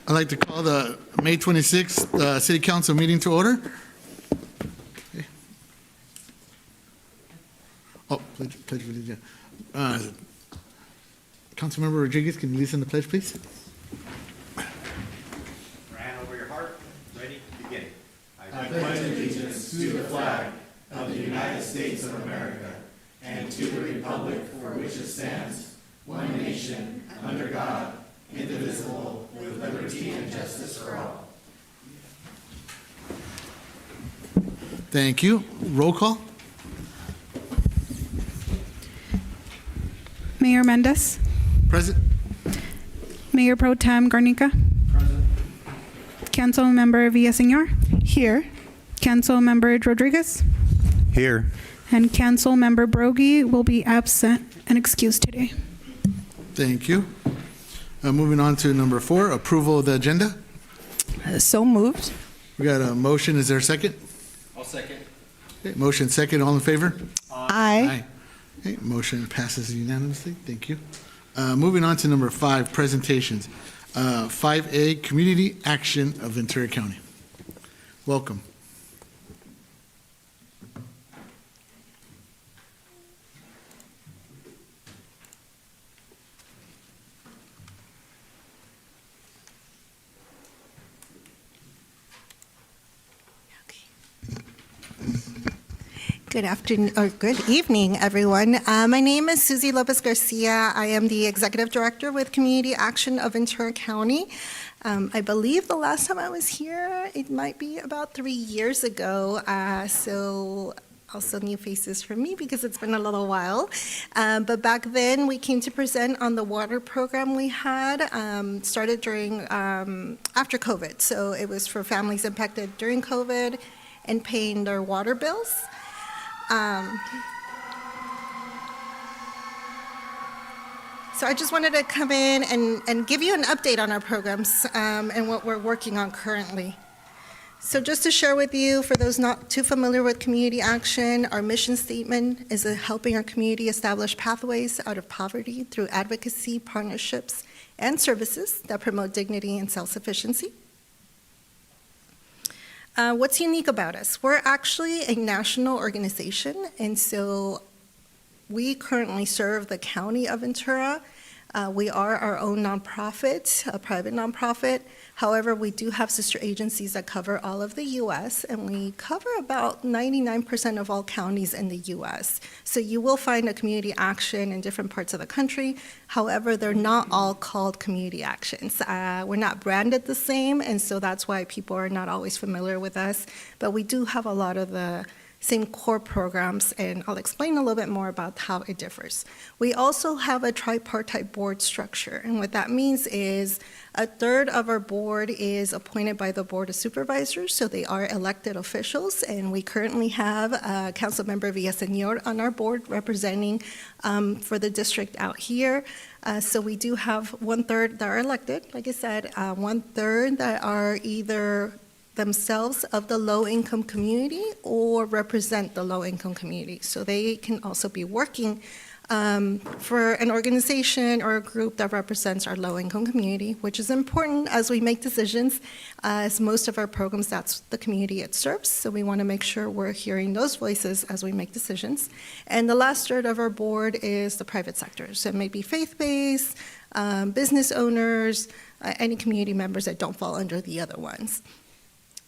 I'd like to call the May 26th City Council meeting to order. Okay. Oh, pledge of allegiance. Councilmember Rodriguez, can you lead us in the pledge, please? Hand over your heart. Ready? Begin. I pledge allegiance to the flag of the United States of America and to the republic for which it stands, one nation, under God, indivisible, with liberty and justice for all. Thank you. Roll call. Mayor Mendez, Present. Mayor Pro Tem Garnica, Councilmember Villaseñor, here. Councilmember Rodriguez, Here. and Councilmember Brogy will be absent and excused today. Thank you. Moving on to number 4, approval of the agenda. So moved. We got a motion. Is there a second? I'll second. Okay, motion second. All in favor? Aye. Okay, motion passes unanimously. Thank you. Moving on to number 5, presentations. 5A, Community Action of Ventura County. Welcome. Good afternoon, or good evening, everyone. My name is Susie Lopez Garcia. I am the Executive Director with Community Action of Ventura County. I believe the last time I was here, it might be about 3 years ago. So also new faces for me because it's been a little while. But back then, we came to present on the water program we had, started during, after COVID. So it was for families impacted during COVID and paying their water bills. So I just wanted to come in and give you an update on our programs and what we're working on currently. So just to share with you, for those not too familiar with community action, our mission statement is helping our community establish pathways out of poverty through advocacy, partnerships, and services that promote dignity and self-sufficiency. What's unique about us? We're actually a national organization, and so we currently serve the county of Ventura. We are our own nonprofit, a private nonprofit. However, we do have sister agencies that cover all of the U.S., and we cover about 99% of all counties in the U.S. So you will find a community action in different parts of the country. However, they're not all called community actions. We're not branded the same, and so that's why people are not always familiar with us. But we do have a lot of the same core programs, and I'll explain a little bit more about how it differs. We also have a tripartite board structure, and what that means is a third of our board is appointed by the Board of Supervisors, so they are elected officials, and we currently have Councilmember Villaseñor on our board representing for the district out here. So we do have 1/3 that are elected, like I said, 1/3 that are either themselves of the low-income community or represent the low-income community. So they can also be working for an organization or a group that represents our low-income community, which is important as we make decisions. As most of our programs, that's the community it serves, so we want to make sure we're hearing those voices as we make decisions. And the last third of our board is the private sector, so it may be faith-based, business owners, any community members that don't fall under the other ones.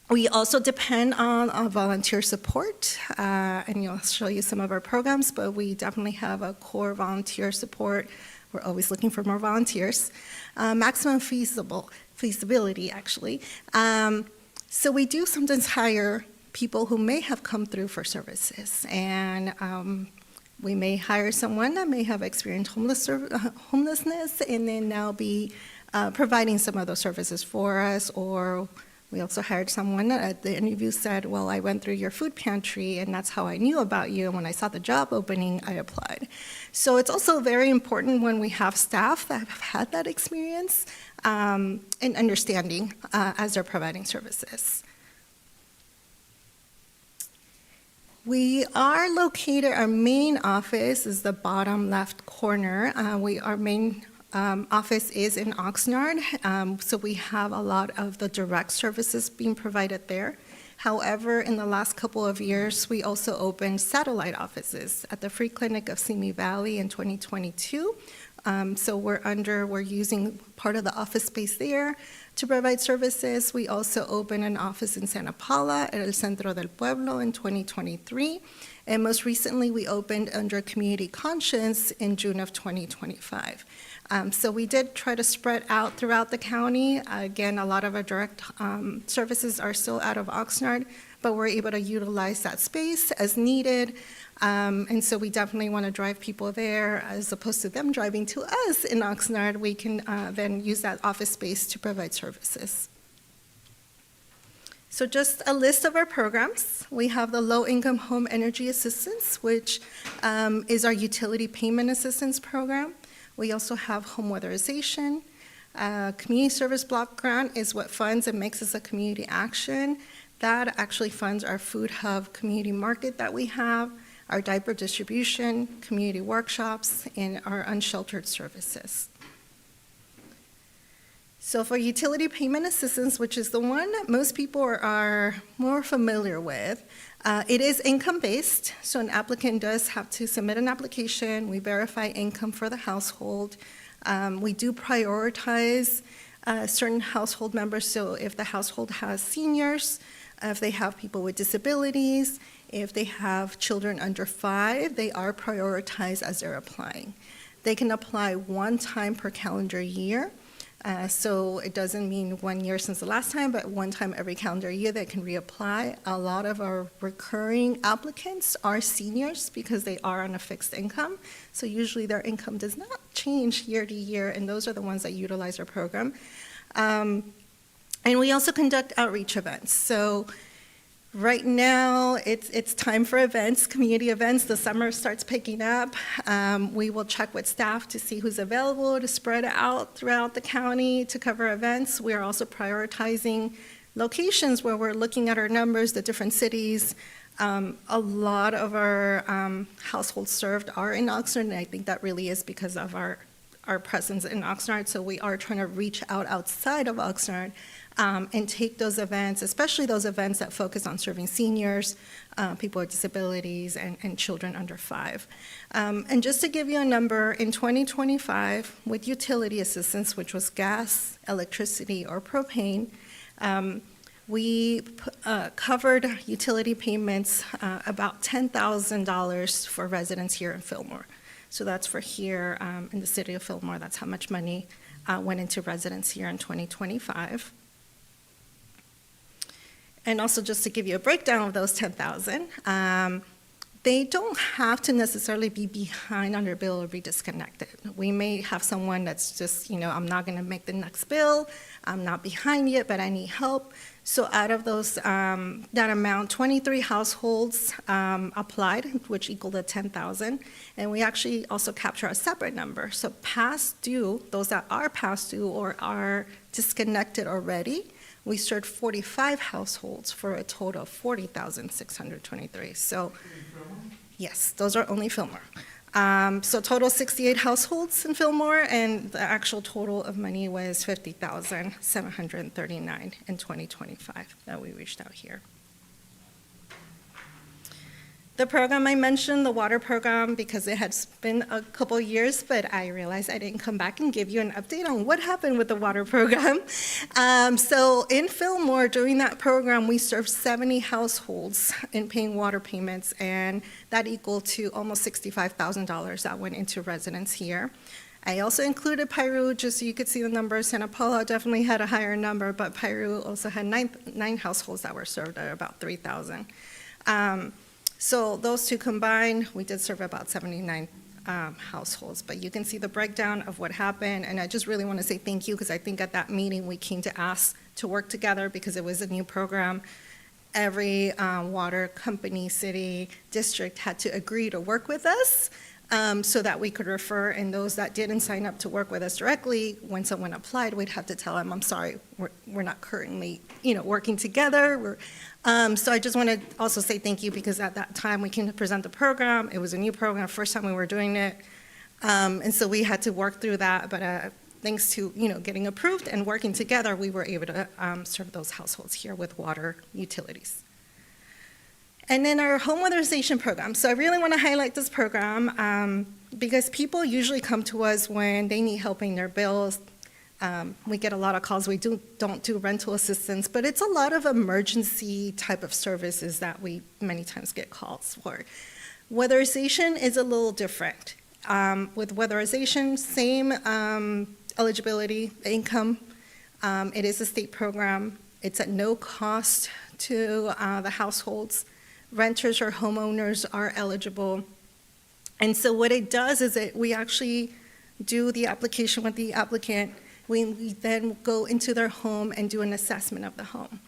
We also depend on volunteer support, and I'll show you some of our programs, but we definitely have a core volunteer support. We're always looking for more volunteers. Maximum feasibility, actually. So we do sometimes hire people who may have come through for services, and we may hire someone that may have experienced homelessness and then now be providing some of those services for us, or we also hired someone that at the interview said, well, I went through your food pantry and that's how I knew about you. And when I saw the job opening, I applied. So it's also very important when we have staff that have had that experience and understanding as they're providing services. We are located, our main office is the bottom left corner. Our main office is in Oxnard, so we have a lot of the direct services being provided there. However, in the last couple of years, we also opened satellite offices at the Free Clinic of Simi Valley in 2022. So we're using part of the office space there to provide services. We also opened an office in Santa Paula at El Centro del Pueblo in 2023. And most recently, we opened under Community Conscience in June of 2025. So we did try to spread out throughout the county. Again, a lot of our direct services are still out of Oxnard, but we're able to utilize that space as needed. And so we definitely want to drive people there as opposed to them driving to us in Oxnard. We can then use that office space to provide services. So just a list of our programs. We have the Low-Income Home Energy Assistance, which is our utility payment assistance program. We also have home weatherization. Community Service Block Grant is what funds and makes us a community action. That actually funds our food hub community market that we have, our diaper distribution, community workshops, and our unsheltered services. So for utility payment assistance, which is the one that most people are more familiar with, it is income-based, so an applicant does have to submit an application. We verify income for the household. We do prioritize certain household members, so if the household has seniors, if they have people with disabilities, if they have children under 5, they are prioritized as they're applying. They can apply one time per calendar year. So it doesn't mean 1 year since the last time, but one time every calendar year they can reapply. A lot of our recurring applicants are seniors because they are on a fixed income. So usually their income does not change year to year, and those are the ones that utilize our program. And we also conduct outreach events. So right now, it's time for events, community events. The summer starts picking up. We will check with staff to see who's available to spread out throughout the county to cover events. We are also prioritizing locations where we're looking at our numbers, the different cities. A lot of our households served are in Oxnard, and I think that really is because of our presence in Oxnard. So we are trying to reach out outside of Oxnard and take those events, especially those events that focus on serving seniors, people with disabilities, and children under 5. And just to give you a number, in 2025, with utility assistance, which was gas, electricity, or propane, we covered utility payments about $10,000 for residents here in Fillmore. So that's for here in the city of Fillmore. That's how much money went into residents here in 2025. And also just to give you a breakdown of those 10,000, they don't have to necessarily be behind on their bill or be disconnected. We may have someone that's just, I'm not going to make the next bill. I'm not behind yet, but I need help. So out of those, that amount, 23 households applied, which equaled to 10,000. And we actually also capture a separate number. So past due, those that are past due or are disconnected already, we served 45 households for a total of 40,623. So, yes, those are only Fillmore. So total 68 households in Fillmore, and the actual total of money was $50,739 in 2025 that we reached out here. The program I mentioned, the water program, because it has been a couple years, but I realized I didn't come back and give you an update on what happened with the water program. So in Fillmore, during that program, we served 70 households in paying water payments, and that equaled to almost $65,000 that went into residents here. I also included Piru, just so you could see the numbers. Santa Paula definitely had a higher number, but Piru also had nine households that were served at about 3,000. So those two combined, we did serve about 79 households. But you can see the breakdown of what happened, and I just really want to say thank you, because I think at that meeting we came to ask to work together because it was a new program. Every water company, city, district had to agree to work with us so that we could refer, and those that didn't sign up to work with us directly, when someone applied, we'd have to tell them, I'm sorry, we're not currently working together. So I just want to also say thank you, because at that time we came to present the program. It was a new program, first time we were doing it. And so we had to work through that, but thanks to, getting approved and working together, we were able to serve those households here with water utilities. And then our home weatherization program. So I really want to highlight this program because people usually come to us when they need help paying their bills. We get a lot of calls. We don't do rental assistance, but it's a lot of emergency type of services that we many times get calls for. Weatherization is a little different. With weatherization, same eligibility, income. It is a state program. It's at no cost to the households. Renters or homeowners are eligible. And so what it does is we actually do the application with the applicant. We then go into their home and do an assessment of the home.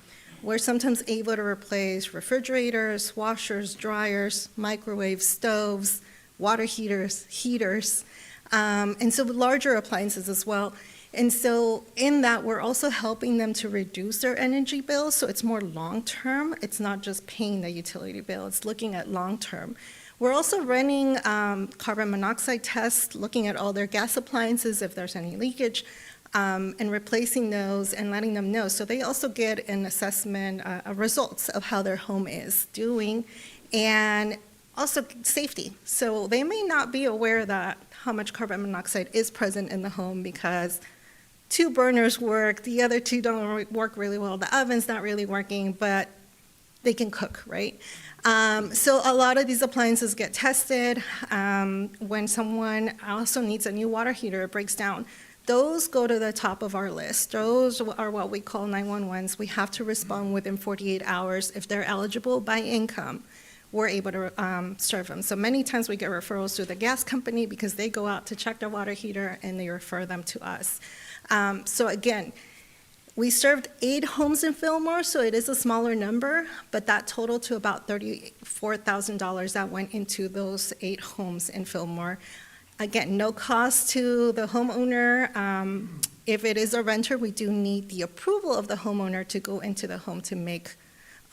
We're sometimes able to replace refrigerators, washers, dryers, microwaves, stoves, water heaters, and so larger appliances as well. And so in that, we're also helping them to reduce their energy bills, so it's more long-term. It's not just paying the utility bill, it's looking at long-term. We're also running carbon monoxide tests, looking at all their gas appliances, if there's any leakage, and replacing those and letting them know. So they also get an assessment, results of how their home is doing, and also safety. So they may not be aware that how much carbon monoxide is present in the home because 2 burners work, the other 2 don't work really well, the oven's not really working, but they can cook, right? So a lot of these appliances get tested. When someone also needs a new water heater, it breaks down. Those go to the top of our list. Those are what we call 911s. We have to respond within 48 hours. If they're eligible by income, we're able to serve them. So many times we get referrals to the gas company because they go out to check their water heater and they refer them to us. So again, we served 8 homes in Fillmore, so it is a smaller number, but that totaled to about $34,000 that went into those 8 homes in Fillmore. Again, no cost to the homeowner. If it is a renter, we do need the approval of the homeowner to go into the home to make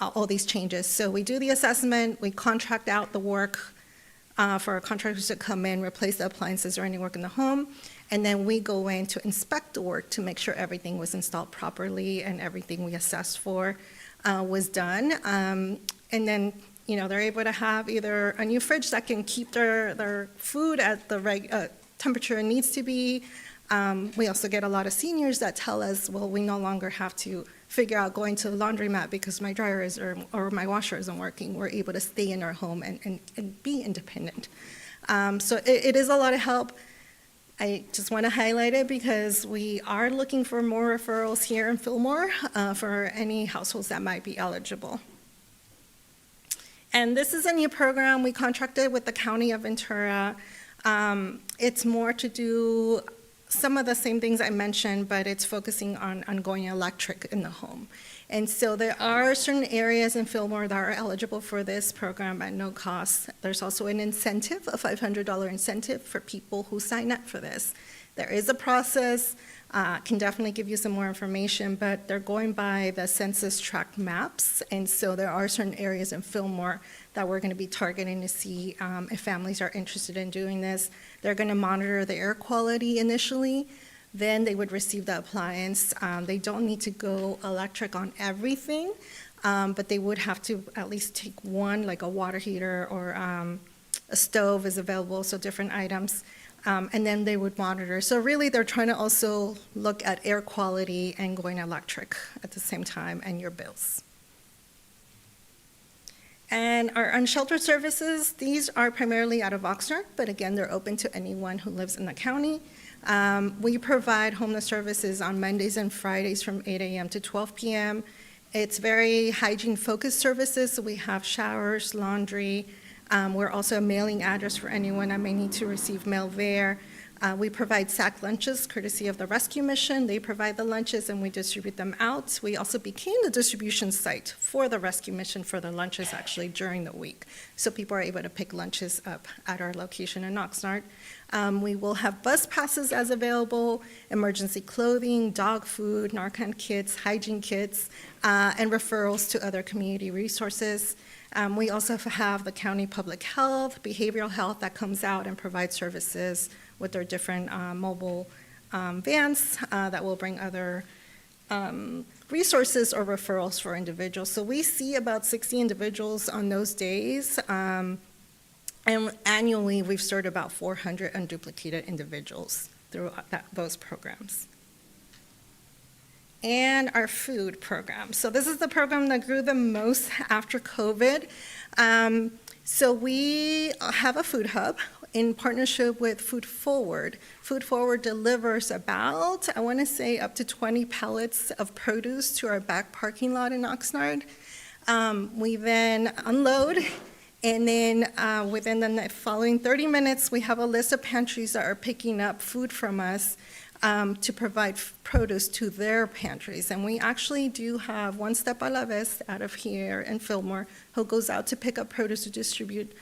all these changes. So we do the assessment, we contract out the work for our contractors to come in, replace the appliances or any work in the home, and then we go in to inspect the work to make sure everything was installed properly and everything we assessed for was done. And then, they're able to have either a new fridge that can keep their food at the temperature it needs to be. We also get a lot of seniors that tell us, well, we no longer have to figure out going to the laundromat because my dryer or my washer isn't working. We're able to stay in our home and be independent. So it is a lot of help. I just want to highlight it because we are looking for more referrals here in Fillmore for any households that might be eligible. And this is a new program we contracted with the County of Ventura. It's more to do some of the same things I mentioned, but it's focusing on going electric in the home. And so there are certain areas in Fillmore that are eligible for this program at no cost. There's also an incentive, a $500 incentive for people who sign up for this. There is a process, can definitely give you some more information, but they're going by the census tract maps, and so there are certain areas in Fillmore that we're going to be targeting to see if families are interested in doing this. They're going to monitor the air quality initially, then they would receive the appliance. They don't need to go electric on everything, but they would have to at least take one, like a water heater or a stove is available, so different items. And then they would monitor. So really, they're trying to also look at air quality and going electric at the same time and your bills. And our unsheltered services, these are primarily out of Oxnard, but again, they're open to anyone who lives in the county. We provide homeless services on Mondays and Fridays from 8 a.m. to 12 p.m. It's very hygiene-focused services, so we have showers, laundry. We're also a mailing address for anyone that may need to receive mail there. We provide sack lunches courtesy of the rescue mission. They provide the lunches and we distribute them out. We also became the distribution site for the rescue mission for the lunches actually during the week. So people are able to pick lunches up at our location in Oxnard. We will have bus passes as available, emergency clothing, dog food, Narcan kits, hygiene kits, and referrals to other community resources. We also have the county public health, behavioral health that comes out and provides services with their different mobile vans that will bring other resources or referrals for individuals. So we see about 60 individuals on those days. And annually, we've served about 400 unduplicated individuals through those programs. And our food program. So this is the program that grew the most after COVID. So we have a food hub in partnership with Food Forward. Food Forward delivers about, I want to say, up to 20 pallets of produce to our back parking lot in Oxnard. We then unload, and then within the following 30 minutes, we have a list of pantries that are picking up food from us to provide produce to their pantries. And we actually do have One Step a la Vez out of here in Fillmore who goes out to pick up produce to distribute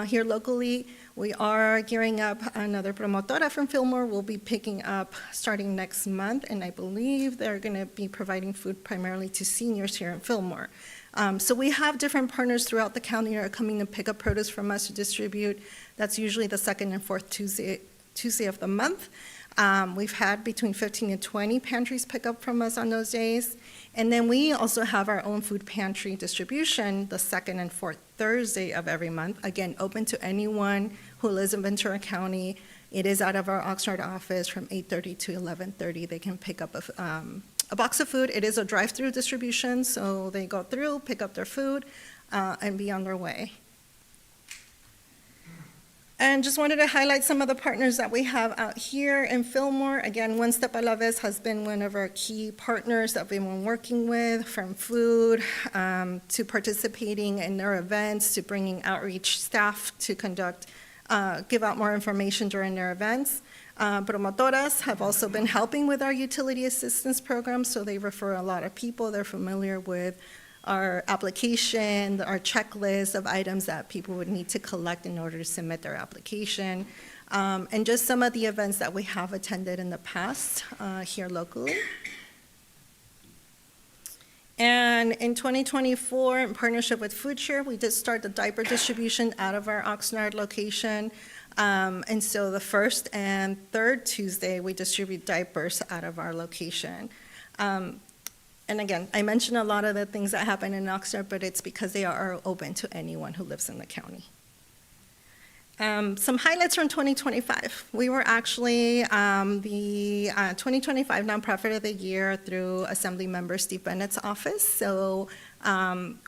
here locally. We are gearing up. Another promotora from Fillmore will be picking up starting next month, and I believe they're going to be providing food primarily to seniors here in Fillmore. So we have different partners throughout the county that are coming to pick up produce from us to distribute. That's usually the second and fourth Tuesday of the month. We've had between 15 and 20 pantries pick up from us on those days. And then we also have our own food pantry distribution the second and fourth Thursday of every month. Again, open to anyone who lives in Ventura County. It is out of our Oxnard office from 8:30 to 11:30. They can pick up a box of food. It is a drive-through distribution, so they go through, pick up their food, and be on their way. And just wanted to highlight some of the partners that we have out here in Fillmore. Again, One Step a la Vez has been one of our key partners that we've been working with, from food to participating in their events, to bringing outreach staff to give out more information during their events. Promotoras have also been helping with our utility assistance program, so they refer a lot of people. They're familiar with our application, our checklist of items that people would need to collect in order to submit their application, and just some of the events that we have attended in the past here locally. And in 2024, in partnership with FoodShare, we did start the diaper distribution out of our Oxnard location. And so the first and third Tuesday, we distribute diapers out of our location. And again, I mentioned a lot of the things that happen in Oxnard, but it's because they are open to anyone who lives in the county. Some highlights from 2025. We were actually the 2025 Nonprofit of the Year through Assemblymember Steve Bennett's office. So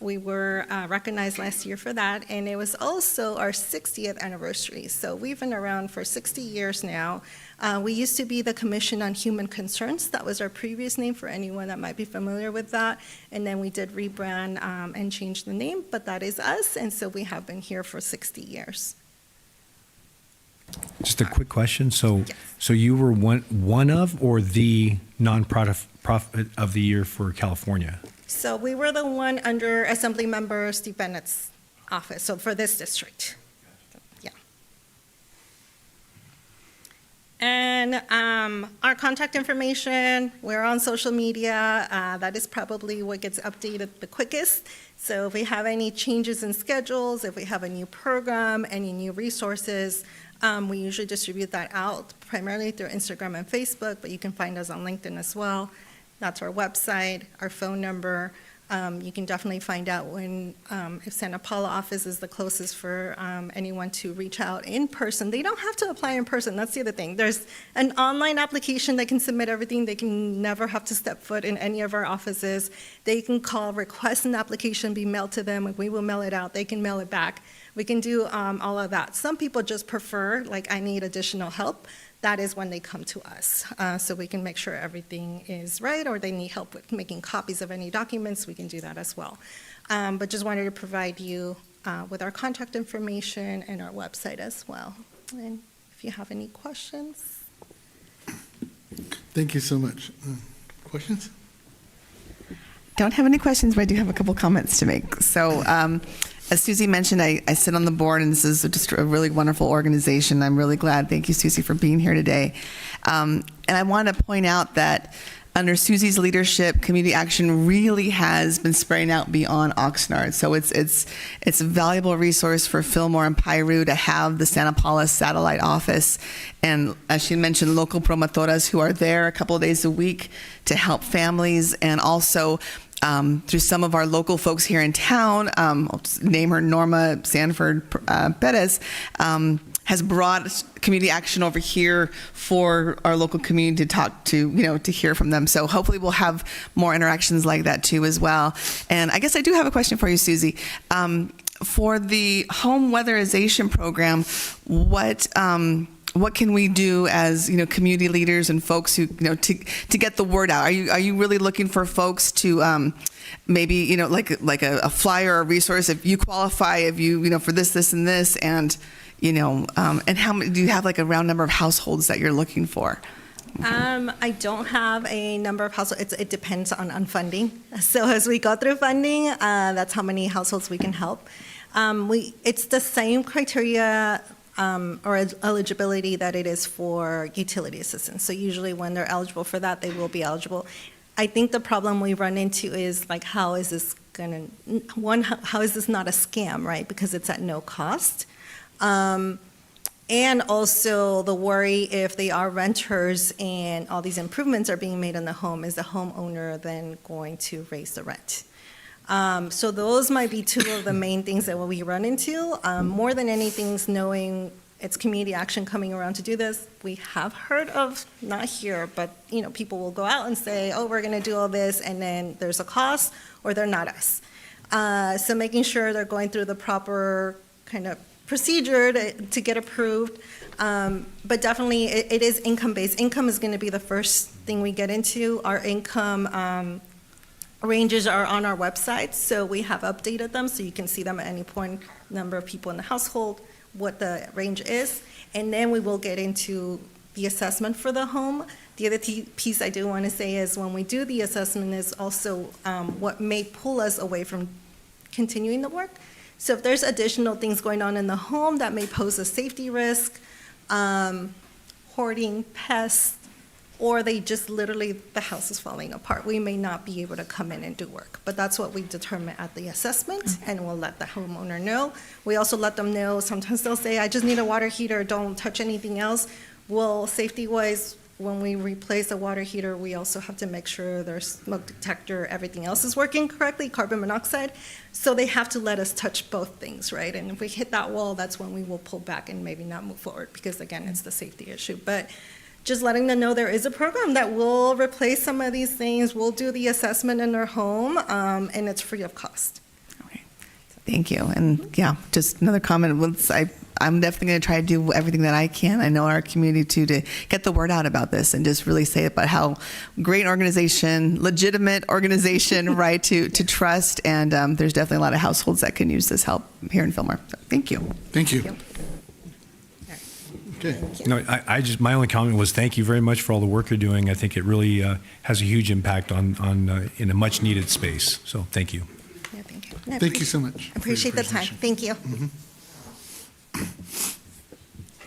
we were recognized last year for that, and it was also our 60th anniversary. So we've been around for 60 years now. We used to be the Commission on Human Concerns. That was our previous name for anyone that might be familiar with that. And then we did rebrand and change the name, but that is us, and so we have been here for 60 years. Just a quick question. So, Yes. so you were one of, or the nonprofit of the year for California? So we were the one under Assemblymember Steve Bennett's office, so for this district. Yeah. And our contact information, we're on social media. That is probably what gets updated the quickest. So if we have any changes in schedules, if we have a new program, any new resources, we usually distribute that out primarily through Instagram and Facebook, but you can find us on LinkedIn as well. That's our website, our phone number. You can definitely find out when, if Santa Paula office is the closest for anyone to reach out in person. They don't have to apply in person, that's the other thing. There's an online application, they can submit everything. They can never have to step foot in any of our offices. They can call, request an application be mailed to them, and we will mail it out. They can mail it back. We can do all of that. Some people just prefer, like, I need additional help. That is when they come to us. So we can make sure everything is right, or they need help with making copies of any documents, we can do that as well. But just wanted to provide you with our contact information and our website as well. And if you have any questions. Thank you so much. Questions? Don't have any questions, but I do have a couple comments to make. So, as Susie mentioned, I sit on the board, and this is just a really wonderful organization. I'm really glad. Thank you, Susie, for being here today. And I want to point out that under Susie's leadership, community action really has been spreading out beyond Oxnard. So it's a valuable resource for Fillmore and Piru to have the Santa Paula satellite office. And as she mentioned, local promotoras who are there a couple of days a week to help families, and also through some of our local folks here in town, I'll just name her Norma Sanford Perez, has brought community action over here for our local community to talk to, to hear from them. So hopefully we'll have more interactions like that too as well. And I guess I do have a question for you, Susie. For the home weatherization program, what can we do as community leaders and folks who to get the word out? Are you really looking for folks to maybe like a flyer or a resource if you qualify, if you for this and this, and and how many, do you have like a round number of households that you're looking for? I don't have a number of households. It depends on funding. So as we go through funding, that's how many households we can help. It's the same criteria or eligibility that it is for utility assistance. So usually when they're eligible for that, they will be eligible. I think the problem we run into is like, how is this how is this not a scam, right? Because it's at no cost. And also the worry, if they are renters and all these improvements are being made in the home, is the homeowner then going to raise the rent? So those might be two of the main things that we run into. More than anything, knowing it's community action coming around to do this. We have heard of, not here, but people will go out and say, oh, we're going to do all this, and then there's a cost, or they're not us. So making sure they're going through the proper kind of procedure to get approved. But definitely it is income-based. Income is going to be the first thing we get into. Our income ranges are on our website, so we have updated them so you can see them at any point, number of people in the household, what the range is, and then we will get into the assessment for the home. The other piece I do want to say is when we do the assessment is also what may pull us away from continuing the work. So if there's additional things going on in the home that may pose a safety risk, hoarding, pests, or they just literally, the house is falling apart, we may not be able to come in and do work. But that's what we determine at the assessment, and we'll let the homeowner know. We also let them know, sometimes they'll say, I just need a water heater, don't touch anything else. Well, safety-wise, when we replace a water heater, we also have to make sure there's smoke detector, everything else is working correctly, carbon monoxide. So they have to let us touch both things, right? And if we hit that wall, that's when we will pull back and maybe not move forward, because again, it's the safety issue. But just letting them know there is a program that will replace some of these things. We'll do the assessment in their home, and it's free of cost. Okay. Thank you. And yeah, just another comment. I'm definitely going to try to do everything that I can. I know our community too, to get the word out about this and just really say about how great organization, legitimate organization, right, to trust. And there's definitely a lot of households that can use this help here in Fillmore. So thank you. Thank you. Thank you. Okay. No, I just, my only comment was thank you very much for all the work you're doing. I think it really has a huge impact on in a much needed space. So thank you. Yeah, thank you. Thank you so much. I appreciate the time. Thank you.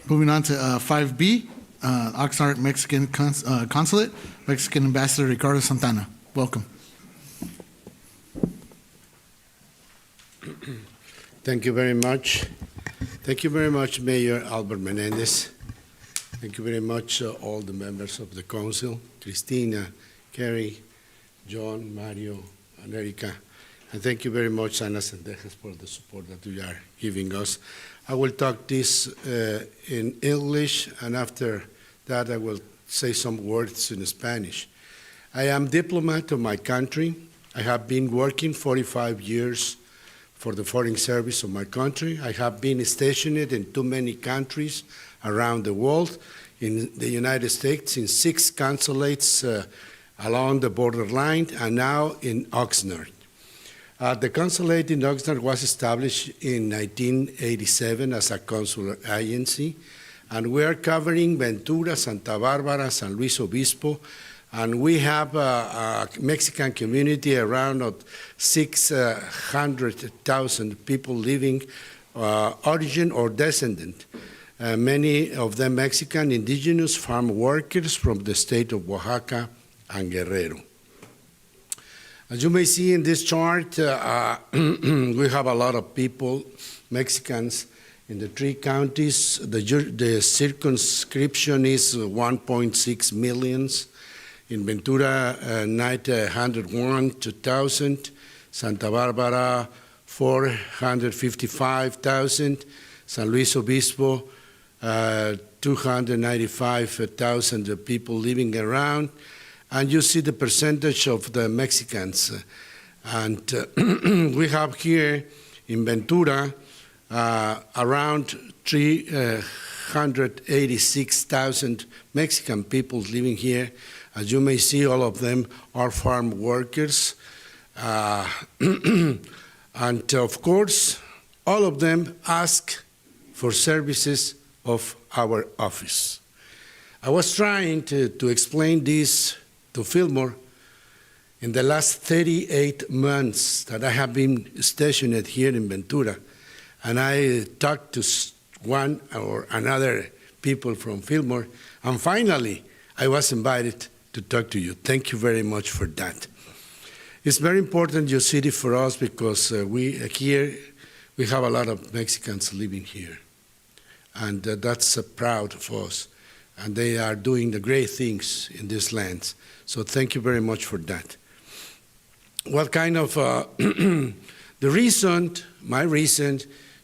Moving on to 5B, Oxnard Mexican Consulate, Mexican Ambassador Ricardo Santana. Welcome. Thank you very much. Thank you very much, Mayor Albert Menendez. Thank you very much, all the members of the council, Cristina, Kerry, John, Mario, and Erica. And thank you very much, Ana Sendejas, for the support that you are giving us. I will talk this in English, and after that I will say some words in Spanish. I am diplomat of my country. I have been working 45 years for the Foreign Service of my country. I have been stationed in too many countries around the world, in the United States, in 6 consulates along the borderline, and now in Oxnard. The consulate in Oxnard was established in 1987 as a consular agency, and we are covering Ventura, Santa Barbara, San Luis Obispo, and we have a Mexican community around 600,000 people living, origin or descendant. Many of them Mexican indigenous farm workers from the state of Oaxaca and Guerrero. As you may see in this chart, we have a lot of people, Mexicans, in the 3 counties. The circumscription is 1.6 million. In Ventura, 901, 2,000. Santa Barbara, 455,000. San Luis Obispo, 295,000 people living around. And you see the percentage of the Mexicans. And we have here in Ventura around 386,000 Mexican people living here. As you may see, all of them are farm workers. And of course, all of them ask for services of our office. I was trying to explain this to Fillmore in the last 38 months that I have been stationed here in Ventura, and I talked to one or another people from Fillmore, and finally I was invited to talk to you. Thank you very much for that. It's very important, your city, for us because we have a lot of Mexicans living here, and that's proud of us, and they are doing the great things in these lands. So thank you very much for that. What kind of, my reason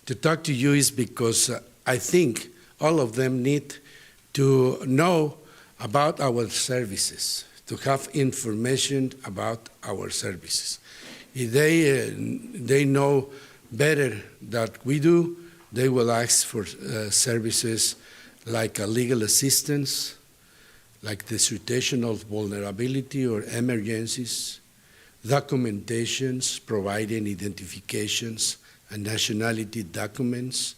to talk to you is because I think all of them need to know about our services, to have information about our services. If they know better than we do, they will ask for services like legal assistance, like the situation of vulnerability or emergencies, documentations, providing identifications and nationality documents.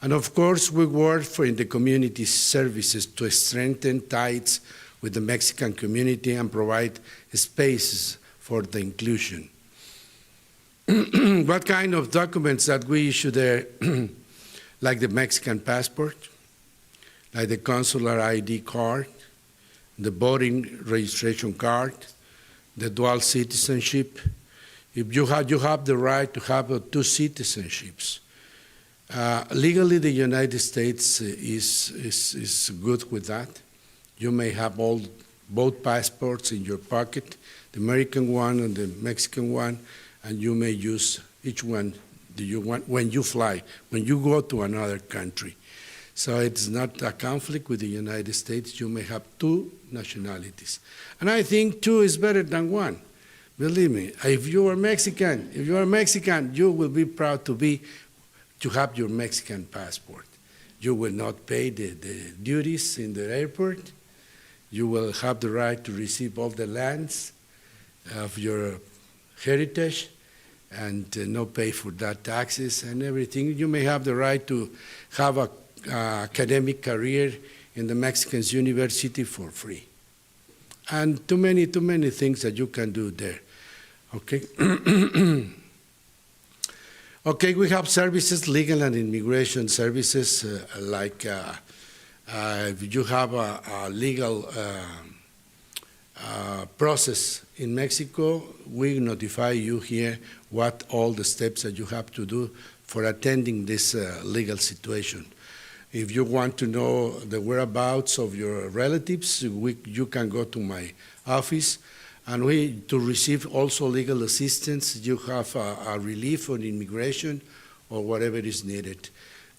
And of course, we work in the community services to strengthen ties with the Mexican community and provide spaces for the inclusion. What kind of documents that we issue there, like the Mexican passport, like the consular ID card, the voting registration card, the dual citizenship. If you have the right to have 2 citizenships. Legally, the United States is good with that. You may have both passports in your pocket, the American one and the Mexican one, and you may use each one that you want when you fly, when you go to another country. So it's not a conflict with the United States. You may have 2 nationalities. And I think 2 is better than 1. Believe me, if you are Mexican, you will be proud to have your Mexican passport. You will not pay the duties in the airport. You will have the right to receive all the lands of your heritage and not pay for that taxes and everything. You may have the right to have a academic career in the Mexican university for free. And too many things that you can do there. Okay. Okay, we have services, legal and immigration services, like if you have a legal process in Mexico, we notify you here what all the steps that you have to do for attending this legal situation. If you want to know the whereabouts of your relatives, you can go to my office. And to receive also legal assistance, you have a relief on immigration or whatever is needed,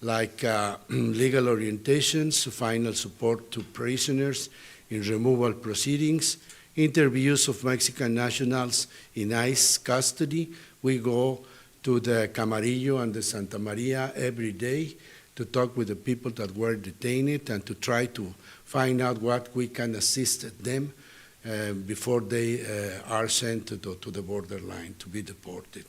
like legal orientations, final support to prisoners in removal proceedings, interviews of Mexican nationals in ICE custody. We go to the Camarillo and the Santa Maria every day to talk with the people that were detained and to try to find out what we can assist them before they are sent to the borderline to be deported.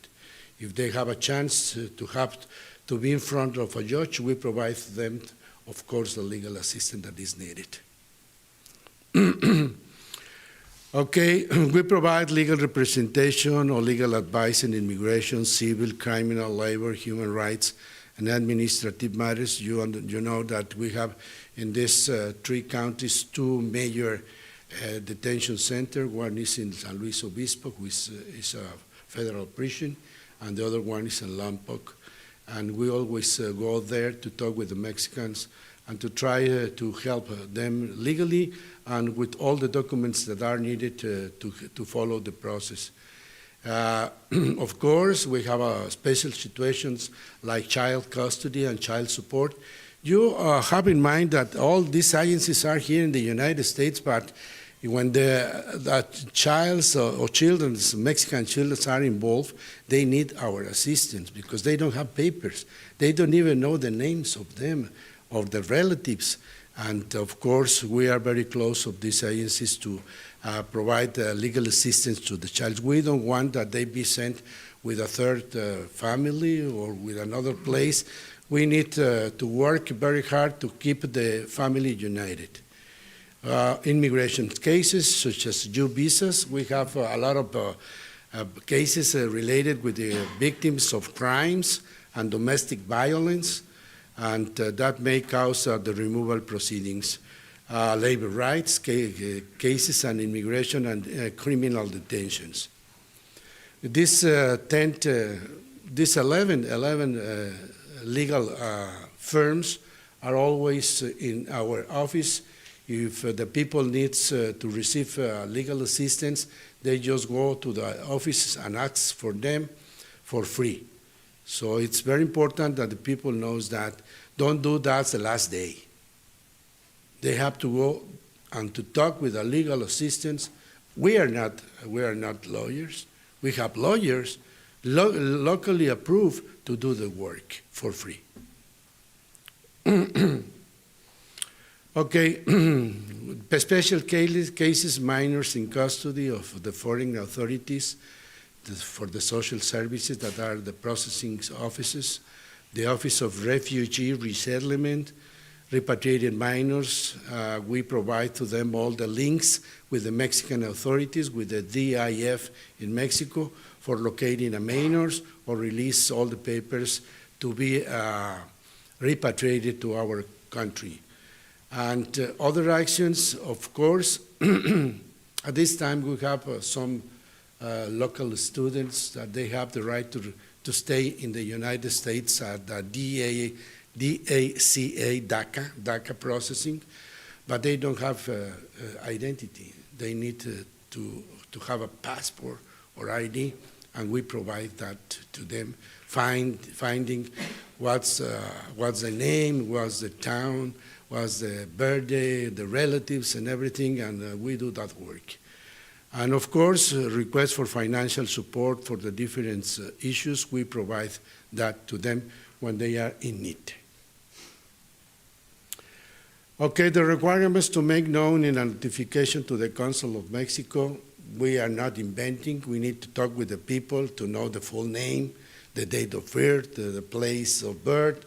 If they have a chance to be in front of a judge, we provide them, of course, the legal assistance that is needed. Okay, we provide legal representation or legal advice in immigration, civil, criminal, labor, human rights, and administrative matters. You know that we have in these 3 counties 2 major detention center. One is in San Luis Obispo, which is a federal prison, and the other one is in Lompoc. And we always go there to talk with the Mexicans and to try to help them legally and with all the documents that are needed to follow the process. Of course, we have special situations like child custody and child support. You have in mind that all these agencies are here in the United States, but when the childs or children, Mexican children are involved, they need our assistance because they don't have papers. They don't even know the names of them, of the relatives. And of course, we are very close of these agencies to provide legal assistance to the child. We don't want that they be sent with a third family or with another place. We need to work very hard to keep the family united. Immigration cases such as U visas, we have a lot of cases related with the victims of crimes and domestic violence, and that may cause the removal proceedings. Labor rights cases and immigration and criminal detentions. These 11 legal firms are always in our office. If the people needs to receive legal assistance, they just go to the office and ask for them for free. So it's very important that the people knows that. Don't do that the last day. They have to go and to talk with a legal assistance. We are not lawyers. We have lawyers locally approved to do the work for free. Okay, special cases, minors in custody of the foreign authorities for the social services that are the processing offices, the Office of Refugee Resettlement, repatriated minors. We provide to them all the links with the Mexican authorities, with the DIF in Mexico for locating a minors or release all the papers to be repatriated to our country. And other actions, of course, at this time we have some local students that they have the right to stay in the United States at the DACA processing, but they don't have identity. They need to have a passport or ID, and we provide that to them, finding what's the name, what's the town, what's the birthday, the relatives and everything, and we do that work. And of course, requests for financial support for the different issues, we provide that to them when they are in need. Okay, the requirements to make known in a notification to the Consul of Mexico, we are not inventing. We need to talk with the people to know the full name, the date of birth, the place of birth,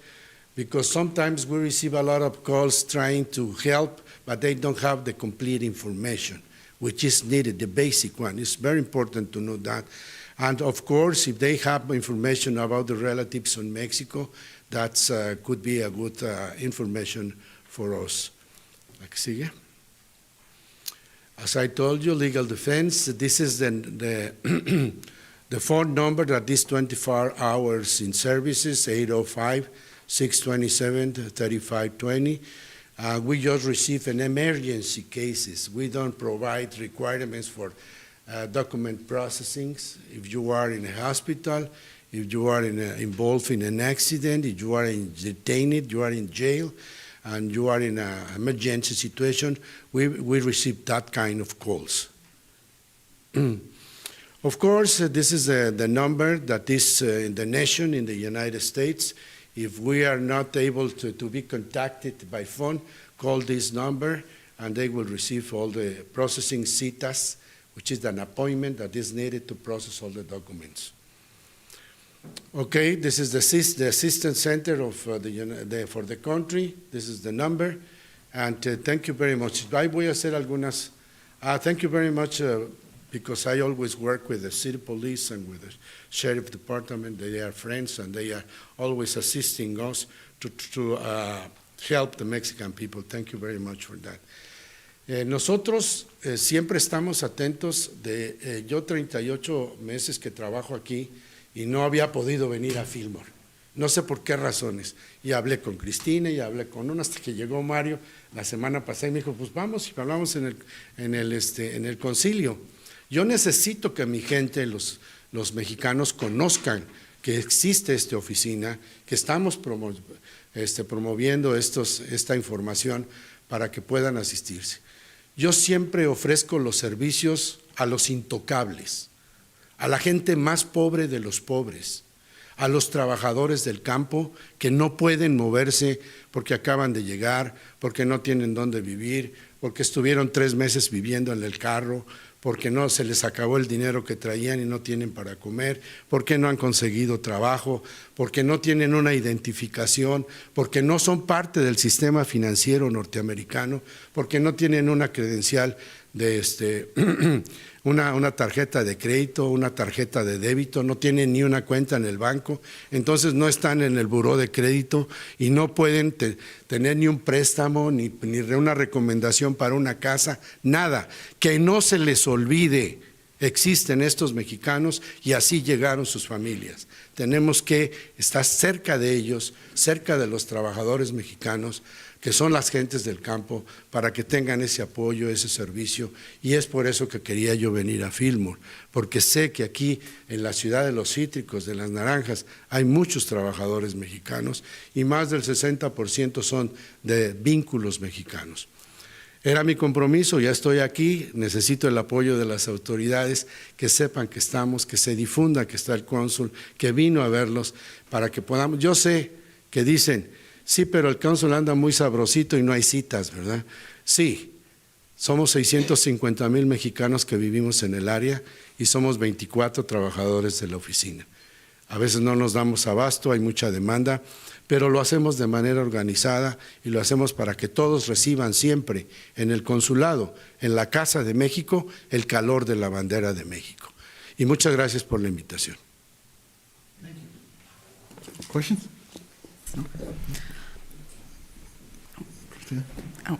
because sometimes we receive a lot of calls trying to help, but they don't have the complete information, which is needed, the basic one. It's very important to know that. And of course, if they have information about the relatives in Mexico, that could be a good information for us. As I told you, legal defense, this is the phone number that is 24 hours in services, 805-627-3520. We just receive an emergency cases. We don't provide requirements for document processings. If you are in a hospital, if you are involved in an accident, if you are detained, you are in jail, and you are in an emergency situation, we receive that kind of calls. Of course, this is the number that is in the nation, in the United States. If we are not able to be contacted by phone, call this number, and they will receive all the processing citas, which is an appointment that is needed to process all the documents. Okay, this is the assistance center of for the country. This is the number, and thank you very much. Voy a hacer algunas. Thank you very much, because I always work with the city police and with the sheriff department. They are friends, and they are always assisting us to help the Mexican people. Thank you very much for that. Nosotros siempre estamos atentos yo 38 meses que trabajo aquí y no había podido venir a Fillmore. No sé por qué razones. Y hablé con Cristina y hablé con uno hasta que llegó Mario la semana pasada y me dijo, pues vamos y hablamos en el concilio. Yo necesito que mi gente, los mexicanos, conozcan que existe esta oficina, que estamos promoviendo esta información para que puedan asistirse. Yo siempre ofrezco los servicios a los intocables, a la gente más pobre de los pobres, a los trabajadores del campo que no pueden moverse porque acaban de llegar, porque no tienen dónde vivir, porque estuvieron 3 meses viviendo en el carro, porque no se les acabó el dinero que traían y no tienen para comer, porque no han conseguido trabajo, porque no tienen una identificación, porque no son parte del sistema financiero norteamericano, porque no tienen una credencial de una tarjeta de crédito, una tarjeta de débito, no tienen ni una cuenta en el banco, entonces no están en el buró de crédito y no pueden tener ni un préstamo, ni una recomendación para una casa, nada. Que no se les olvide, existen estos mexicanos y así llegaron sus familias. Tenemos que estar cerca de ellos, cerca de los trabajadores mexicanos, que son las gentes del campo, para que tengan ese apoyo, ese servicio, y es por eso que quería yo venir a Fillmore, porque sé que aquí en la ciudad de los cítricos, de las naranjas, hay muchos trabajadores mexicanos y más del 60% son de vínculos mexicanos. Era mi compromiso, ya estoy aquí, necesito el apoyo de las autoridades, que sepan que estamos, que se difunda que está el cónsul, que vino a verlos, para que podamos. Yo sé que dicen, sí, pero el cónsul anda muy sabrosito y no hay citas, ¿verdad? Sí, somos 650,000 mexicanos que vivimos en el área y somos 24 trabajadores de la oficina. A veces no nos damos abasto, hay mucha demanda, pero lo hacemos de manera organizada y lo hacemos para que todos reciban siempre en el consulado, en la Casa de México, el calor de la bandera de México. Y muchas gracias por la invitación. Questions? Oh.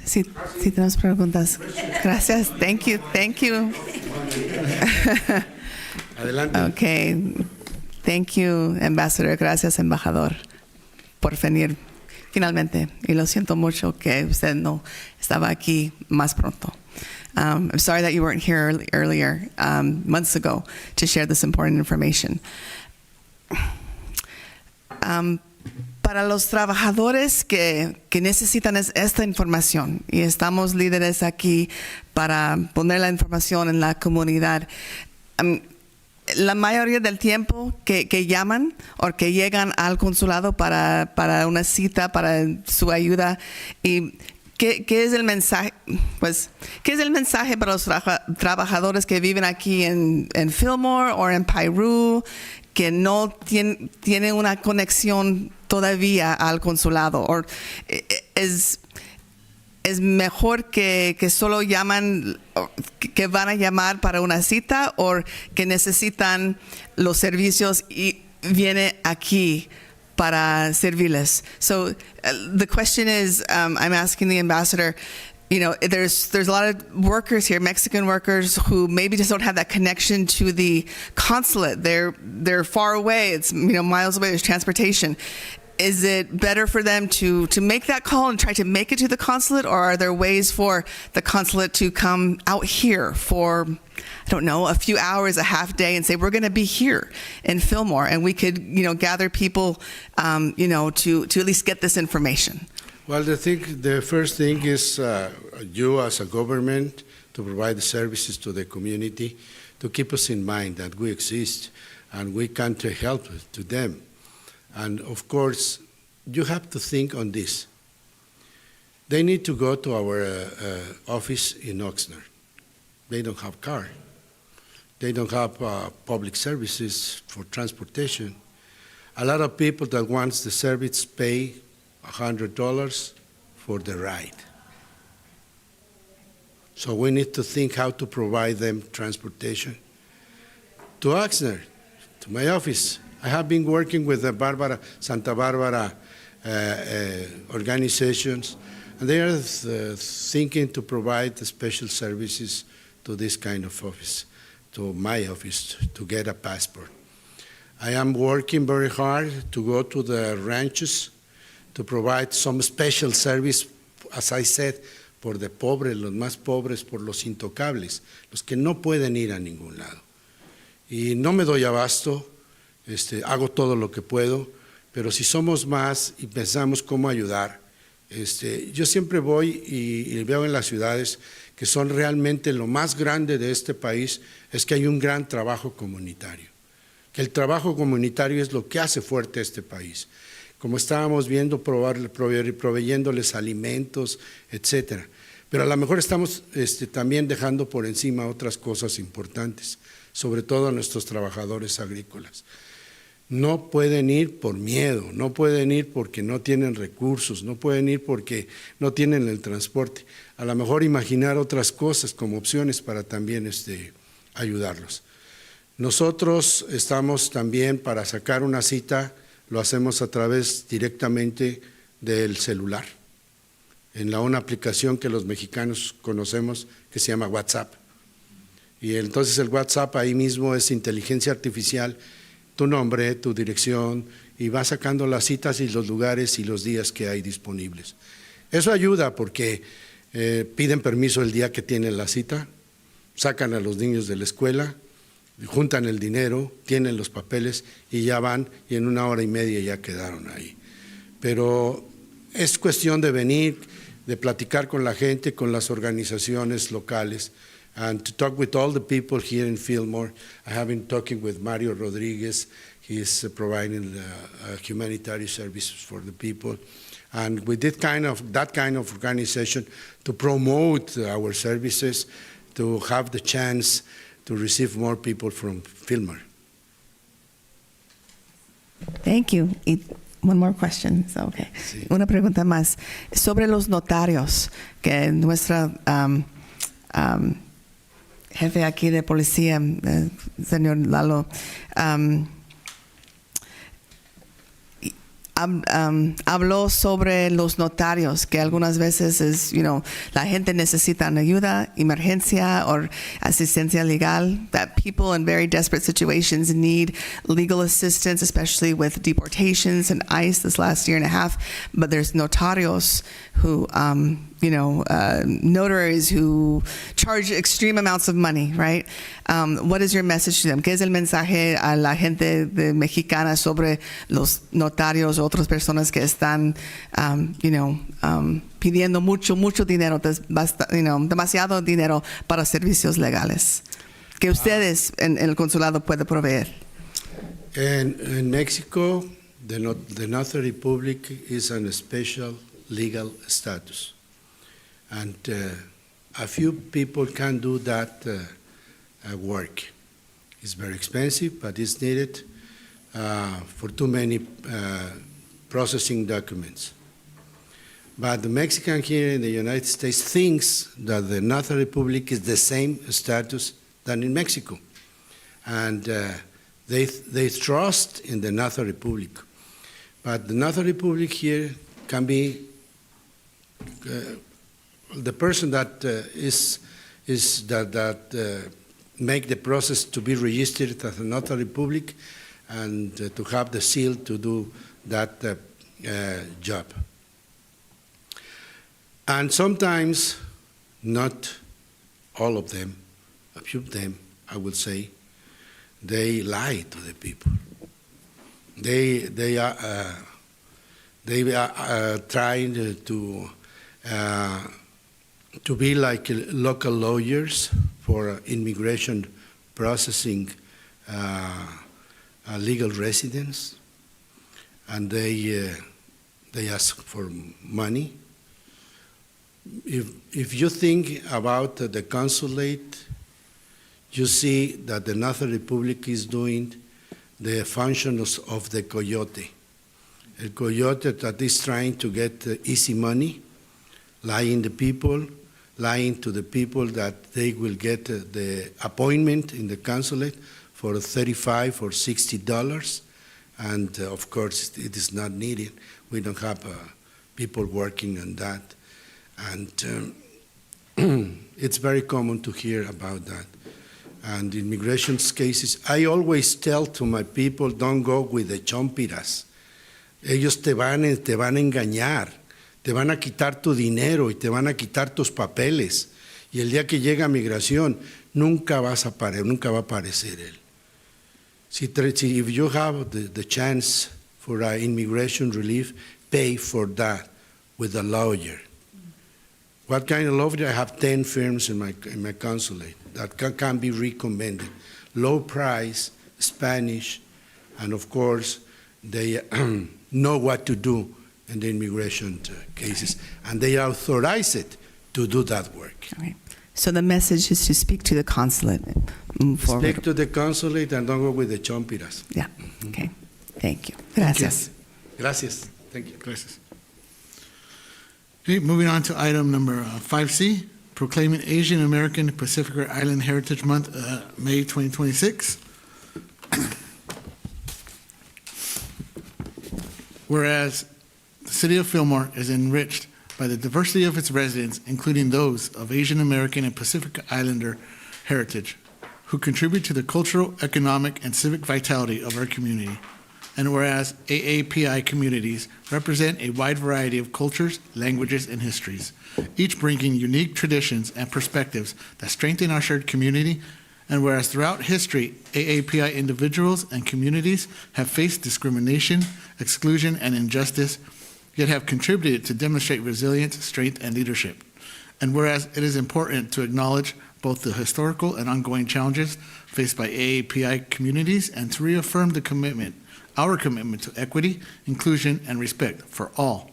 Sí, sí tenemos preguntas. Gracias. Thank you. Adelante. Okay. Thank you, Ambassador. Gracias, embajador, por venir finalmente. Y lo siento mucho que usted no estaba aquí más pronto. I'm sorry that you weren't here earlier, months ago, to share this important information. Para los trabajadores que necesitan esta información, y estamos líderes aquí para poner la información en la comunidad, la mayoría del tiempo que llaman o que llegan al consulado para una cita, para su ayuda, y ¿qué es el mensaje? Pues, ¿qué es el mensaje para los trabajadores que viven aquí en Fillmore o en Piru, que no tienen una conexión todavía al consulado? ¿O es mejor que solo llaman, que van a llamar para una cita, o que necesitan los servicios y viene aquí para servirles? So the question is, I'm asking the ambassador, you know, there's a lot of workers here, Mexican workers, who maybe just don't have that connection to the consulate. They're far away. It's, you know, miles away. There's transportation. Is it better for them to make that call and try to make it to the consulate, or are there ways for the consulate to come out here for, I don't know, a few hours, a half day, and say, we're going to be here in Fillmore, and we could, you know, gather people, you know, to at least get this information? Well, the first thing is you as a government to provide the services to the community, to keep us in mind that we exist and we can to help to them. And of course, you have to think on this. They need to go to our office in Oxnard. They don't have car. They don't have public services for transportation. A lot of people that wants the service pay $100 for the ride. So we need to think how to provide them transportation. To Oxnard, to my office. I have been working with the Santa Barbara organizations, And they are thinking to provide the special services to this kind of office, to my office, to get a passport. I am working very hard to go to the ranches to provide some special service, as I said, por de pobres, los más pobres, por los intocables, los que no pueden ir a ningún lado. Y no me doy abasto, hago todo lo que puedo, pero si somos más y pensamos cómo ayudar, yo siempre voy y veo en las ciudades que son realmente lo más grande de este país, es que hay un gran trabajo comunitario, que el trabajo comunitario es lo que hace fuerte a este país. Como estábamos viendo, proveyéndoles alimentos, etcétera. Pero a lo mejor estamos también dejando por encima otras cosas importantes, sobre todo a nuestros trabajadores agrícolas. No pueden ir por miedo, no pueden ir porque no tienen recursos, no pueden ir porque no tienen el transporte. A lo mejor imaginar otras cosas como opciones para también ayudarlos. Nosotros estamos también para sacar una cita, lo hacemos a través directamente del celular, en una aplicación que los mexicanos conocemos que se llama WhatsApp. Y entonces el WhatsApp ahí mismo es inteligencia artificial, tu nombre, tu dirección, y va sacando las citas y los lugares y los días que hay disponibles. Eso ayuda porque piden permiso el día que tienen la cita, sacan a los niños de la escuela, juntan el dinero, tienen los papeles y ya van y en 1 hora y media ya quedaron ahí. Pero es cuestión de venir, de platicar con la gente, con las organizaciones locales, and to talk with all the people here in Fillmore. I have been talking with Mario Rodriguez. He is providing humanitarian services for the people. And we did that kind of organization to promote our services, to have the chance to receive more people from Fillmore. Thank you. Y one more question. So, okay. Sí. Una pregunta más. Sobre los notarios, que nuestra jefe aquí de policía, señor Lalo, habló sobre los notarios, que algunas veces es, la gente necesita ayuda, emergencia o asistencia legal, that people in very desperate situations need legal assistance, especially with deportations and ICE this last year and a half, but there's notarios who, notaries who charge extreme amounts of money, right? What is your message to them? ¿Qué es el mensaje a la gente mexicana sobre los notarios o otras personas que están, pidiendo mucho dinero, demasiado dinero para servicios legales? Que ustedes en el consulado pueden proveer. In Mexico, the notary public is a special legal status. And a few people can do that work. It's very expensive, but it's needed for too many processing documents. But the Mexican here in the United States thinks that the notary public is the same status than in Mexico. And they trust in the notary public. But the notary public here can be the person that make the process to be registered as a notary public and to have the seal to do that job. And sometimes, not all of them, a few of them, I would say, they lie to the people. They are trying to be like local lawyers for immigration processing legal residence, and they ask for money. If you think about the consulate, you see that the Notary Public is doing the functions of the coyote. A coyote that is trying to get easy money, lying to the people that they will get the appointment in the consulate for $35 or $60, and of course it is not needed. We don't have people working on that. And it's very common to hear about that. And immigration cases, I always tell to my people, don't go with the chompiras. Ellos te van a engañar, te van a quitar tu dinero y te van a quitar tus papeles. Y el día que llega migración, nunca va a aparecer él. If you have the chance for immigration relief, pay for that with a lawyer. What kind of lawyer? I have 10 firms in my consulate that can be recommended. Low price, Spanish, and of course, they know what to do in the immigration cases, and they are authorized to do that work. All right. So the message is to speak to the consulate. Move forward. Speak to the consulate and don't go with the chompiras. Yeah. Okay. Thank you. Gracias. Gracias. Thank you. Gracias. Okay, moving on to item number 5C, proclaiming Asian American Pacific Island Heritage Month, May 2026. Whereas the city of Fillmore is enriched by the diversity of its residents, including those of Asian American and Pacific Islander heritage, who contribute to the cultural, economic, and civic vitality of our community. And whereas AAPI communities represent a wide variety of cultures, languages, and histories, each bringing unique traditions and perspectives that strengthen our shared community. And whereas throughout history, AAPI individuals and communities have faced discrimination, exclusion, and injustice, yet have contributed to demonstrate resilience, strength, and leadership. And whereas it is important to acknowledge both the historical and ongoing challenges faced by AAPI communities and to reaffirm our commitment to equity, inclusion, and respect for all.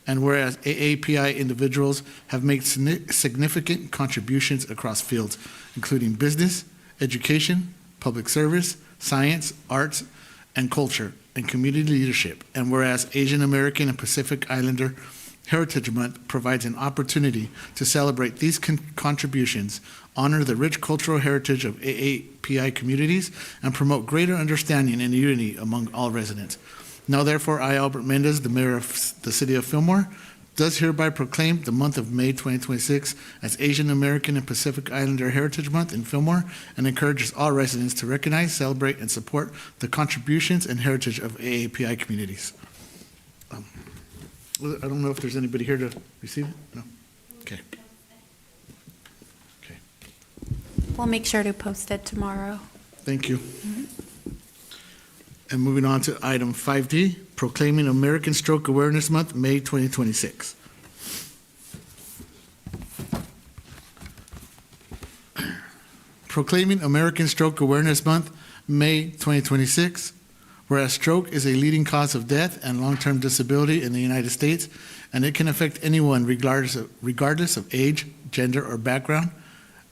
And whereas AAPI individuals have made significant contributions across fields, including business, education, public service, science, arts, and culture, and community leadership. And whereas Asian American and Pacific Islander Heritage Month provides an opportunity to celebrate these contributions, honor the rich cultural heritage of AAPI communities, and promote greater understanding and unity among all residents. Now, therefore, I, Albert Mendez, the mayor of the city of Fillmore, does hereby proclaim the month of May 2026 as Asian American and Pacific Islander Heritage Month in Fillmore, and encourages all residents to recognize, celebrate, and support the contributions and heritage of AAPI communities. I don't know if there's anybody here to receive it? No? Okay. Okay. We'll make sure to post it tomorrow. Thank you. And moving on to item 5D, proclaiming American Stroke Awareness Month, May 2026. Proclaiming American Stroke Awareness Month, May 2026. Whereas stroke is a leading cause of death and long-term disability in the United States, and it can affect anyone regardless of age, gender, or background.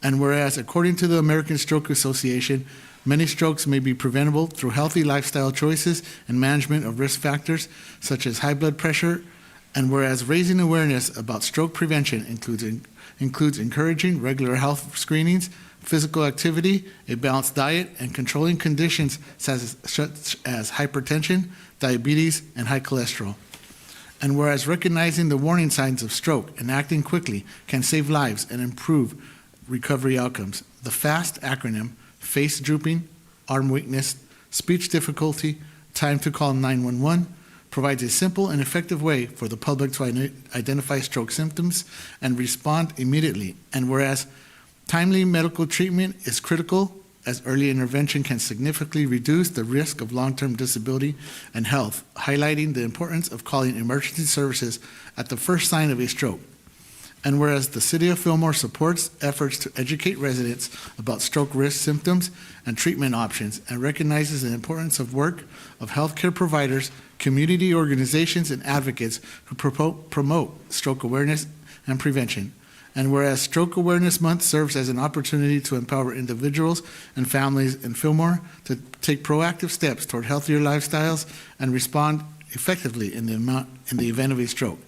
And whereas, according to the American Stroke Association, many strokes may be preventable through healthy lifestyle choices and management of risk factors such as high blood pressure. And whereas raising awareness about stroke prevention includes encouraging regular health screenings, physical activity, a balanced diet, and controlling conditions such as hypertension, diabetes, and high cholesterol. And whereas recognizing the warning signs of stroke and acting quickly can save lives and improve recovery outcomes, the FAST acronym, face drooping, arm weakness, speech difficulty, time to call 911, provides a simple and effective way for the public to identify stroke symptoms and respond immediately. And whereas timely medical treatment is critical, as early intervention can significantly reduce the risk of long-term disability and health, highlighting the importance of calling emergency services at the first sign of a stroke. And whereas the City of Fillmore supports efforts to educate residents about stroke risk symptoms and treatment options, and recognizes the importance of work of healthcare providers, community organizations, and advocates who promote stroke awareness and prevention. And whereas Stroke Awareness Month serves as an opportunity to empower individuals and families in Fillmore to take proactive steps toward healthier lifestyles and respond effectively in the event of a stroke.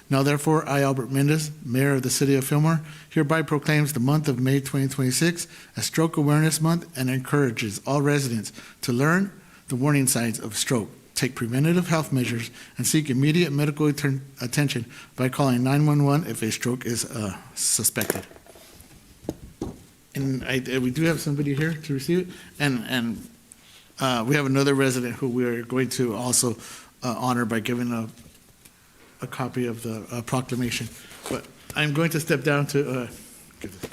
Now, therefore, I, Albert Mendez, Mayor of the City of Fillmore, hereby proclaims the month of May 2026 as Stroke Awareness Month and encourages all residents to learn the warning signs of stroke, take preventative health measures, and seek immediate medical attention by calling 911 if a stroke is suspected. And we do have somebody here to receive it, and we have another resident who we are going to also honor by giving a copy of the proclamation. But I'm going to step down to give this.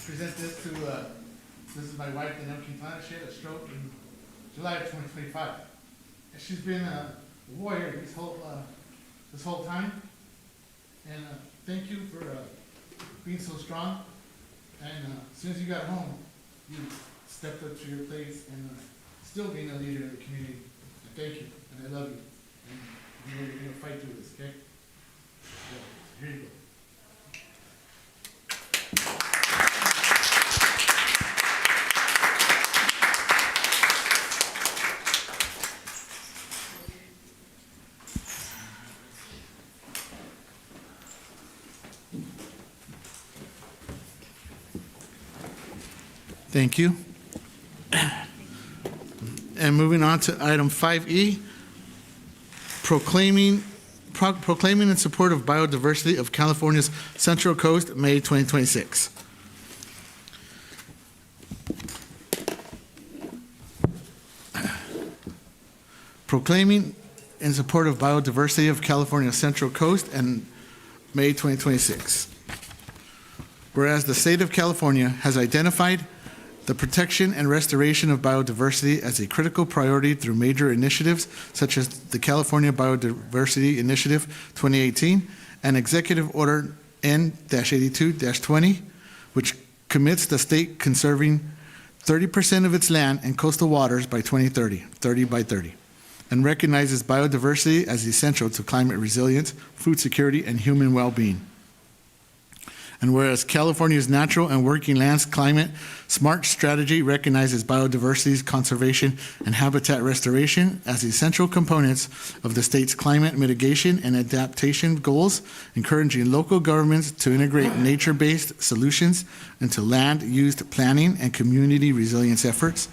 Present this to, this is my wife, Danielle Quintana. She had a stroke in July of 2025. And she's been a warrior this whole time. And thank you for being so strong. And as soon as you got home, you stepped up to your place and still being a leader in the community. And thank you, and I love you. And you're going to fight through this, okay? So, here you go. Thank you. And moving on to item 5E, proclaiming in support of biodiversity of California's Central Coast, May 2026. Proclaiming in support of biodiversity of California's Central Coast and May 2026. Whereas the state of California has identified the protection and restoration of biodiversity as a critical priority through major initiatives such as the California Biodiversity Initiative 2018 and Executive Order N-82-20, which commits the state conserving 30% of its land and coastal waters by 2030, 30 by 30, and recognizes biodiversity as essential to climate resilience, food security, and human well-being. And whereas California's natural and working lands climate smart strategy recognizes biodiversity conservation and habitat restoration as essential components of the state's climate mitigation and adaptation goals, encouraging local governments to integrate nature-based solutions into land-use planning and community resilience efforts.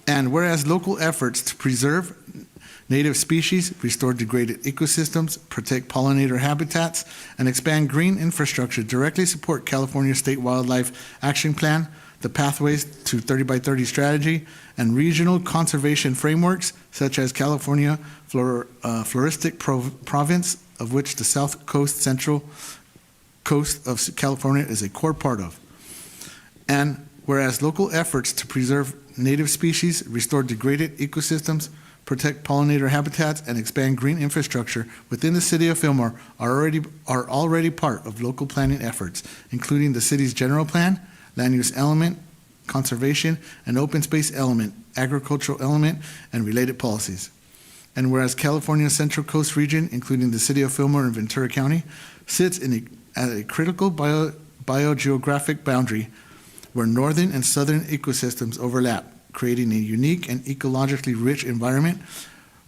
And whereas local efforts to preserve native species, restore degraded ecosystems, protect pollinator habitats, and expand green infrastructure directly support California State Wildlife Action Plan, the Pathways to 30 by 30 strategy, and regional conservation frameworks such as California Floristic Province, of which the South Coast Central Coast of California is a core part of. And whereas local efforts to preserve native species, restore degraded ecosystems, protect pollinator habitats, and expand green infrastructure within the city of Fillmore are already part of local planning efforts, including the city's general plan, land use element, conservation, and open space element, agricultural element, and related policies. And whereas California's Central Coast region, including the city of Fillmore and Ventura County, sits at a critical biogeographic boundary where northern and southern ecosystems overlap, creating a unique and ecologically rich environment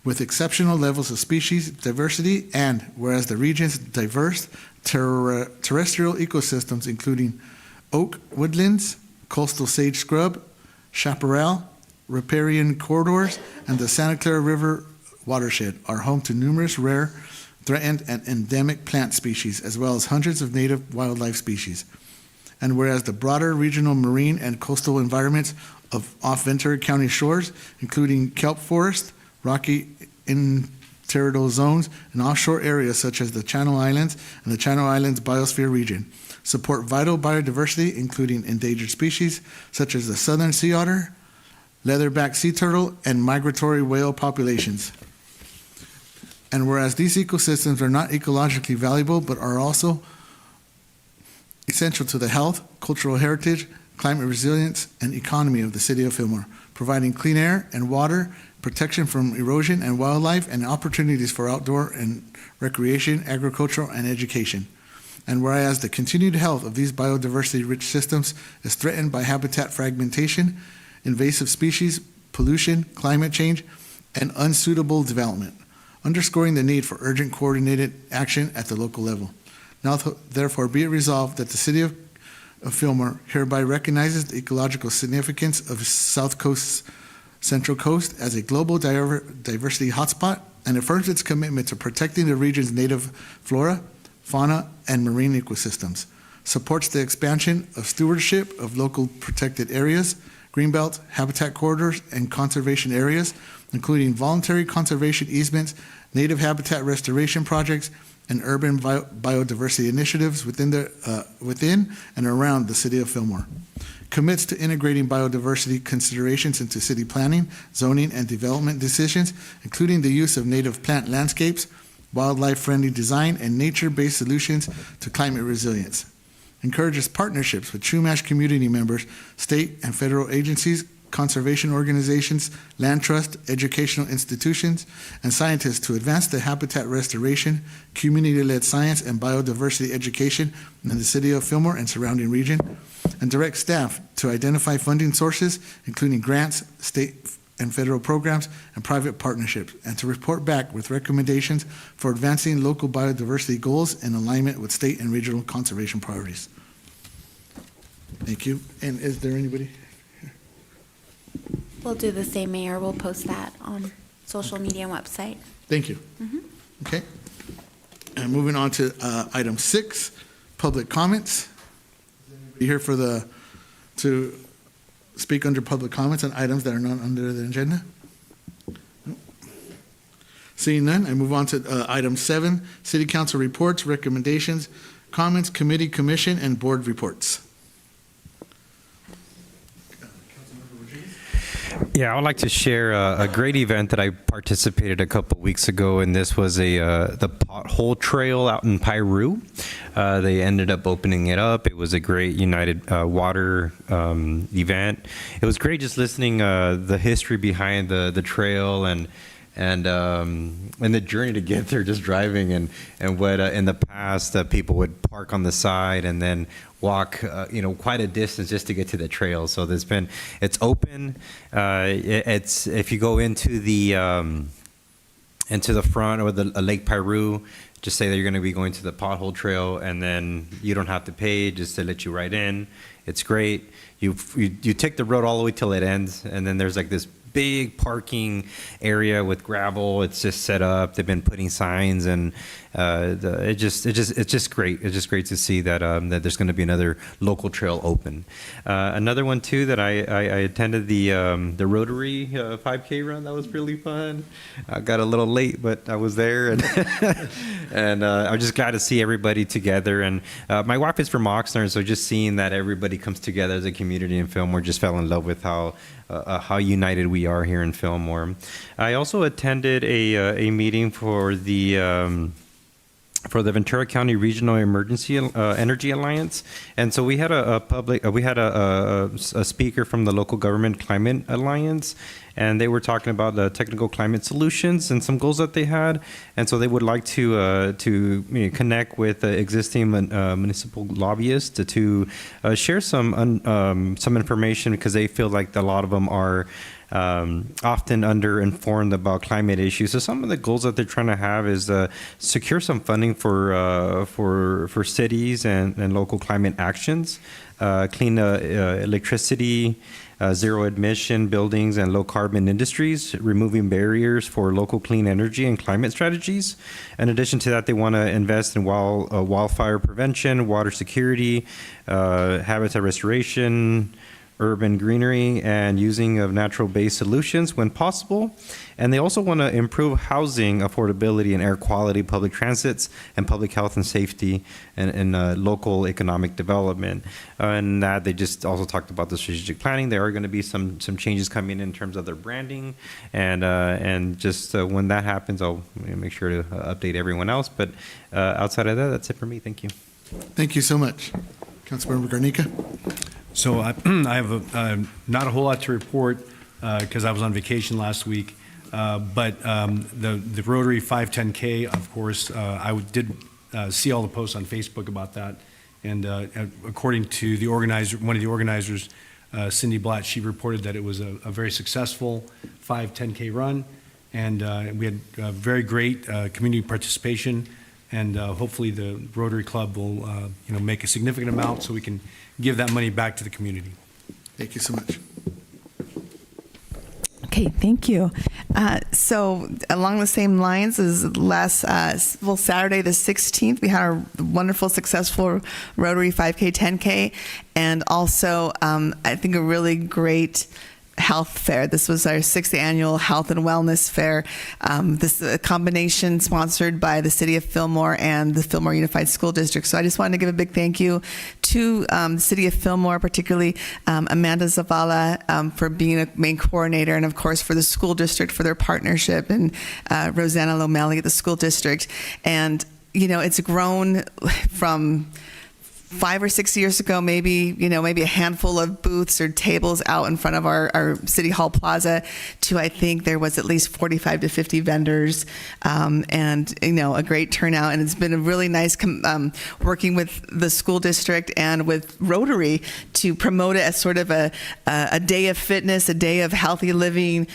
with exceptional levels of species diversity, and whereas the region's diverse terrestrial ecosystems, including oak woodlands, coastal sage scrub, chaparral, riparian corridors, and the Santa Clara River watershed, are home to numerous rare, threatened, and endemic plant species, as well as hundreds of native wildlife species. And whereas the broader regional marine and coastal environments off Ventura County shores, including kelp forest, rocky intertidal zones, and offshore areas such as the Channel Islands and the Channel Islands Biosphere region, support vital biodiversity, including endangered species such as the southern sea otter, leatherback sea turtle, and migratory whale populations. And whereas these ecosystems are not ecologically valuable, but are also essential to the health, cultural heritage, climate resilience, and economy of the city of Fillmore, providing clean air and water, protection from erosion and wildlife, and opportunities for outdoor and recreation, agricultural, and education. And whereas the continued health of these biodiversity-rich systems is threatened by habitat fragmentation, invasive species, pollution, climate change, and unsuitable development, underscoring the need for urgent coordinated action at the local level. Now, therefore, be it resolved that the City of Fillmore hereby recognizes the ecological significance of South Coast's Central Coast as a global diversity hotspot and affirms its commitment to protecting the region's native flora, fauna, and marine ecosystems, supports the expansion of stewardship of local protected areas, greenbelt, habitat corridors, and conservation areas, including voluntary conservation easements, native habitat restoration projects, and urban biodiversity initiatives within and around the City of Fillmore. Commits to integrating biodiversity considerations into city planning, zoning, and development decisions, including the use of native plant landscapes, wildlife-friendly design, and nature-based solutions to climate resilience. Encourages partnerships with Chumash community members, state and federal agencies, conservation organizations, land trust, educational institutions, and scientists to advance the habitat restoration, community-led science, and biodiversity education in the City of Fillmore and surrounding region, and direct staff to identify funding sources, including grants, state and federal programs, and private partnerships, and to report back with recommendations for advancing local biodiversity goals in alignment with state and regional conservation priorities. Thank you. And is there anybody? We'll do the same, Mayor. We'll post that on social media and website. Thank you. Okay. And moving on to item 6, public comments. Be here to speak under public comments on items that are not under the agenda? Nope. Seeing none, I move on to item 7, City Council reports, recommendations, comments, committee, commission, and board reports. Yeah, I would like to share a great event that I participated a couple weeks ago, and this was the Pothole Trail out in Piru. They ended up opening it up. It was a great United Water event. It was great just listening the history behind the trail and the journey to get there, just driving, and what in the past people would park on the side and then walk quite a distance just to get to the trail. So it's open. It's if you go into the front or the Lake Piru, just say that you're going to be going to the Pothole Trail, and then you don't have to pay, just to let you right in. It's great. You take the road all the way till it ends, and then there's like this big parking area with gravel. It's just set up. They've been putting signs, and it's just great. It's just great to see that that there's going to be another local trail open. Another one too that I attended the Rotary 5K run. That was really fun. I got a little late, but I was there, and and I'm just glad to see everybody together. And my wife is from Oxnard, so just seeing that everybody comes together as a community in Fillmore, just fell in love with how united we are here in Fillmore. I also attended a meeting for the Ventura County Regional Emergency Energy Alliance, and so we had a speaker from the Local Government Climate Alliance, and they were talking about the technical climate solutions and some goals that they had, and so they would like to connect with existing municipal lobbyists to share some information, because they feel like a lot of them are often underinformed about climate issues. So some of the goals that they're trying to have is secure some funding for cities and local climate actions, clean electricity, zero emission buildings and low carbon industries, removing barriers for local clean energy and climate strategies. In addition to that, they want to invest in wildfire prevention, water security, habitat restoration, urban greenery, and using of natural-based solutions when possible. And they also want to improve housing affordability and air quality, public transits, and public health and safety, and local economic development. And that they just also talked about the strategic planning. There are going to be some changes coming in terms of their branding, and just when that happens, I'll make sure to update everyone else. But outside of that, that's it for me. Thank you. Thank you so much. Councilmember Garnica. So I have not a whole lot to report because I was on vacation last week. But the Rotary 510K, of course, I did see all the posts on Facebook about that. And according to the organizer, one of the organizers, Cindy Blatt, she reported that it was a very successful 5-10K run, and we had very great community participation, and hopefully the Rotary Club will make a significant amount so we can give that money back to the community. Thank you so much. Okay, thank you. So along the same lines as last Saturday the 16th, we had our wonderful, successful Rotary 5K, 10K, and also I think a really great health fair. This was our 6th annual health and wellness fair. This is a combination sponsored by the City of Fillmore and the Fillmore Unified School District. So I just wanted to give a big thank you to the City of Fillmore, particularly Amanda Zavala for being a main coordinator, and of course for the school district for their partnership, and Rosanna Lomeli at the school district. And it's grown from 5 or 6 years ago, maybe a handful of booths or tables out in front of our City Hall Plaza, to I think there was at least 45 to 50 vendors, and a great turnout. And it's been a really nice working with the school district and with Rotary to promote it as sort of a day of fitness, a day of healthy living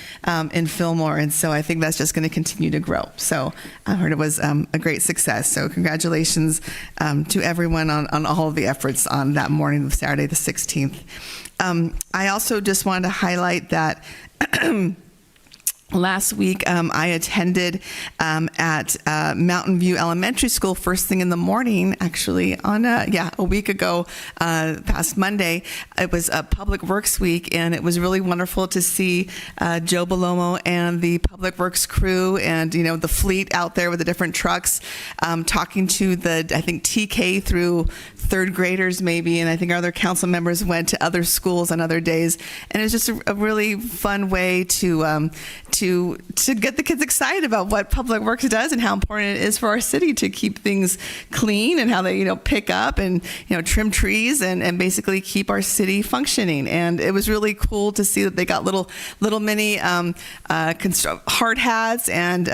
in Fillmore. And so I think that's just going to continue to grow. So I heard it was a great success. So congratulations to everyone on all of the efforts on that morning of Saturday the 16th. I also just wanted to highlight that last week, I attended at Mountain View Elementary School first thing in the morning, actually, on a week ago, past Monday. It was a Public Works Week, and it was really wonderful to see Joe Belomo and the Public Works crew and, the fleet out there with the different trucks, talking to I think, TK through third graders maybe, and I think our other council members went to other schools on other days. And it was just a really fun way to get the kids excited about what Public Works does and how important it is for our city to keep things clean, and how they, pick up and, trim trees and basically keep our city functioning. And it was really cool to see that they got little mini hard hats, and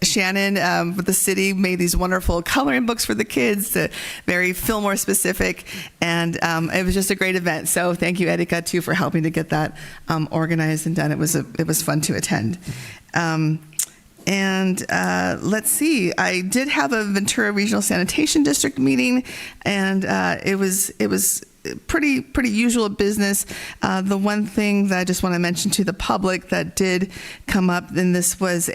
Shannon with the city made these wonderful coloring books for the kids, very Fillmore specific, and it was just a great event. So thank you, Erika, too, for helping to get that organized and done. It was fun to attend. And let's see, I did have a Ventura Regional Sanitation District meeting, and it was pretty usual business. The one thing that I just want to mention to the public that did come up, and this was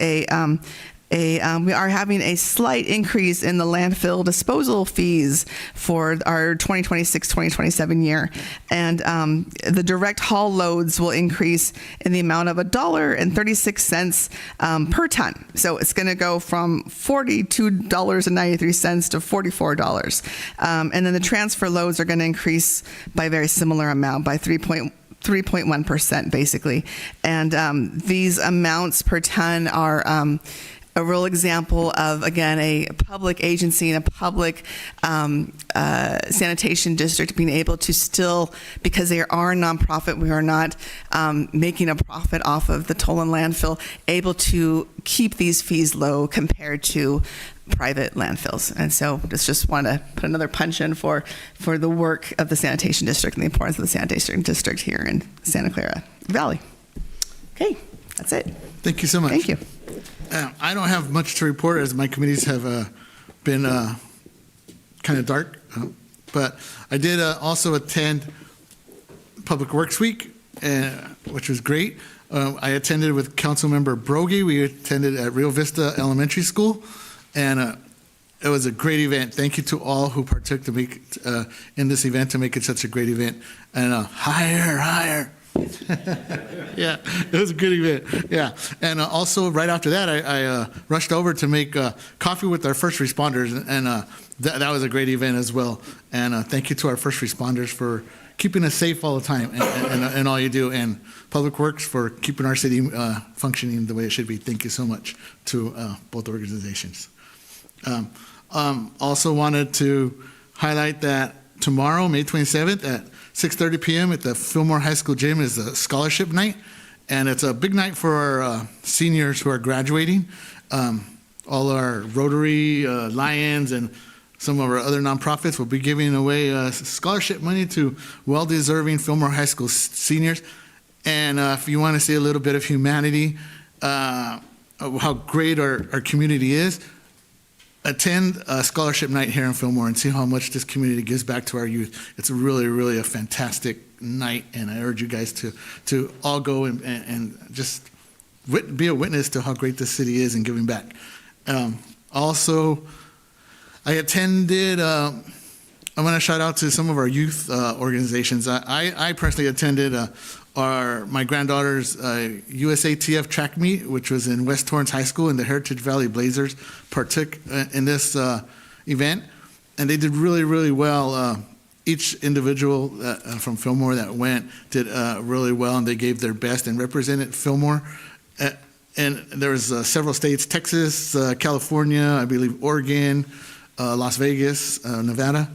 we are having a slight increase in the landfill disposal fees for our 2026-2027 year. And the direct haul loads will increase in the amount of $1.36 per ton. So it's going to go from $42.93 to $44. And then the transfer loads are going to increase by a very similar amount, by 3.1% basically. And these amounts per ton are a real example of, again, a public agency and a public sanitation district being able to still, because they are a nonprofit, we are not making a profit off of the toll and landfill, able to keep these fees low compared to private landfills. And so just want to put another punch in for the work of the sanitation district and the importance of the sanitation district here in Santa Clara Valley. Okay, that's it. Thank you so much. Thank you. I don't have much to report, as my committees have been kind of dark, but I did also attend Public Works Week, which was great. I attended with Councilmember Brogy. We attended at Rio Vista Elementary School, and it was a great event. Thank you to all who partook to make in this event to make it such a great event. And higher. Yeah, it was a good event. Yeah, and also right after that, I rushed over to make coffee with our first responders, and that was a great event as well. And thank you to our first responders for keeping us safe all the time, and all you do, and Public Works for keeping our city functioning the way it should be. Thank you so much to both organizations. Also wanted to highlight that tomorrow, May 27th at 6:30 p.m. at the Fillmore High School gym is a scholarship night, and it's a big night for our seniors who are graduating. all our Rotary, Lions, and some of our other nonprofits will be giving away scholarship money to well-deserving Fillmore High School seniors. And if you want to see a little bit of humanity, of how great our community is, attend a scholarship night here in Fillmore and see how much this community gives back to our youth. It's really, really a fantastic night, and I urge you guys to all go and just be a witness to how great this city is in giving back. Also, I attended, I'm going to shout out to some of our youth organizations. I personally attended my granddaughter's USATF track meet, which was in West Torrance High School, and the Heritage Valley Blazers partook in this event, and they did really, really well. Each individual from Fillmore that went did really well, and they gave their best and represented Fillmore. And there was several states, Texas, California, I believe Oregon, Las Vegas, Nevada,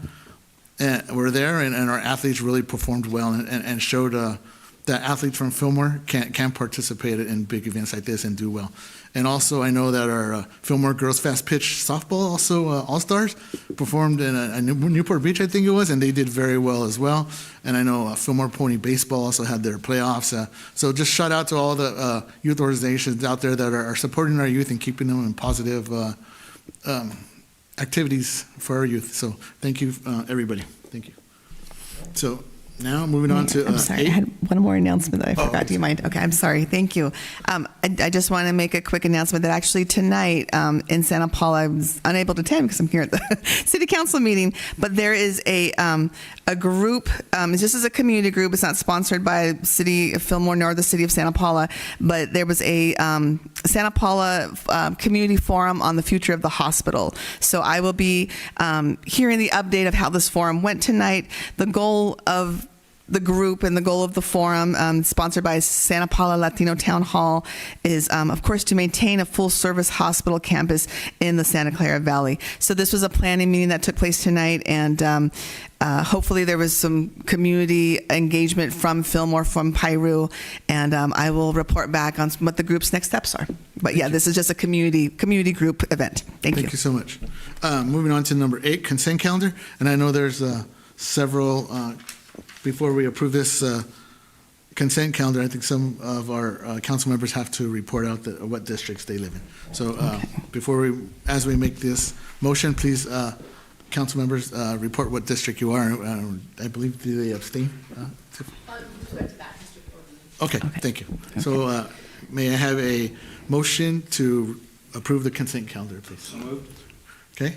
were there, and our athletes really performed well and showed that athletes from Fillmore can participate in big events like this and do well. And also, I know that our Fillmore girls fast pitch softball, also All-Stars, performed in Newport Beach, I think it was, and they did very well as well. And I know Fillmore Pony Baseball also had their playoffs. So just shout out to all the youth organizations out there that are supporting our youth and keeping them in positive activities for our youth. So thank you, everybody. Thank you. So now moving on to I'm sorry, 8. I had one more announcement that I forgot. okay. Do you mind? Okay, I'm sorry. Thank you. I just want to make a quick announcement that actually tonight in Santa Paula, I was unable to attend because I'm here at the city council meeting, but there is a group, this is a community group. It's not sponsored by the city of Fillmore nor the city of Santa Paula, but there was a Santa Paula community forum on the future of the hospital. So I will be hearing the update of how this forum went tonight. The goal of the group and the goal of the forum, sponsored by Santa Paula Latino Town Hall, is, of course, to maintain a full-service hospital campus in the Santa Clara Valley. So this was a planning meeting that took place tonight, and hopefully there was some community engagement from Fillmore, from Piru, and I will report back on what the group's next steps are. But yeah, this is just a community group event. Thank you. Thank you so much. Moving on to number 8, consent calendar. And I know there's several, before we approve this consent calendar, I think some of our council members have to report out what districts they live in. So as we make this motion, please, council members, report what district you are. I believe, do they abstain? Okay, thank you. So may I have a motion to approve the consent calendar, please? So moved. Okay.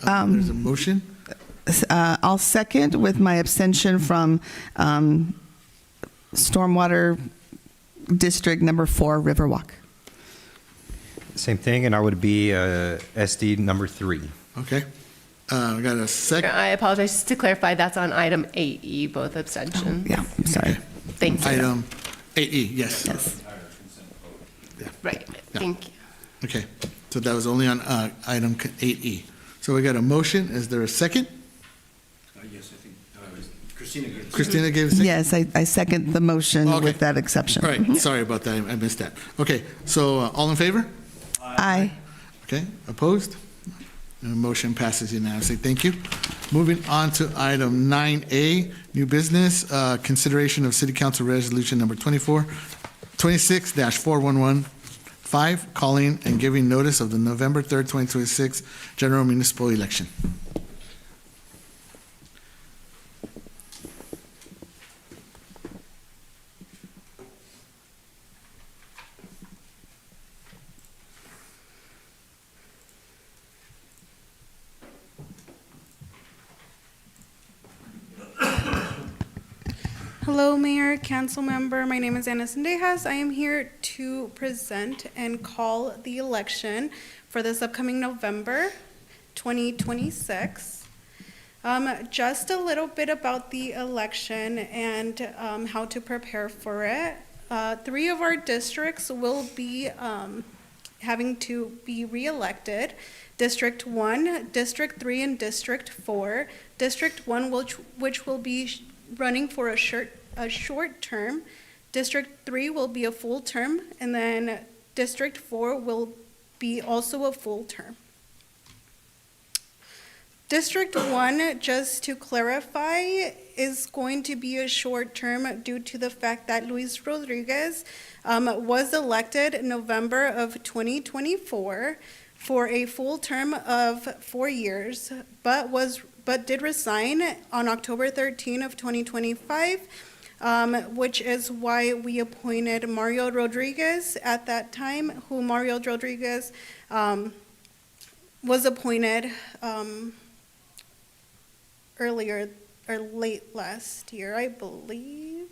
There's a motion. I'll second with my abstention from Stormwater District number 4, Riverwalk. Same thing, and I would be SD number 3. Okay. We got a second. I apologize. Just to clarify, that's on item 8E, both abstentions. Yeah, I'm sorry. Okay. Thank you. Item 8E, yes. Yes. Right. Thank you. Okay. So that was only on item 8E. So we got a motion. Is there a second? Yes, I think Christina gave Christina gave a second? Yes, I second the motion Okay. with that exception. All right. Sorry about that. I missed that. Okay. So all in favor? Aye. Okay. Opposed? The motion passes unanimously. Thank you. Moving on to item 9A, new business, consideration of City Council Resolution number 26-4115, calling and giving notice of the November 3rd, 2026 general municipal election. Hello, Mayor, Council Member. My name is Ana Sendejas. I am here to present and call the election for this upcoming November 2026. Just a little bit about the election and how to prepare for it. 3 of our districts will be having to be reelected. District 1, District 3, and District 4. District 1, which will be running for a short term. District 3 will be a full term, and then District 4 will be also a full term. District 1, just to clarify, is going to be a short term due to the fact that Luis Rodriguez was elected in November of 2024 for a full term of 4 years, but did resign on October 13 of 2025, which is why we appointed Mario Rodriguez at that time, who Mario Rodriguez was appointed earlier or late last year, I believe.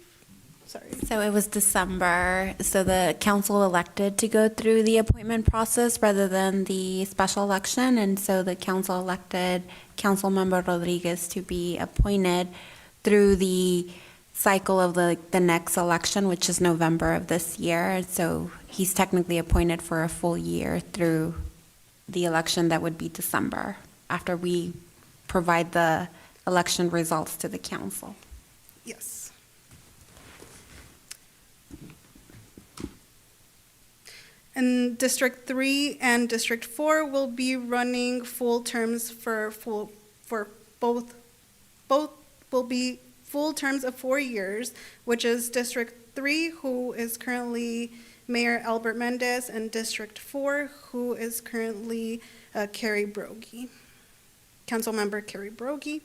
Sorry. So it was December, so the council elected to go through the appointment process rather than the special election, and so the council elected Councilmember Rodriguez to be appointed through the cycle of the next election, which is November of this year. So he's technically appointed for a full year through the election that would be December, after we provide the election results to the council. Yes. And District 3 and District 4 will be running full terms for both will be full terms of 4 years, which is District 3, who is currently Mayor Albert Mendez, and District 4, who is currently Carrie Brogy, Councilmember Carrie Brogy.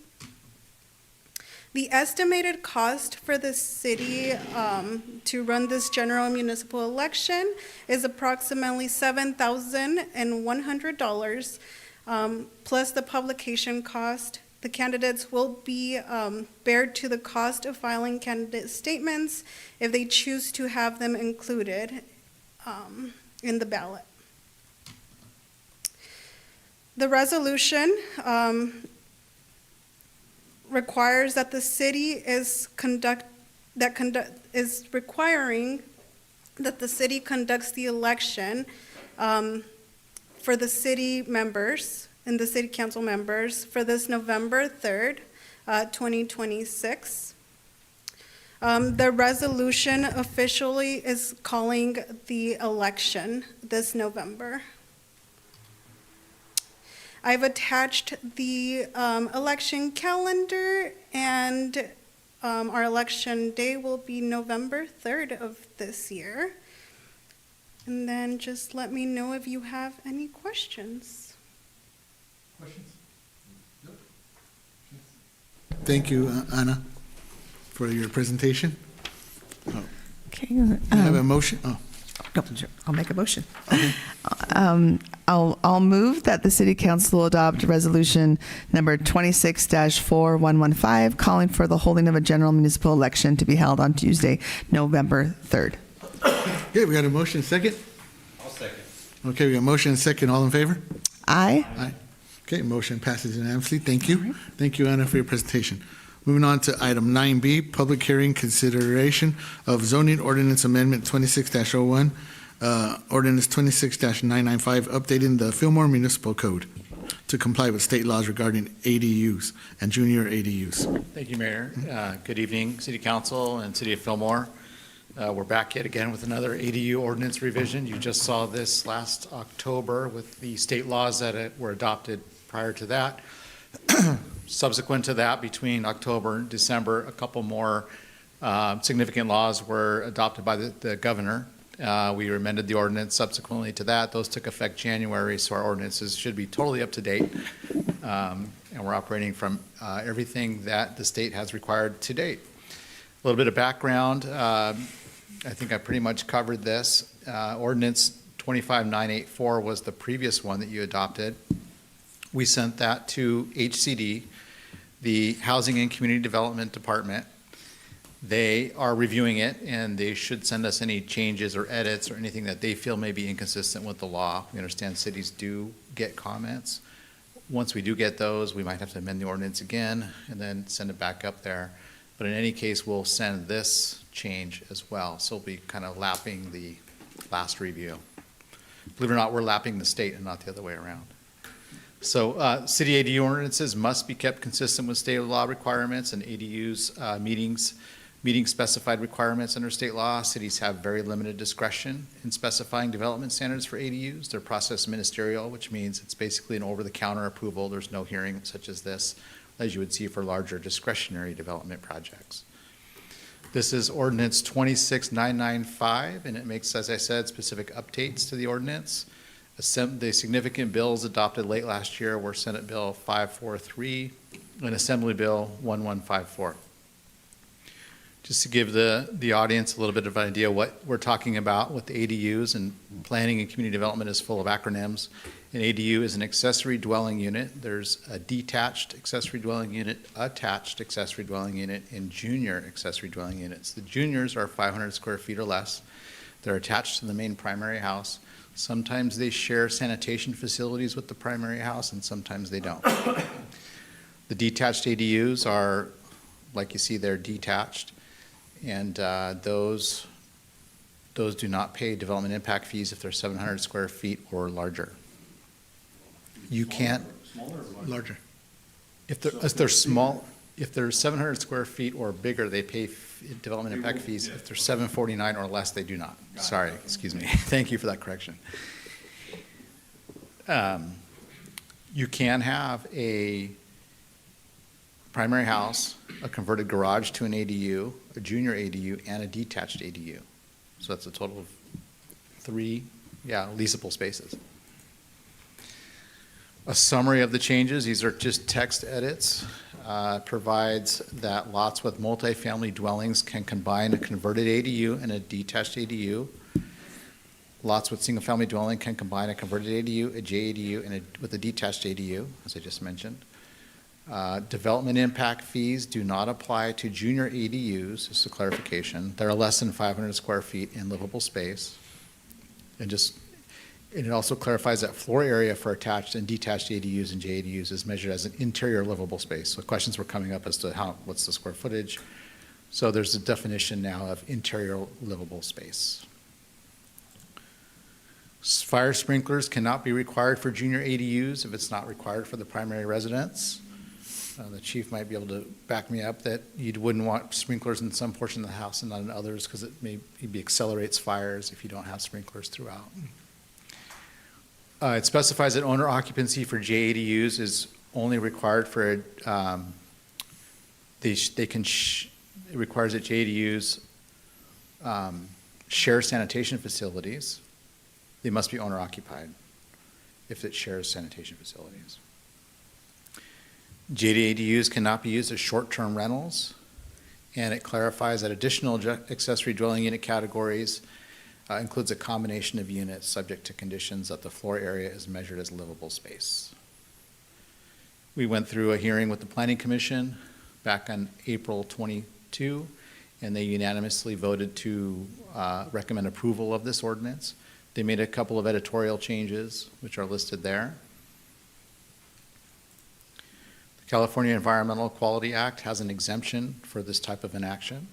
The estimated cost for the city to run this general municipal election is approximately $7,100, plus the publication cost. The candidates will be bared to the cost of filing candidate statements if they choose to have them included in the ballot. The resolution requires that the city requiring that the city conducts the election for the city members and the city council members for this November 3rd, 2026. The resolution officially is calling the election this November. I've attached the election calendar, and our election day will be November 3rd of this year. And then just let me know if you have any questions. Thank you, Anna, for your presentation. Okay. You have a motion? Oh, No, I'll make a motion. I'll move that the City Council adopt resolution number 26-4115, calling for the holding of a general municipal election to be held on Tuesday, November 3rd. okay, we got a motion second? I'll second. Okay, we got a motion second. All in favor? Aye. Aye. Okay, motion passes unanimously. Thank you. Thank you, Anna, for your presentation. Moving on to item 9B, public hearing consideration of zoning ordinance amendment 26-01, ordinance 26-995, updating the Fillmore Municipal Code to comply with state laws regarding ADUs and junior ADUs. Thank you, Mayor. Good evening, City Council and City of Fillmore. We're back yet again with another ADU ordinance revision. You just saw this last October with the state laws that were adopted prior to that. Subsequent to that, between October and December, a couple more significant laws were adopted by the governor. We amended the ordinance subsequently to that. Those took effect January, so our ordinances should be totally up to date. And we're operating from everything that the state has required to date. A little bit of background. I think I pretty much covered this. Ordinance 25984 was the previous one that you adopted. We sent that to HCD, the Housing and Community Development Department. They are reviewing it, and they should send us any changes or edits or anything that they feel may be inconsistent with the law. We understand cities do get comments. Once we do get those, we might have to amend the ordinance again and then send it back up there. But in any case, we'll send this change as well. So we'll be kind of lapping the last review. Believe it or not, we're lapping the state and not the other way around. So city ADU ordinances must be kept consistent with state law requirements, and ADUs meetings Meeting specified requirements under state law, cities have very limited discretion in specifying development standards for ADUs. They're process ministerial, which means it's basically an over-the-counter approval. There's no hearing such as this, as you would see for larger discretionary development projects. This is ordinance 26995, and it makes, as I said, specific updates to the ordinance. The significant bills adopted late last year were Senate Bill 543 and Assembly Bill 1154. Just to give the audience a little bit of an idea what we're talking about with the ADUs, and planning and community development is full of acronyms. An ADU is an accessory dwelling unit. There's a detached accessory dwelling unit, attached accessory dwelling unit, and junior accessory dwelling units. The juniors are 500 square feet or less. They're attached to the main primary house. Sometimes they share sanitation facilities with the primary house, and sometimes they don't. The detached ADUs are, like you see, they're detached, and those do not pay development impact fees if they're 700 square feet or larger. You can't. Smaller or larger? If they're small, if they're 700 square feet or bigger, they pay development impact fees. If they're 749 or less, they do not. Sorry, excuse me. Thank you for that correction. You can have a primary house, a converted garage to an ADU, a junior ADU, and a detached ADU. So that's a total of 3, leasable spaces. A summary of the changes, these are just text edits, provides that lots with multifamily dwellings can combine a converted ADU and a detached ADU. Lots with single-family dwelling can combine a converted ADU, a JADU, and with a detached ADU, as I just mentioned. Development impact fees do not apply to junior ADUs, just a clarification. They're less than 500 square feet in livable space. And it also clarifies that floor area for attached and detached ADUs and JADUs is measured as an interior livable space. So questions were coming up as to what's the square footage. So there's a definition now of interior livable space. Fire sprinklers cannot be required for junior ADUs if it's not required for the primary residence. The chief might be able to back me up that you wouldn't want sprinklers in some portion of the house and not in others, because it maybe accelerates fires if you don't have sprinklers throughout. It specifies that owner occupancy for JADUs is only required for it requires that JADUs share sanitation facilities. They must be owner occupied if it shares sanitation facilities. JADUs cannot be used as short-term rentals, and it clarifies that additional accessory dwelling unit categories includes a combination of units subject to conditions that the floor area is measured as livable space. We went through a hearing with the Planning Commission back on April 22, and they unanimously voted to recommend approval of this ordinance. They made a couple of editorial changes, which are listed there. The California Environmental Quality Act has an exemption for this type of an action.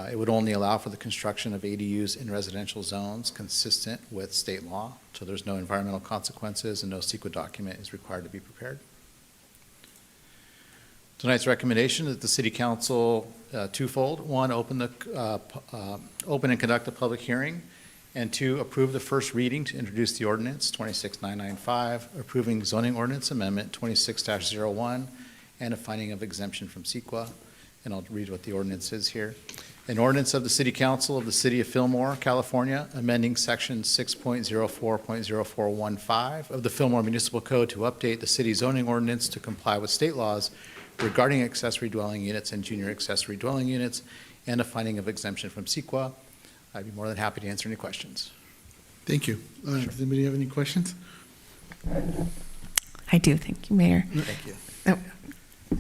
It would only allow for the construction of ADUs in residential zones consistent with state law, so there's no environmental consequences and no CEQA document is required to be prepared. Tonight's recommendation is that the City Council twofold. One, open and conduct a public hearing, and 2, approve the first reading to introduce the ordinance 26995, approving zoning ordinance amendment 26-01, and a finding of exemption from CEQA. And I'll read what the ordinance is here. An ordinance of the City Council of the City of Fillmore, California, amending section 6.04.0415 of the Fillmore Municipal Code to update the city zoning ordinance to comply with state laws regarding accessory dwelling units and junior accessory dwelling units, and a finding of exemption from CEQA. I'd be more than happy to answer any questions. Thank you. Does anybody have any questions? I do. Thank you, Mayor. Thank you.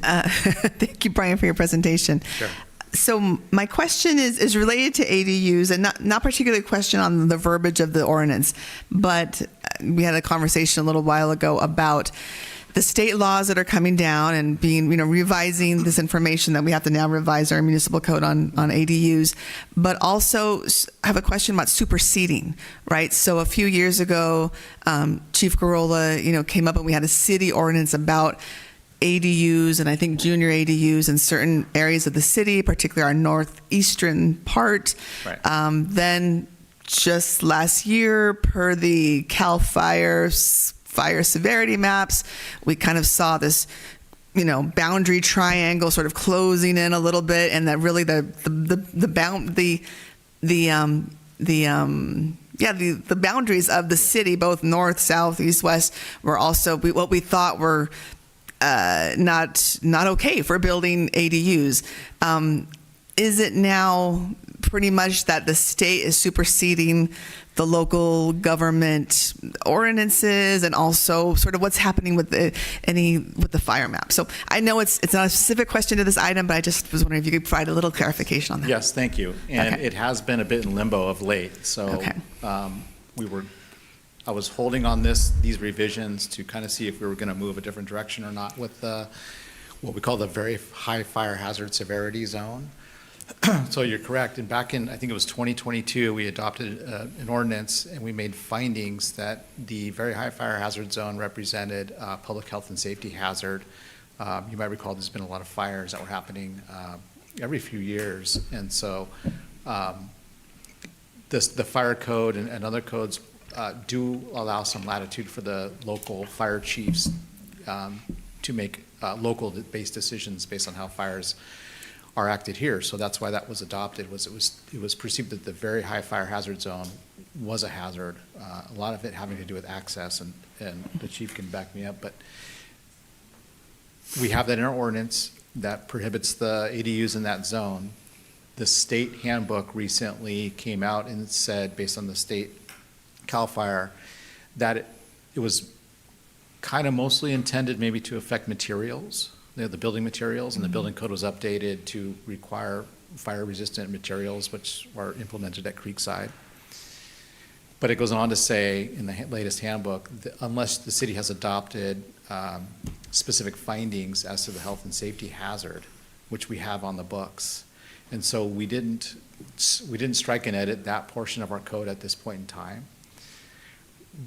Thank you, Brian, for your presentation. Sure. So my question is related to ADUs, and not particularly a question on the verbiage of the ordinance, but we had a conversation a little while ago about the state laws that are coming down and being, revising this information that we have to now revise our municipal code on ADUs, but also I have a question about superseding, right? So a few years ago, Chief Garola, came up and we had a city ordinance about ADUs and I think junior ADUs in certain areas of the city, particularly our northeastern part. Right. Then just last year, per the CAL FIRE fire severity maps, we kind of saw this, boundary triangle sort of closing in a little bit, and that really the boundaries of the city, both north, south, east, west, were also what we thought were not okay for building ADUs. Is it now pretty much that the state is superseding the local government ordinances, and also sort of what's happening with the fire map? So I know it's not a specific question to this item, but I just was wondering if you could provide a little clarification on that. Yes, thank you. And Okay. it has been a bit in limbo of late, so Okay. I was holding on these revisions to kind of see if we were going to move a different direction or not with what we call the very high fire hazard severity zone. So you're correct, and back in, I think it was 2022, we adopted an ordinance, and we made findings that the very high fire hazard zone represented public health and safety hazard. You might recall there's been a lot of fires that were happening every few years, and so the fire code and other codes do allow some latitude for the local fire chiefs to make local-based decisions based on how fires are acted here. So that's why that was adopted, it was perceived that the very high fire hazard zone was a hazard. A lot of it having to do with access, and the chief can back me up, but we have that in our ordinance that prohibits the ADUs in that zone. The state handbook recently came out and said, based on the state CAL FIRE, that it was kind of mostly intended maybe to affect materials, the building materials, and the building code was updated to require fire-resistant materials, which are implemented at Creekside. But it goes on to say in the latest handbook, that unless the city has adopted specific findings as to the health and safety hazard, which we have on the books. And so we didn't strike and edit that portion of our code at this point in time.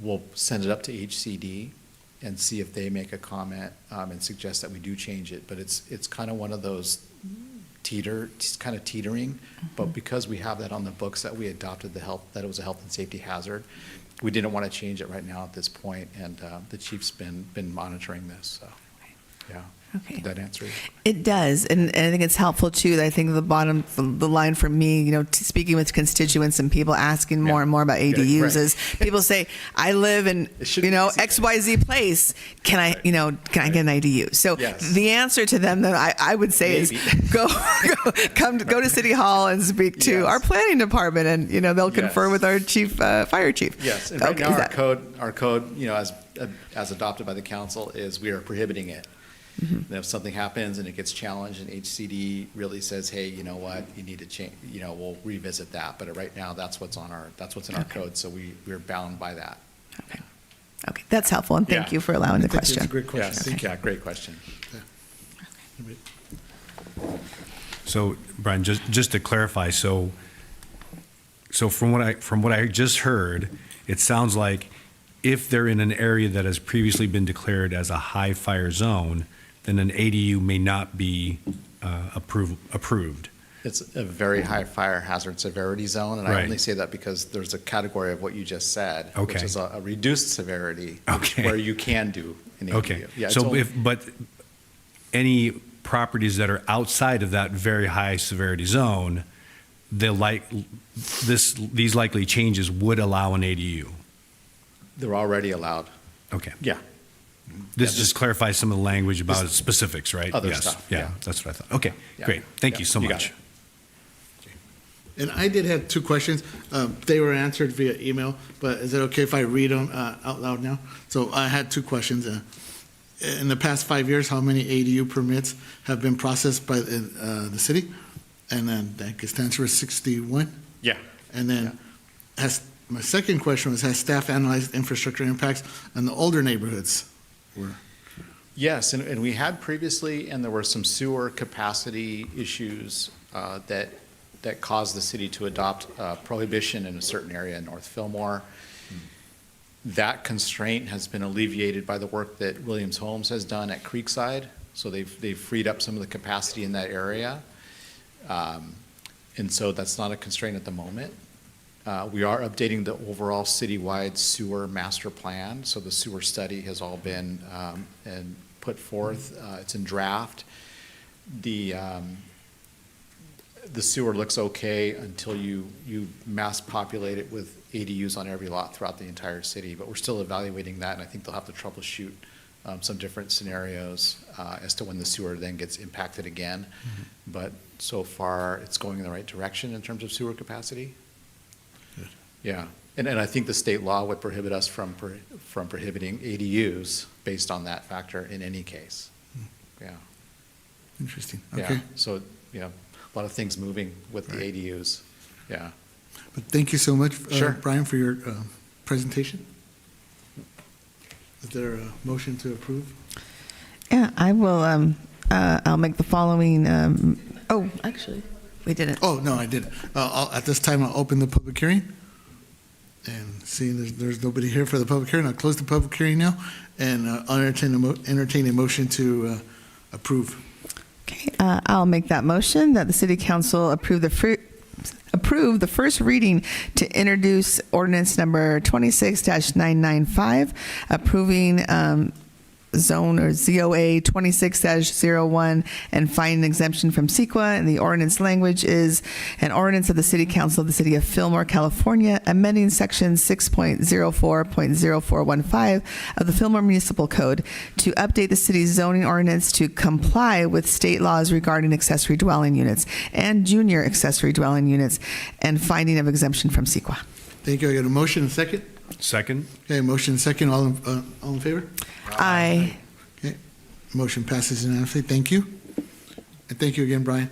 We'll send it up to HCD and see if they make a comment and suggest that we do change it. But it's kind of one of those teetering. But because we have that on the books that we adopted that it was a health and safety hazard, we didn't want to change it right now at this point. And the chief's been monitoring this. So, yeah. Okay. Did that answer it? It does, and I think it's helpful too. That I think the line for me, speaking with constituents and people asking more and more about ADUs right. is people say, "I live in XYZ place. Can I get an ADU?" So Yes. the answer to them that I would say is go to City Hall and speak to our planning department, and they'll confer with our fire chief. Yes, and right now our code, as adopted by the council, is we are prohibiting it. And if something happens and it gets challenged and HCD really says, hey, you know what, you need to change, we'll revisit that. But right now, that's what's in our code, so we're bound by that. Okay, that's helpful, and thank you for allowing the question. That's a great question. Yes, yeah, great question. So, Brian, just to clarify, so from what I just heard, it sounds like if they're in an area that has previously been declared as a high fire zone, then an ADU may not be approved. It's a very high fire hazard severity zone, and I Right. only say that because there's a category of what you just said, Okay. which is a reduced severity, Okay. where you can do an ADU. Okay, Yeah, it's so only- but any properties that are outside of that very high severity zone, these likely changes would allow an ADU. They're already allowed. Okay. Yeah. This just clarifies some of the language about specifics, right? Other Yes. stuff, Yeah, yeah. that's what I thought. Okay, Yeah. great. Thank Yeah, you so you got much. it. And I did have two questions. They were answered via email, but is it okay if I read them out loud now? So I had two questions. In the past 5 years, how many ADU permits have been processed by the city? And then that stands for 61. Yeah. And then my second question was, has staff analyzed infrastructure impacts on the older neighborhoods? Yes, and we had previously, and there were some sewer capacity issues that caused the city to adopt prohibition in a certain area in North Fillmore. That constraint has been alleviated by the work that Williams Homes has done at Creekside. So they've freed up some of the capacity in that area. And so that's not a constraint at the moment. We are updating the overall citywide sewer master plan. So the sewer study has all been and put forth. It's in draft. The sewer looks okay until you mass populate it with ADUs on every lot throughout the entire city. But we're still evaluating that, and I think they'll have to troubleshoot some different scenarios as to when the sewer then gets impacted again. But so far, it's going in the right direction in terms of sewer capacity. Good. Yeah, and I think the state law would prohibit us from prohibiting ADUs based on that factor in any case. Yeah. Interesting. Yeah. Okay. So, you know, a lot of things moving with the ADUs. Yeah. But thank you so much, Sure. Brian, for your presentation. Is there a motion to approve? Yeah, I will, I'll make the following, actually, we didn't. Oh, no, I didn't. At this time, I'll open the public hearing. And seeing there's nobody here for the public hearing, I'll close the public hearing now, and I'll entertain a motion to approve. Okay, I'll make that motion that the city council approve the first reading to introduce ordinance number 26-995, approving zone or ZOA 26-01 and find an exemption from CEQA. And the ordinance language is an ordinance of the City Council of the City of Fillmore, California, amending section 6.04.0415 of the Fillmore Municipal Code to update the city's zoning ordinance to comply with state laws regarding accessory dwelling units and junior accessory dwelling units and finding of exemption from CEQA. Thank you. I got a motion and second. Second? Okay, motion and second. All in favor? Aye. Okay, motion passes unanimously. Thank you. And thank you again, Brian.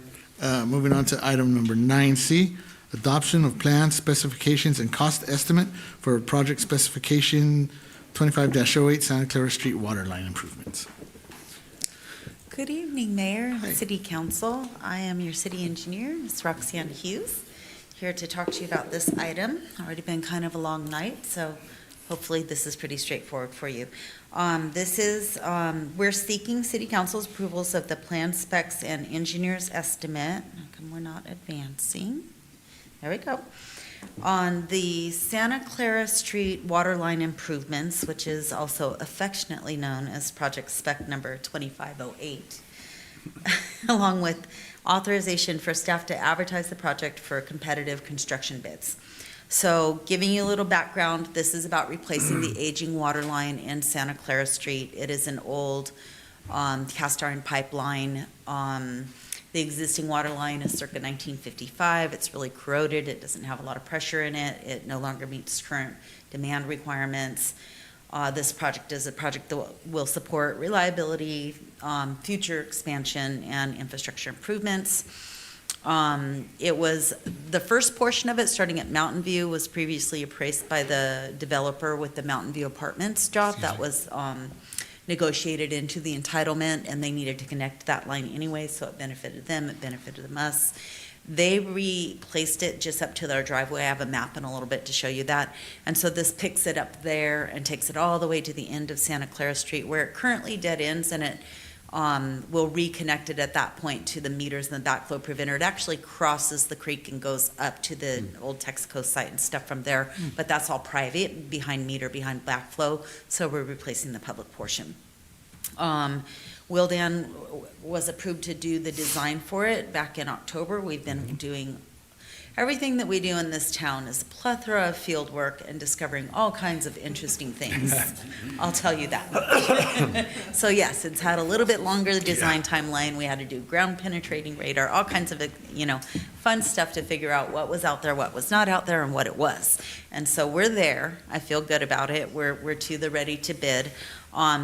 Moving on to item number 9C, adoption of plans, specifications, and cost estimate for project specification 25-08 Santa Clara Street water line improvements. Good evening, Mayor, Hi. City Council. I am your city engineer, Ms. Roxanne Hughes, here to talk to you about this item. Already been kind of a long night, so hopefully this is pretty straightforward for you. We're seeking City Council's approvals of the plan specs and engineer's estimate. How come we're not advancing? There we go. On the Santa Clara Street water line improvements, which is also affectionately known as project spec number 2508, along with authorization for staff to advertise the project for competitive construction bids. So giving you a little background, this is about replacing the aging water line in Santa Clara Street. It is an old cast iron pipeline. The existing water line is circa 1955. It's really corroded. It doesn't have a lot of pressure in it. It no longer meets current demand requirements. This project is a project that will support reliability, future expansion, and infrastructure improvements. It was, the first portion of it, starting at Mountain View, was previously appraised by the developer with the Mountain View Apartments job. That was negotiated into the entitlement, and they needed to connect that line anyway, so it benefited them, it benefited us. They replaced it just up to their driveway. I have a map in a little bit to show you that. And so this picks it up there and takes it all the way to the end of Santa Clara Street, where it currently dead ends, and it will reconnect it at that point to the meters and the backflow preventer. It actually crosses the creek and goes up to the old Texaco site and stuff from there, but that's all private, behind meter, behind backflow, so we're replacing the public portion. Wildan was approved to do the design for it back in October. We've been doing everything that we do in this town is a plethora of field work and discovering all kinds of interesting things. I'll tell you that. So yes, it's had a little bit longer the design timeline. We had to do ground penetrating radar, all kinds of, fun stuff to figure out what was out there, what was not out there, and what it was. And so we're there. I feel good about it. We're to the ready to bid.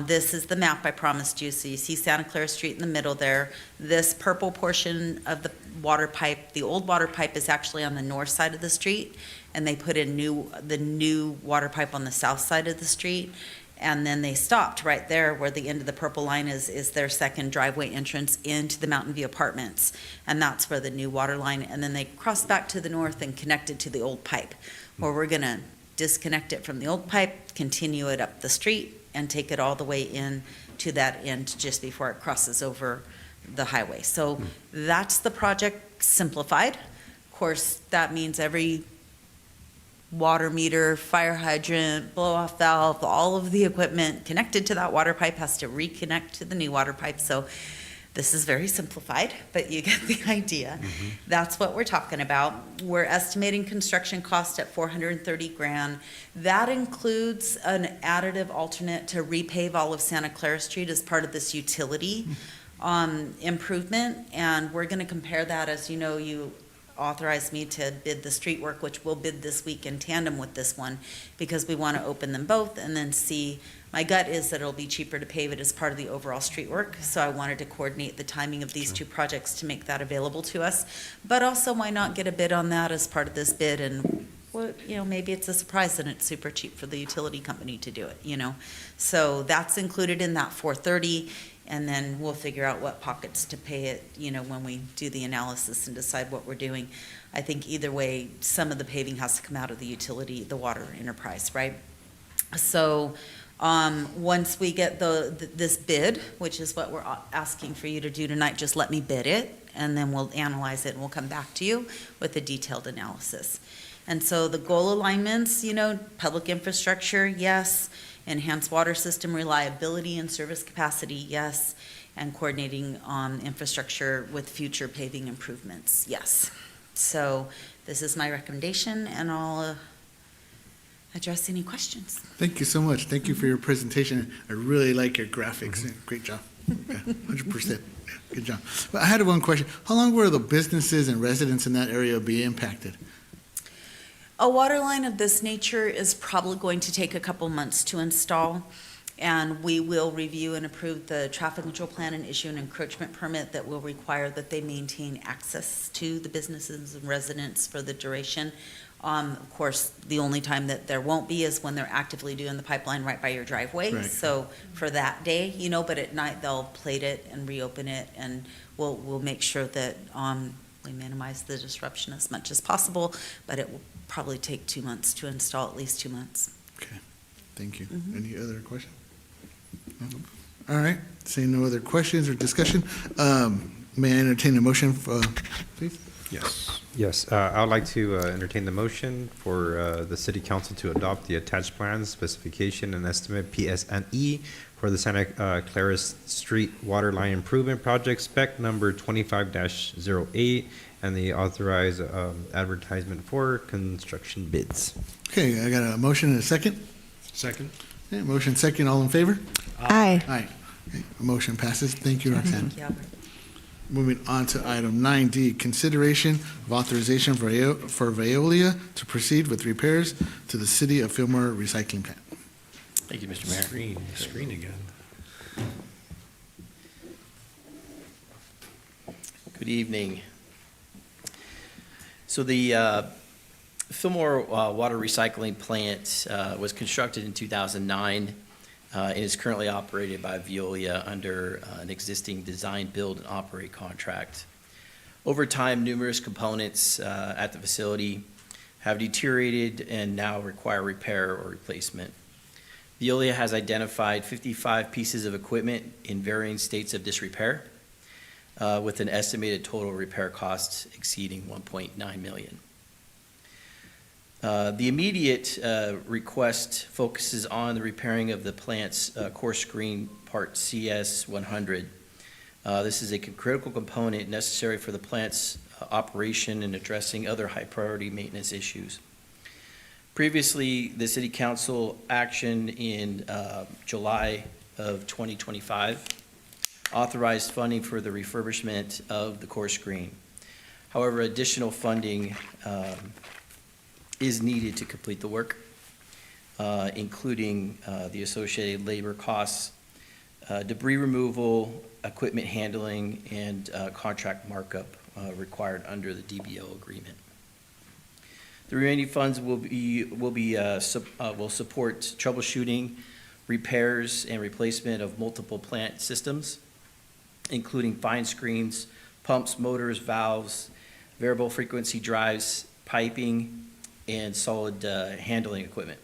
This is the map I promised you. So you see Santa Clara Street in the middle there. This purple portion of the water pipe, the old water pipe is actually on the north side of the street, and they put in the new water pipe on the south side of the street. And then they stopped right there where the end of the purple line is their second driveway entrance into the Mountain View Apartments. And that's where the new water line, and then they crossed back to the north and connected to the old pipe, where we're gonna disconnect it from the old pipe, continue it up the street, and take it all the way in to that end just before it crosses over the highway. So that's the project simplified. Of course, that means every water meter, fire hydrant, blow-off valve, all of the equipment connected to that water pipe has to reconnect to the new water pipe. So this is very simplified, but you get the idea. That's what we're talking about. We're estimating construction cost at $430,000. That includes an additive alternate to repave all of Santa Clara Street as part of this utility improvement. And we're gonna compare that, as you know, you authorized me to bid the street work, which we'll bid this week in tandem with this one, because we want to open them both and then see. My gut is that it'll be cheaper to pave it as part of the overall street work, so I wanted to coordinate the timing of these two projects to make that available to us. But also, why not get a bid on that as part of this bid, and well, you know, maybe it's a surprise and it's super cheap for the utility company to do it, you know? So that's included in that 430. And then we'll figure out what pockets to pay it, you know, when we do the analysis and decide what we're doing. I think either way, some of the paving has to come out of the utility, the water enterprise, right? So once we get this bid, which is what we're asking for you to do tonight, just let me bid it, and then we'll analyze it and we'll come back to you with a detailed analysis. And so the goal alignments, you know, public infrastructure, yes. Enhanced water system reliability and service capacity, yes. And coordinating infrastructure with future paving improvements, yes. So this is my recommendation, and I'll address any questions. Thank you so much. Thank you for your presentation. I really like your graphics. Great job. Yeah, 100%. Yeah, good job. But I had one question. How long will the businesses and residents in that area be impacted? A water line of this nature is probably going to take a couple months to install, and we will review and approve the traffic control plan and issue an encroachment permit that will require that they maintain access to the businesses and residents for the duration. Of course, the only time that there won't be is when they're actively doing the pipeline right by your driveway. Right. So for that day, you know, but at night they'll plate it and reopen it, and we'll make sure that we minimize the disruption as much as possible, but it will probably take 2 months to install, at least 2 months. Okay, thank you. Any other questions? No? All right, seeing no other questions or discussion, may I entertain a motion, please? Yes. Yes, I would like to entertain the motion for the city council to adopt the attached plans, specification, and estimate PSNE for the Santa Clara Street Water Line Improvement Project, spec number 25-08, and the authorized advertisement for construction bids. Okay, I got a motion and a second. Second. Okay, motion second, all in favor? Aye. Aye. Okay, motion passes. Thank you, Roxanne. Thank you, Albert. Moving on to item 9D, consideration of authorization for Veolia to proceed with repairs to the City of Fillmore recycling plant. Thank you, Mr. Mayor. Screen again. Good evening. So the Fillmore water recycling plant was constructed in 2009 and is currently operated by Veolia under an existing design, build, and operate contract. Over time, numerous components at the facility have deteriorated and now require repair or replacement. Veolia has identified 55 pieces of equipment in varying states of disrepair, with an estimated total repair cost exceeding $1.9 million. The immediate request focuses on the repairing of the plant's core screen part CS100. This is a critical component necessary for the plant's operation and addressing other high-priority maintenance issues. Previously, the City Council action in July of 2025 authorized funding for the refurbishment of the core screen. However, additional funding is needed to complete the work, including the associated labor costs, debris removal, equipment handling, and contract markup required under the DBO agreement. The remaining funds will support troubleshooting, repairs, and replacement of multiple plant systems, including fine screens, pumps, motors, valves, variable frequency drives, piping, and solid handling equipment.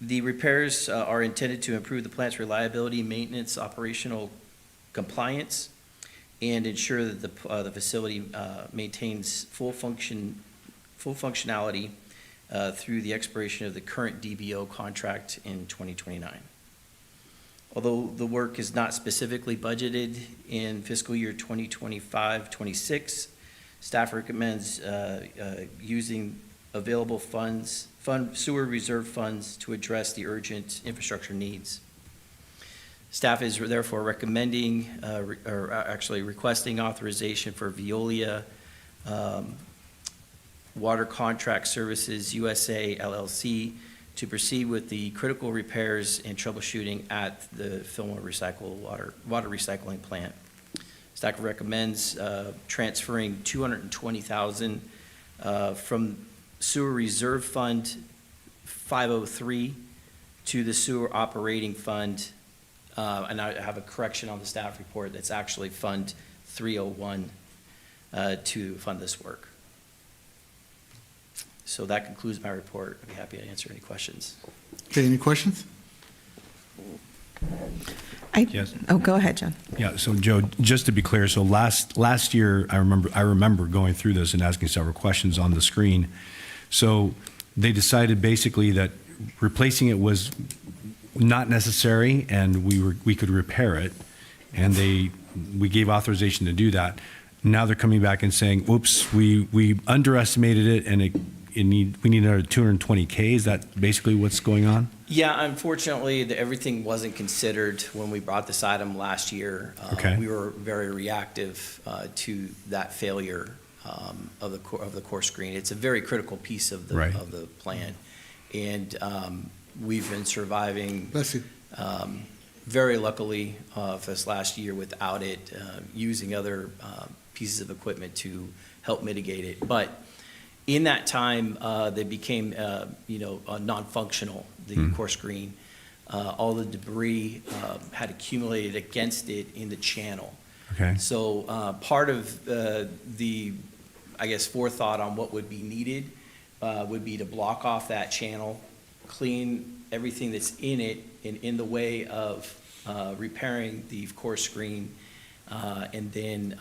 The repairs are intended to improve the plant's reliability, maintenance, operational compliance, and ensure that the facility maintains full functionality through the expiration of the current DBO contract in 2029. Although the work is not specifically budgeted in fiscal year 2025-26, staff recommends using available sewer reserve funds to address the urgent infrastructure needs. Staff is therefore recommending, or actually requesting authorization for Veolia Water Contract Services USA LLC to proceed with the critical repairs and troubleshooting at the Fillmore water recycling plant. Staff recommends transferring $220,000 from Sewer Reserve Fund 503 to the Sewer Operating Fund, and I have a correction on the staff report, that's actually Fund 301 to fund this work. So that concludes my report. I'd be happy to answer any questions. Okay, any questions? Yes. Oh, go ahead, John. Yeah, so Joe, just to be clear, so last year, I remember going through this and asking several questions on the screen. So they decided basically that replacing it was not necessary and we could repair it, and we gave authorization to do that. Now they're coming back and saying, oops, we underestimated it and we need another 220K. Is that basically what's going on? Yeah, unfortunately, everything wasn't considered when we brought this item last year. Okay. We were very reactive to that failure of the core screen. It's a very critical piece of the Right. of the plan, and we've been surviving. Bless you. Very luckily for this last year without it, using other pieces of equipment to help mitigate it. But in that time, they became, non-functional, the core screen. All the debris had accumulated against it in the channel. Okay. So part of the, I guess, forethought on what would be needed would be to block off that channel, clean everything that's in it and in the way of repairing the core screen, and then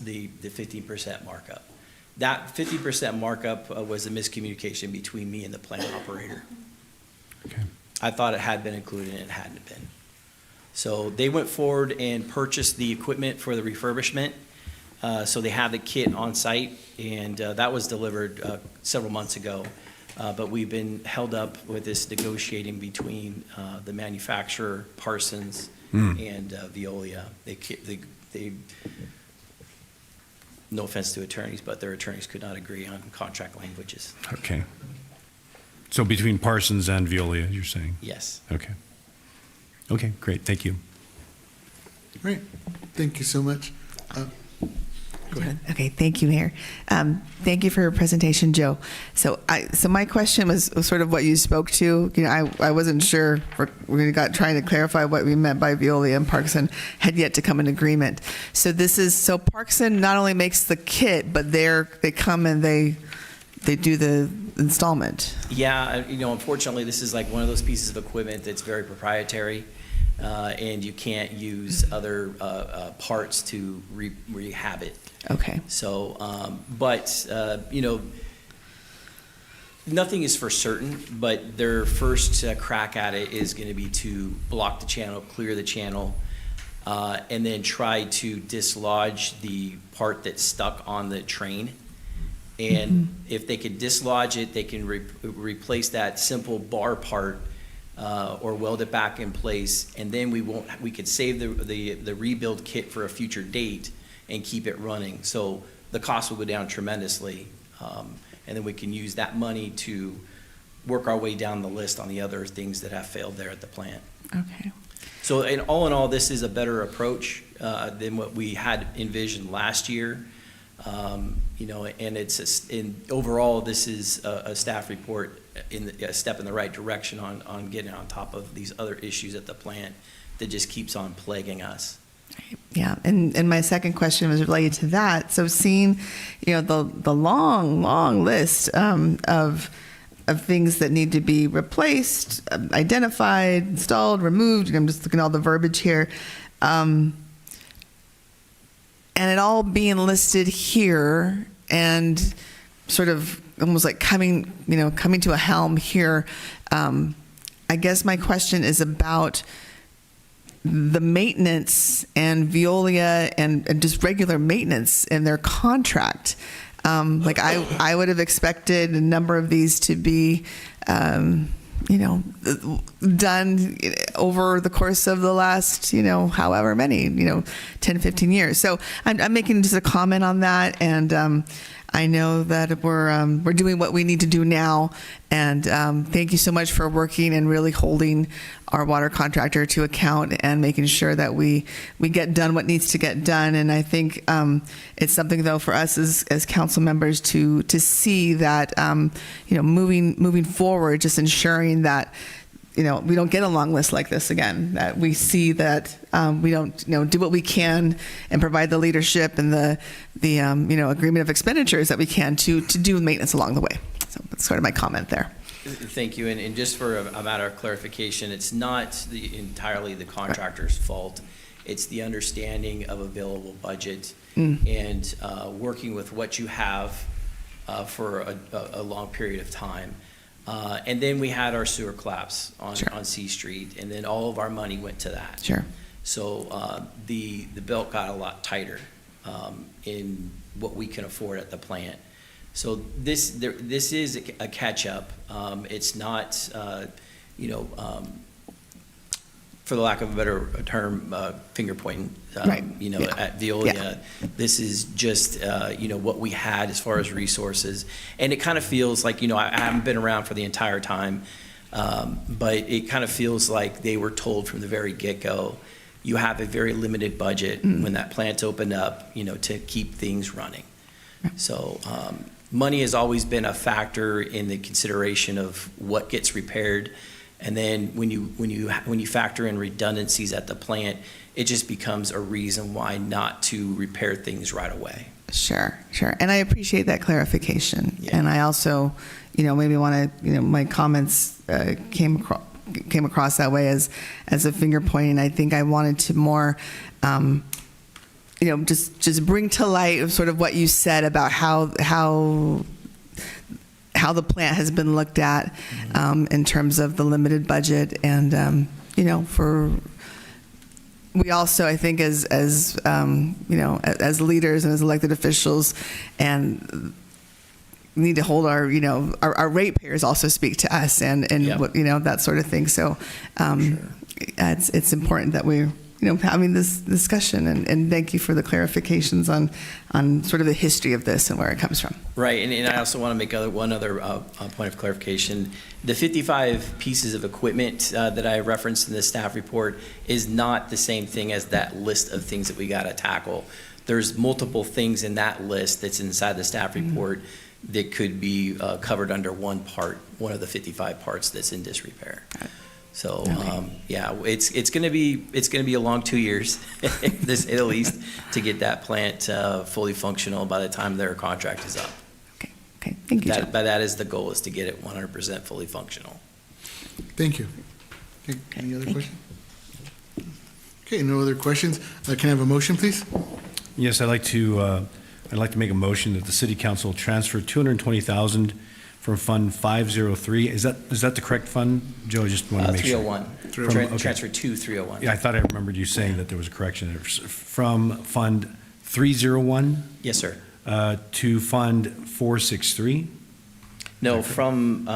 the 15% markup. That 50% markup was a miscommunication between me and the plant operator. Okay. I thought it had been included and it hadn't been. So they went forward and purchased the equipment for the refurbishment. So they have the kit on site, and that was delivered several months ago. But we've been held up with this negotiating between the manufacturer, Parsons, and Veolia. They no offense to attorneys, but their attorneys could not agree on contract languages. Okay. So between Parsons and Veolia, you're saying? Yes. Okay. Okay, great, thank you. Great. Thank you so much. Go ahead. Okay, thank you, Mayor. Thank you for your presentation, Joe. So my question was sort of what you spoke to. You know, I wasn't sure. We got trying to clarify what we meant by Veolia, and Parkson had yet to come in agreement. So Parkson not only makes the kit, but they come and they do the installment. Yeah, unfortunately, this is like one of those pieces of equipment that's very proprietary, and you can't use other parts to rehab it. Okay. So, nothing is for certain, but their first crack at it is going to be to block the channel, clear the channel, and then try to dislodge the part that's stuck on the train. And if they can dislodge it, they can replace that simple bar part or weld it back in place, and then we could save the rebuild kit for a future date and keep it running. So the cost will go down tremendously, and then we can use that money to work our way down the list on the other things that have failed there at the plant. Okay. So in all, this is a better approach than what we had envisioned last year. And overall, this is a staff report a step in the right direction on getting on top of these other issues at the plant that just keeps on plaguing us. Yeah, and my second question was related to that. So seeing, the long list of of things that need to be replaced, identified, installed, removed. I'm just looking at all the verbiage here. And it all being listed here and sort of almost like coming to a helm here. I guess my question is about the maintenance and Veolia and just regular maintenance in their contract. Like I would have expected a number of these to be, done over the course of the last, however many, 10, 15 years. So I'm making just a comment on that. And I know that we're doing what we need to do now. And thank you so much for working and really holding our water contractor to account and making sure that we get done what needs to get done. And I think it's something, though, for us as council members to see that, moving forward, just ensuring that, we don't get a long list like this again, that we see that we don't, do what we can and provide the leadership and the agreement of expenditures that we can to do maintenance along the way. So that's sort of my comment there. Thank you. And just for a matter of clarification, it's not entirely the contractor's fault. It's the understanding of available budget and working with what you have for a long period of time. And then we had our sewer collapse on C Street, and then all of our money went to that. Sure. So the belt got a lot tighter in what we can afford at the plant. So this is a catch-up. It's not, for the lack of a better term, finger pointing, Right. at Veolia. This is just, what we had as far as resources. And it kind of feels like, I haven't been around for the entire time, but it kind of feels like they were told from the very get-go, you have a very limited budget when that plant opened up, to keep things running. So money has always been a factor in the consideration of what gets repaired. And then when you factor in redundancies at the plant, it just becomes a reason why not to repair things right away. Sure. And I appreciate that clarification. Yeah. And I also, maybe want to, my comments came across that way as a finger pointing. I think I wanted to more, just bring to light of sort of what you said about how the plant has been looked at in terms of the limited budget. And, we also, I think, as leaders and as elected officials, and need to hold our ratepayers also speak to us and what, that sort of thing. So it's important that we're having this discussion, and thank you for the clarifications on sort of the history of this and where it comes from. Right, and I also want to make one other point of clarification. The 55 pieces of equipment that I referenced in the staff report is not the same thing as that list of things that we got to tackle. There's multiple things in that list that's inside the staff report that could be covered under one of the 55 parts that's in disrepair. So, it's going to be a long 2 years, at least, to get that plant fully functional by the time their contract is up. Okay. Thank you, Joe. By that is the goal, is to get it 100% fully functional. Thank you. Okay, any other questions? Okay, no other questions. Can I have a motion, please? Yes, I'd like to make a motion that the city council transfer $220,000 from Fund 503. Is that the correct fund, Joe? I just want to make sure. 301. Transfer to 301. Yeah, I thought I remembered you saying that there was a correction there. From Fund 301? Yes, sir. To Fund 463? No, from,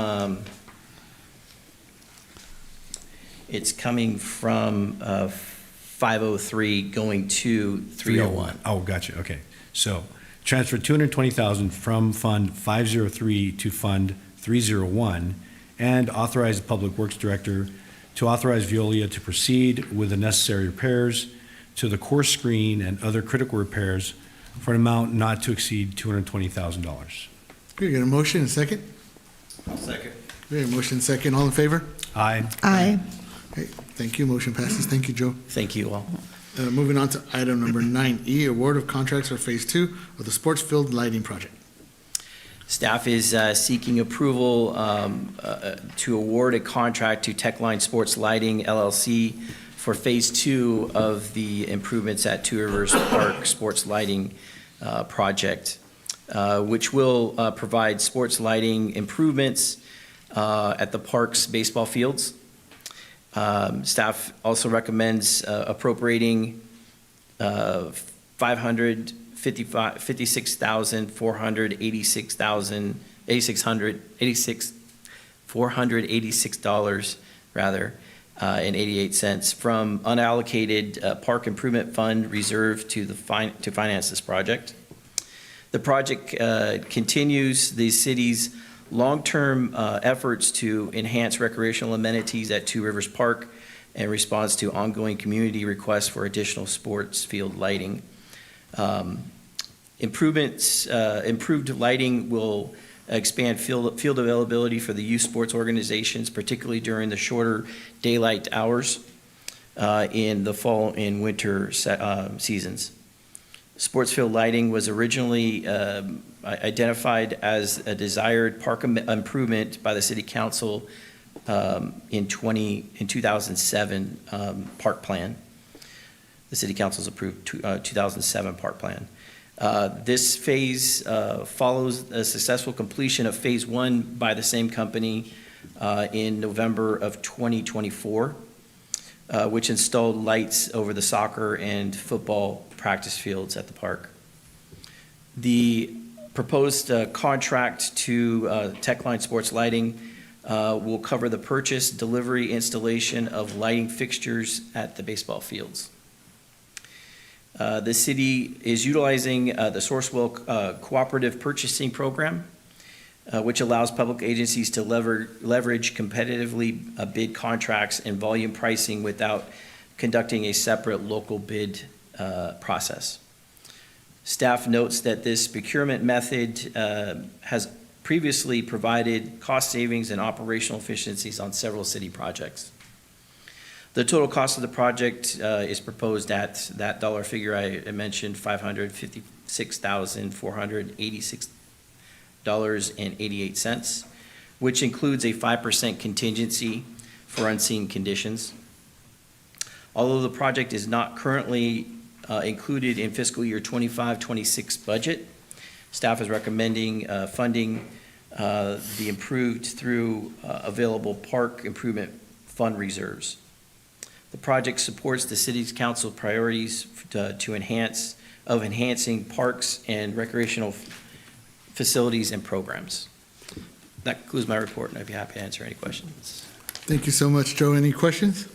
it's coming from 503 going to 301. Oh, gotcha, okay. So transfer $220,000 from Fund 503 to Fund 301, and authorize the Public Works Director to authorize Veolia to proceed with the necessary repairs to the course screen and other critical repairs for an amount not to exceed $220,000. Okay, got a motion and second? I'll second. Okay, motion second. All in favor? Aye. Aye. Okay, thank you. Motion passes. Thank you, Joe. Thank you all. Moving on to item number 9E, award of contracts for Phase 2 of the sports field lighting project. Staff is seeking approval to award a contract to Techline Sports Lighting LLC for Phase 2 of the improvements at Two Rivers Park Sports Lighting project, which will provide sports lighting improvements at the park's baseball fields. Staff also recommends appropriating $486 rather, and 88 cents from unallocated park improvement fund reserve to finance this project. The project continues the city's long-term efforts to enhance recreational amenities at Two Rivers Park and responds to ongoing community requests for additional sports field lighting. Improved lighting will expand field availability for the youth sports organizations, particularly during the shorter daylight hours in the fall and winter seasons. Sports field lighting was originally identified as a desired park improvement by the City Council in 2007 park plan. The City Council's approved 2007 park plan. This phase follows a successful completion of Phase 1 by the same company in November of 2024, which installed lights over the soccer and football practice fields at the park. The proposed contract to Techline Sports Lighting will cover the purchase, delivery, installation of lighting fixtures at the baseball fields. The city is utilizing the Sourcewell Cooperative Purchasing Program, which allows public agencies to leverage competitively bid contracts and volume pricing without conducting a separate local bid process. Staff notes that this procurement method has previously provided cost savings and operational efficiencies on several city projects. The total cost of the project is proposed at that dollar figure I mentioned, $556,486.88, which includes a 5% contingency for unseen conditions. Although the project is not currently included in fiscal year 25-26 budget, staff is recommending funding the improved through available park improvement fund reserves. The project supports the City's Council priorities enhancing parks and recreational facilities and programs. That concludes my report, and I'd be happy to answer any questions. Thank you so much, Joe. Any questions?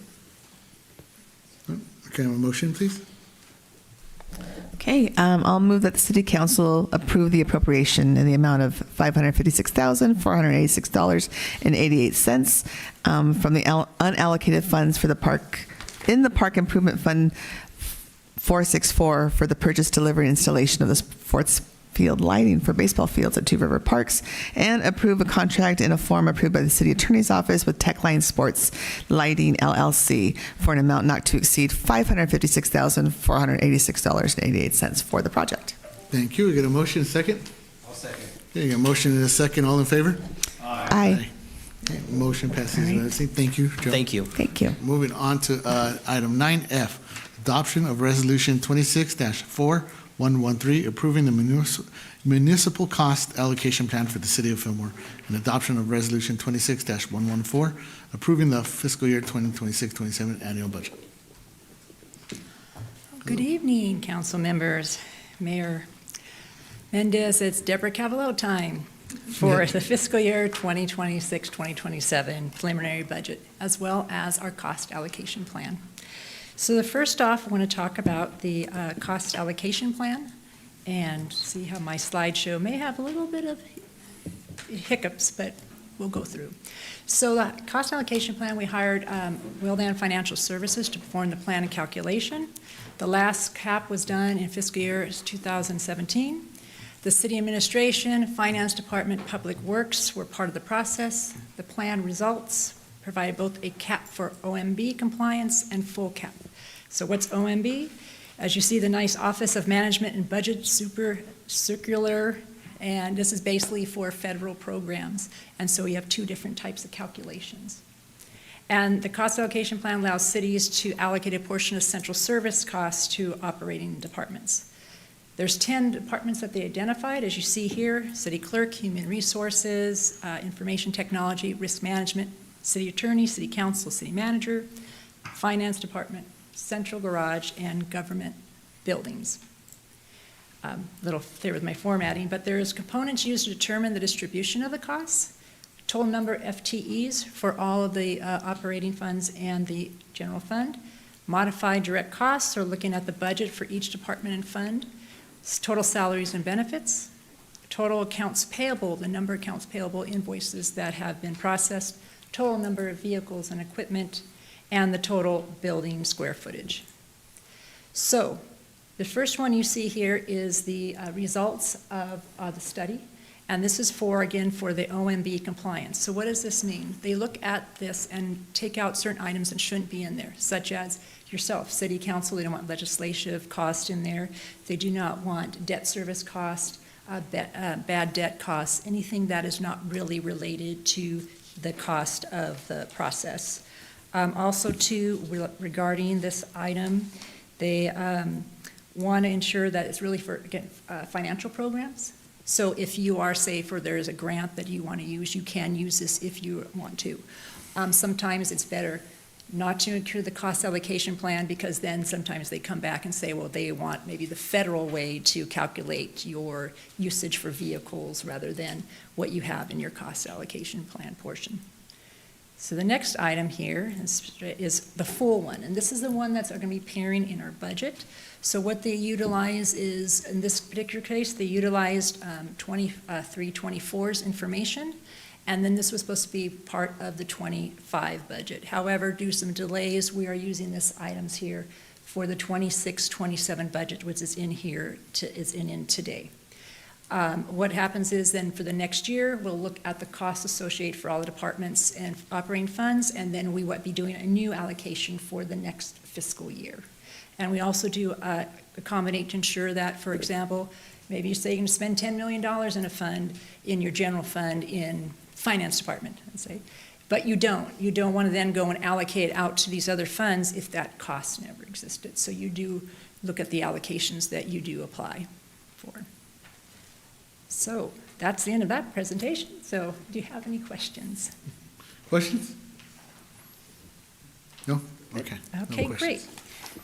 Okay, a motion, please. Okay, I'll move that the City Council approve the appropriation in the amount of $556,486.88 from the unallocated funds for the park, in the Park Improvement Fund 464 for the purchase, delivery, and installation of the sports field lighting for baseball fields at Two River Parks, and approve a contract in a form approved by the City Attorney's Office with Techline Sports Lighting LLC for an amount not to exceed $556,486.88 for the project. Thank you. We get a motion, second? I'll second. Okay, you got a motion and a second. All in favor? Aye. Okay, motion passes All right. unanimously. Thank you, Joe. Thank you. Thank you. Moving on to item 9F, adoption of resolution 26-4113, approving the municipal cost allocation plan for the city of Fillmore, and adoption of resolution 26-114, approving the fiscal year 2026-27 annual budget. Good evening, council members, Mayor Mendez. It's Deborah Cavalo time for the fiscal year 2026-2027 preliminary budget, as well as our cost allocation plan. So the first off, I want to talk about the cost allocation plan and see how my slideshow may have a little bit of hiccups, but we'll go through. So the cost allocation plan, we hired Willdan Financial Services to perform the plan and calculation. The last cap was done in fiscal year 2017. The city administration, finance department, public works were part of the process. The plan results provided both a cap for OMB compliance and full cap. So what's OMB? As you see, the nice Office of Management and Budget super circular And this is basically for federal programs. And so you have two different types of calculations. And the cost allocation plan allows cities to allocate a portion of central service costs to operating departments. There's 10 departments that they identified, as you see here: city clerk, human resources, information technology, risk management, city attorney, city council, city manager, finance department, central garage, and government buildings. Little there with my formatting, but there's components used to determine the distribution of the costs, total number of FTEs for all of the operating funds and the general fund, modified direct costs, or looking at the budget for each department and fund, total salaries and benefits, total accounts payable, the number of accounts payable invoices that have been processed, total number of vehicles and equipment, and the total building square footage. So the first one you see here is the results of the study. And this is for, again, for the OMB compliance. So what does this mean? They look at this and take out certain items that shouldn't be in there, such as yourself, city council, they don't want legislative cost in there. They do not want debt service cost, bad debt costs, anything that is not really related to the cost of the process. Also, too, regarding this item, they want to ensure that it's really for, again, financial programs. So if you are, say, there is a grant that you want to use, you can use this if you want to. Sometimes it's better not to include the cost allocation plan, because then sometimes they come back and say, well, they want maybe the federal way to calculate your usage for vehicles rather than what you have in your cost allocation plan portion. So the next item here is the full one, and this is the one that's going to be appearing in our budget. So what they utilize is, in this particular case, they utilized 23-24's information, and then this was supposed to be part of the 25 budget. However, due to some delays, we are using this items here for the 26-27 budget, which is in here, is in today. What happens is then for the next year, we'll look at the costs associated for all the departments and operating funds, and then we would be doing a new allocation for the next fiscal year. And we also do accommodate to ensure that, for example, maybe you say you're going to spend $10 million in a fund, in your general fund, in finance department, let's say, but you don't. You don't want to then go and allocate out to these other funds if that cost never existed. So you do look at the allocations that you do apply for. So that's the end of that presentation. So do you have any questions? Questions? No? Okay. Okay, No great. questions.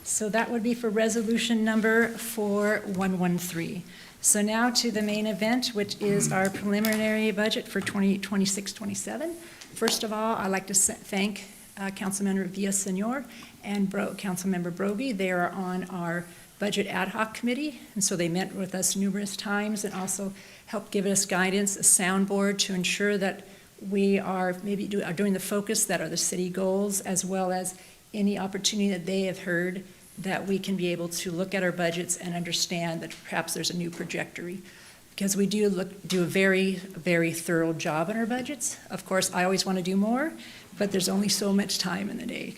So that would be for resolution number 4113. So now to the main event, which is our preliminary budget for 2026-27. First of all, I'd like to thank Councilmember Villasenor and Councilmember Brogy. They are on our Budget Ad Hoc Committee, and so they met with us numerous times and also helped give us guidance, a soundboard to ensure that we are maybe doing the focus that are the city goals, as well as any opportunity that they have heard that we can be able to look at our budgets and understand that perhaps there's a new trajectory. Because we do a very, very thorough job on our budgets. Of course, I always want to do more, but there's only so much time in the day.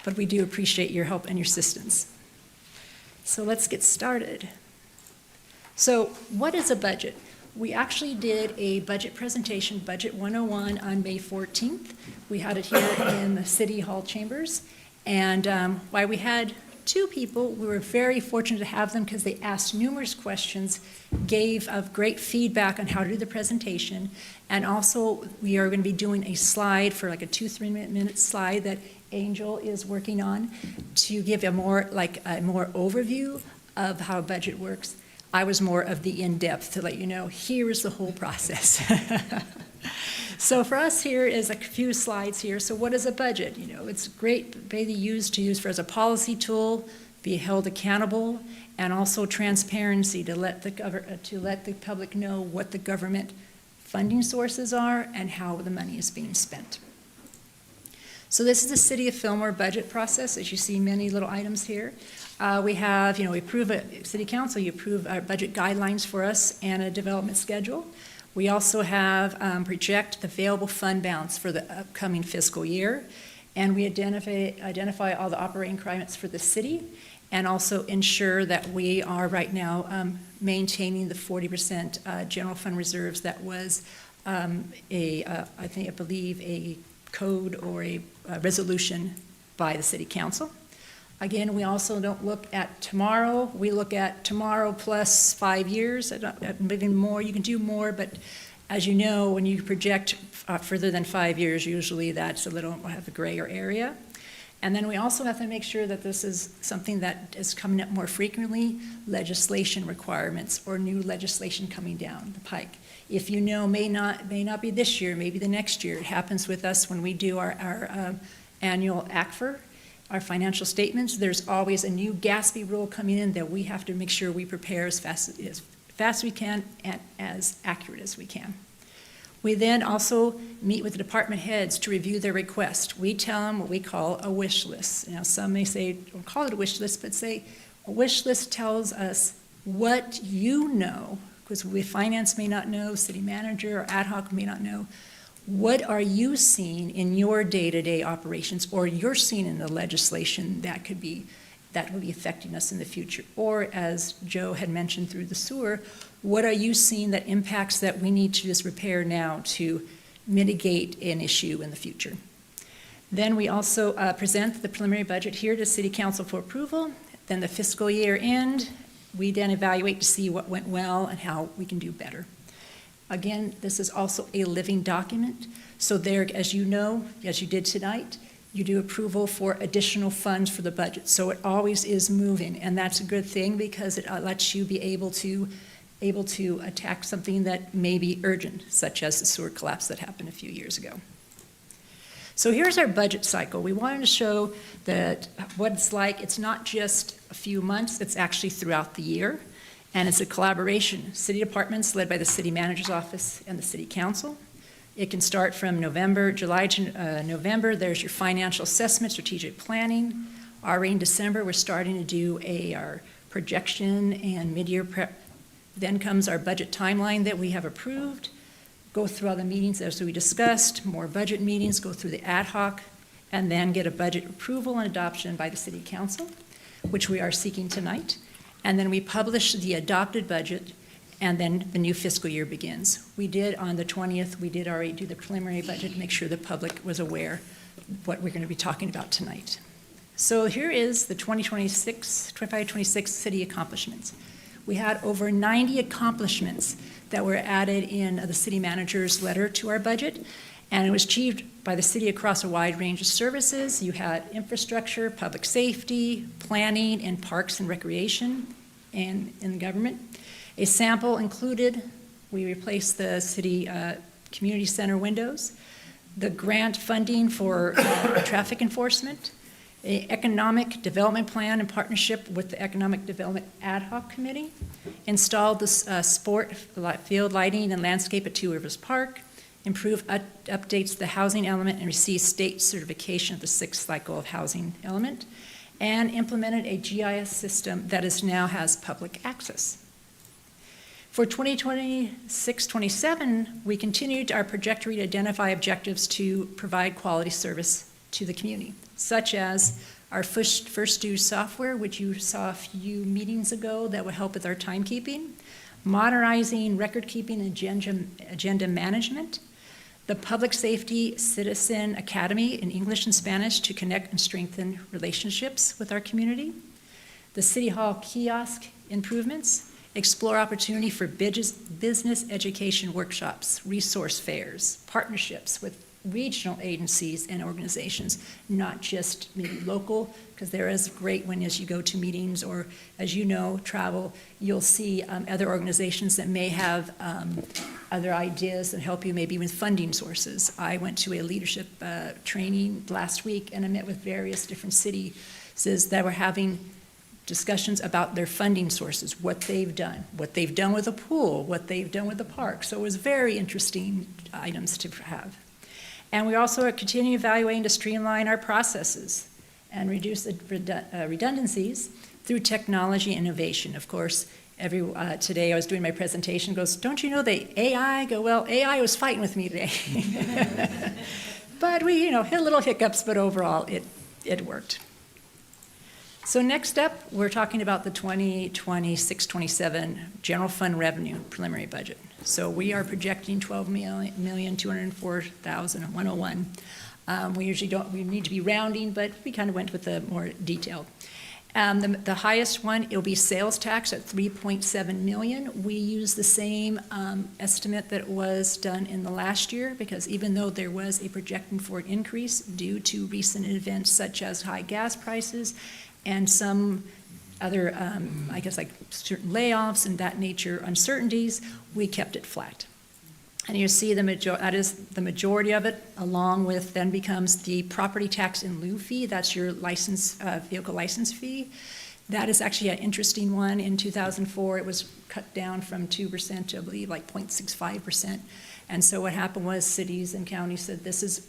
But we do appreciate your help and your assistance. So let's get started. So what is a budget? We actually did a budget presentation, Budget 101, on May 14th. We had it here in the City Hall chambers. And while we had two people, we were very fortunate to have them because they asked numerous questions, gave great feedback on how to do the presentation. And also, we are going to be doing a slide for like a 2-3 minute slide that Angel is working on to give a more overview of how a budget works. I was more of the in-depth to let you know, here is the whole process. So for us here is a few slides here. So what is a budget? You know, it's great, maybe used as a policy tool, be held accountable, and also transparency to let the public know what the government funding sources are and how the money is being spent. So this is the City of Fillmore budget process. As you see, many little items here. We have, we approve City Council, you approve our budget guidelines for us and a development schedule. We also have project the available fund balance for the upcoming fiscal year, and we identify all the operating requirements for the city, and also ensure that we are right now maintaining the 40% general fund reserves that was I believe a code or a resolution by the city council. Again, we also don't look at tomorrow. We look at tomorrow plus 5 years, maybe more. You can do more, but as you know, when you project further than 5 years, usually that's a little have a grayer area. And then we also have to make sure that this is something that is coming up more frequently, legislation requirements or new legislation coming down the pike. If you know, may not be this year, maybe the next year. It happens with us when we do our annual ACFR, our financial statements. There's always a new GASB rule coming in that we have to make sure we prepare as fast as we can and as accurate as we can. We then also meet with the department heads to review their request. We tell them what we call a wish list. Now, some may say, don't call it a wish list, but say a wish list tells us what you know, because finance may not know, city manager or ad hoc may not know. What are you seeing in your day-to-day operations, or you're seeing in the legislation that will be affecting us in the future? Or as Joe had mentioned through the sewer, what are you seeing that impacts that we need to just repair now to mitigate an issue in the future? Then we also present the preliminary budget here to City Council for approval. Then the fiscal year end, we then evaluate to see what went well and how we can do better. Again, this is also a living document. So there, as you know, as you did tonight, you do approval for additional funds for the budget. So it always is moving, and that's a good thing because it lets you be able to attack something that may be urgent, such as the sewer collapse that happened a few years ago. So here's our budget cycle. We wanted to show that what it's like. It's not just a few months, it's actually throughout the year. And it's a collaboration. City departments led by the city manager's office and the city council. It can start from July to November. There's your financial assessment, strategic planning. Already in December, we're starting to do our projection and mid-year prep. Then comes our budget timeline that we have approved. Go through all the meetings as we discussed, more budget meetings, go through the ad hoc, and then get a budget approval and adoption by the city council, which we are seeking tonight. And then we publish the adopted budget, and then the new fiscal year begins. We did on the 20th, we did already do the preliminary budget to make sure the public was aware of what we're going to be talking about tonight. So here is the 25-26 city accomplishments. We had over 90 accomplishments that were added in the city manager's letter to our budget, and it was achieved by the city across a wide range of services. You had infrastructure, public safety, planning, and parks and recreation, and in the government. A sample included, we replaced the city community center windows, the grant funding for traffic enforcement, an economic development plan in partnership with the Economic Development Ad Hoc Committee, installed the sport field lighting and landscape at Two Rivers Park, improved updates the housing element and received state certification of the 6th cycle of housing element, and implemented a GIS system that now has public access. For 2026-27, we continued our trajectory to identify objectives to provide quality service to the community, such as our first due software, which you saw a few meetings ago that would help with our timekeeping, modernizing record keeping and agenda management, the Public Safety Citizen Academy in English and Spanish to connect and strengthen relationships with our community, the City Hall kiosk improvements, explore opportunity for business education workshops, resource fairs, partnerships with regional agencies and organizations, not just maybe local, because there is great when as you go to meetings or as you know, travel, you'll see other organizations that may have other ideas that help you maybe with funding sources. I went to a leadership training last week and I met with various different cities that were having discussions about their funding sources, what they've done with the pool, what they've done with the park. So it was very interesting items to have. And we also are continuing evaluating to streamline our processes and reduce the redundancies through technology innovation. Of course, today I was doing my presentation, goes, don't you know that AI? Go, well, AI was fighting with me today. But we, hit little hiccups, but overall it worked. So next up, we're talking about the 2026-27 general fund revenue preliminary budget. So we are projecting $12,204,101. We usually don't, we need to be rounding, but we kind of went with the more detailed. The highest one, it'll be sales tax at 3.7 million. We use the same estimate that was done in the last year, because even though there was a projection for an increase due to recent events such as high gas prices and some other, I guess like certain layoffs and that nature uncertainties, we kept it flat. And you see that is the majority of it, along with then becomes the property tax in lieu fee. That's your license, vehicle license fee. That is actually an interesting one. In 2004, it was cut down from 2% to, I believe, like 0.65%. And so what happened was cities and counties said, this is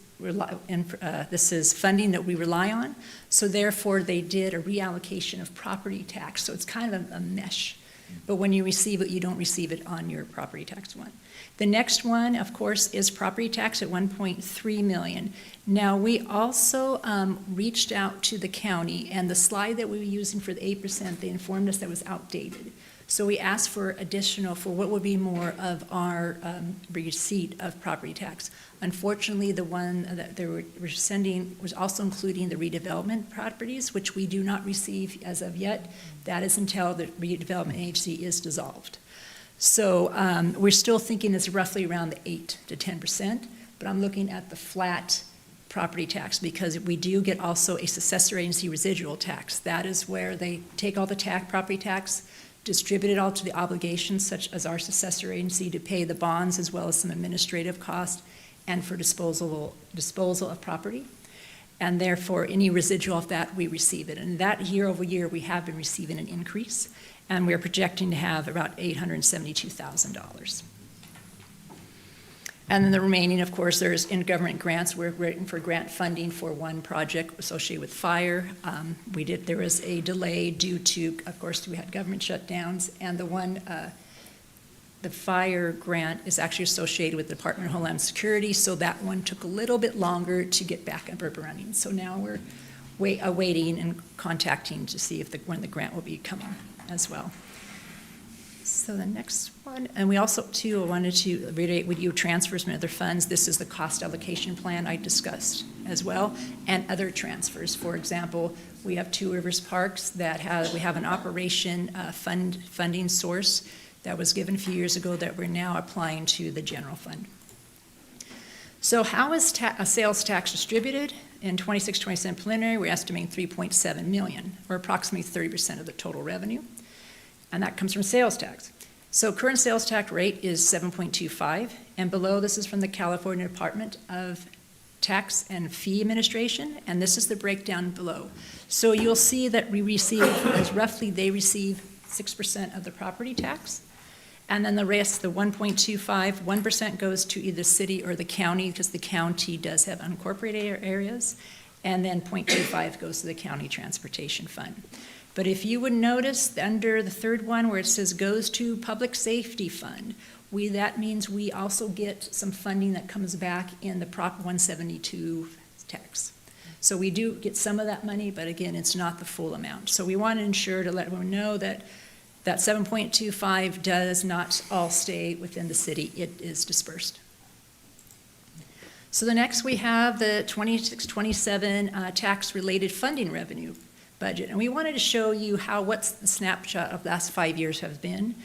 funding that we rely on. So therefore, they did a reallocation of property tax. So it's kind of a mesh. But when you receive it, you don't receive it on your property tax one. The next one, of course, is property tax at 1.3 million. Now, we also reached out to the county, and the slide that we were using for the 8%, they informed us that was outdated. So we asked for additional, for what would be more of our receipt of property tax. Unfortunately, the one that they were sending was also including the redevelopment properties, which we do not receive as of yet. That is until the redevelopment agency is dissolved. So we're still thinking it's roughly around the 8 to 10%, but I'm looking at the flat property tax because we do get also a successor agency residual tax. That is where they take all the property tax, distribute it all to the obligations such as our successor agency to pay the bonds as well as some administrative costs and for disposal of property. And therefore, any residual of that, we receive it. And that year over year, we have been receiving an increase. And we're projecting to have about $872,000. And then the remaining, of course, there's in-government grants. We're waiting for grant funding for one project associated with fire. There was a delay due to, of course, we had government shutdowns. And the fire grant is actually associated with the Department of Homeland Security, so that one took a little bit longer to get back up and running. So now we're awaiting and contacting to see if when the grant will be coming as well. So the next one, and we also too wanted to reiterate with you transfers from other funds. This is the cost allocation plan I discussed as well, and other transfers. For example, we have Two Rivers Parks we have an operation funding source that was given a few years ago that we're now applying to the general fund. So how is a sales tax distributed? In 26-27 preliminary, we're estimating 3.7 million, or approximately 30% of the total revenue. And that comes from sales tax. So current sales tax rate is 7.25, and below this is from the California Department of Tax and Fee Administration, and this is the breakdown below. So you'll see that we receive, they receive 6% of the property tax, and then the rest, the 1.25, 1% goes to either city or the county, because the county does have unincorporated areas, and then 0.25 goes to the county transportation fund. But if you would notice under the third one where it says goes to public safety fund, that means we also get some funding that comes back in the Prop 172 tax. So we do get some of that money, but again, it's not the full amount. So we want to ensure to let everyone know that that 7.25 does not all stay within the city. It is dispersed. So the next we have the 26-27 tax-related funding revenue budget. And we wanted to show you what's the snapshot of the last 5 years have been.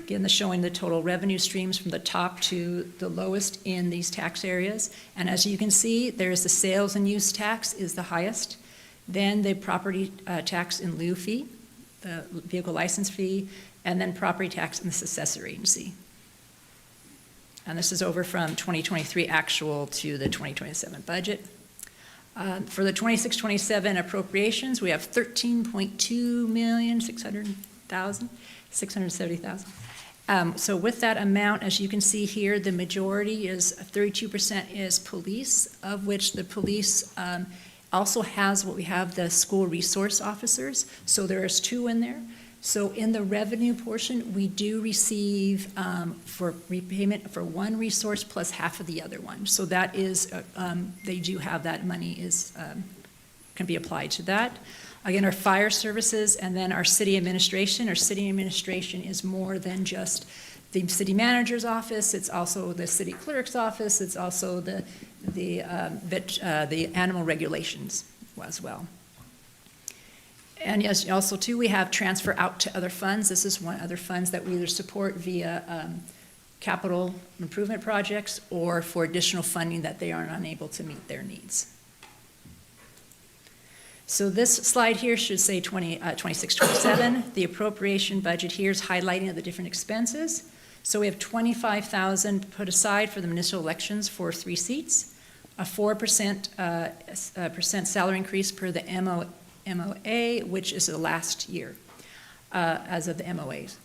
Again, showing the total revenue streams from the top to the lowest in these tax areas. And as you can see, there's the sales and use tax is the highest. Then the property tax in lieu fee, the vehicle license fee, and then property tax and the successor agency. And this is over from 2023 actual to the 2027 budget. For the 26-27 appropriations, we have $13,670,000. So with that amount, as you can see here, the majority is 32% is police, of which the police also has what we have the school resource officers. So there's 2 in there. So in the revenue portion, we do receive for repayment for one resource plus half of the other one. So that is, they do have that money can be applied to that. Again, our fire services, and then our city administration. Our city administration is more than just the city manager's office, it's also the city clerk's office, it's also the animal regulations as well. And yes, also too, we have transfer out to other funds. This is one other funds that we either support via capital improvement projects or for additional funding that they are unable to meet their needs. So this slide here should say 26-27. The appropriation budget here is highlighting the different expenses. So we have $25,000 put aside for the municipal elections for 3 seats, a 4% salary increase per the MOA, which is the last year as of the MOAs.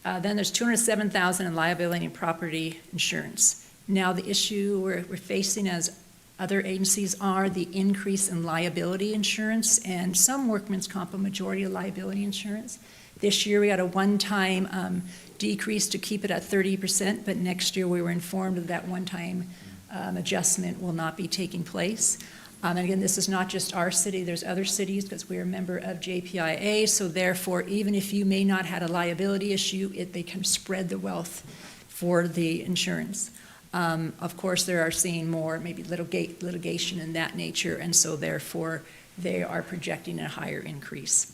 Then there's $207,000 in liability and property insurance. Now the issue we're facing, as other agencies are, the increase in liability insurance, and some workman's comp, a majority of liability insurance. This year we got a one-time decrease to keep it at 30%, but next year we were informed that one-time adjustment will not be taking place. And again, this is not just our city, there's other cities because we're a member of JPIA, so therefore, even if you may not have a liability issue, they can spread the wealth for the insurance. Of course, they are seeing more maybe litigation in that nature, and so therefore, they are projecting a higher increase.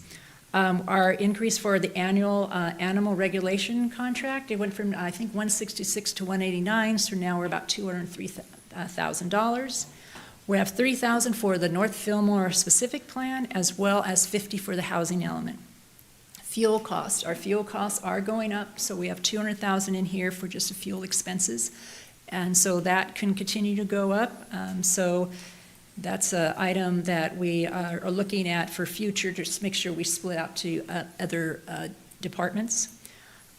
Our increase for the annual animal regulation contract, it went from, I think, $166 to $189, so now we're about $203,000. We have $3,000 for the North Fillmore specific plan, as well as $50 for the housing element. Fuel costs, our fuel costs are going up, so we have $200,000 in here for just the fuel expenses, and so that can continue to go up. So that's an item that we are looking at for future, just to make sure we split out to other departments.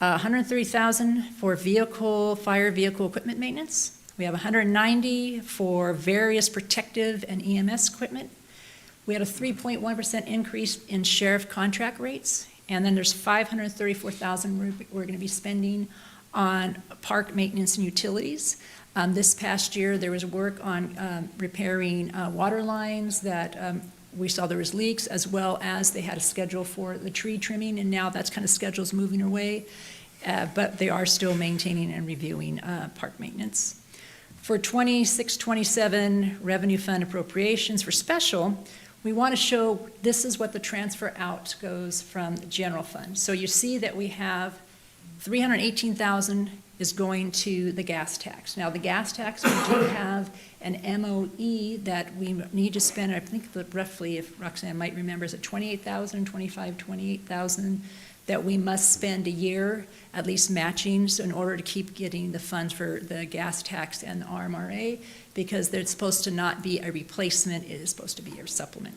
$130,000 for fire vehicle equipment maintenance. We have $190,000 for various protective and EMS equipment. We had a 3.1% increase in sheriff contract rates, and then there's $534,000 we're going to be spending on park maintenance and utilities. This past year, there was work on repairing water lines that we saw there was leaks, as well as they had a schedule for the tree trimming, and now that's kind of schedule's moving away, but they are still maintaining and reviewing park maintenance. For 26-27 revenue fund appropriations for special, we want to show this is what the transfer out goes from the general fund. So you see that we have $318,000 is going to the gas tax. Now the gas tax, we do have an MOE that we need to spend, I think that roughly, if Roxanne might remember, is it $28,000, $28,000 that we must spend a year, at least matching, so in order to keep getting the funds for the gas tax and the RMRA, because they're supposed to not be a replacement, it is supposed to be a supplement.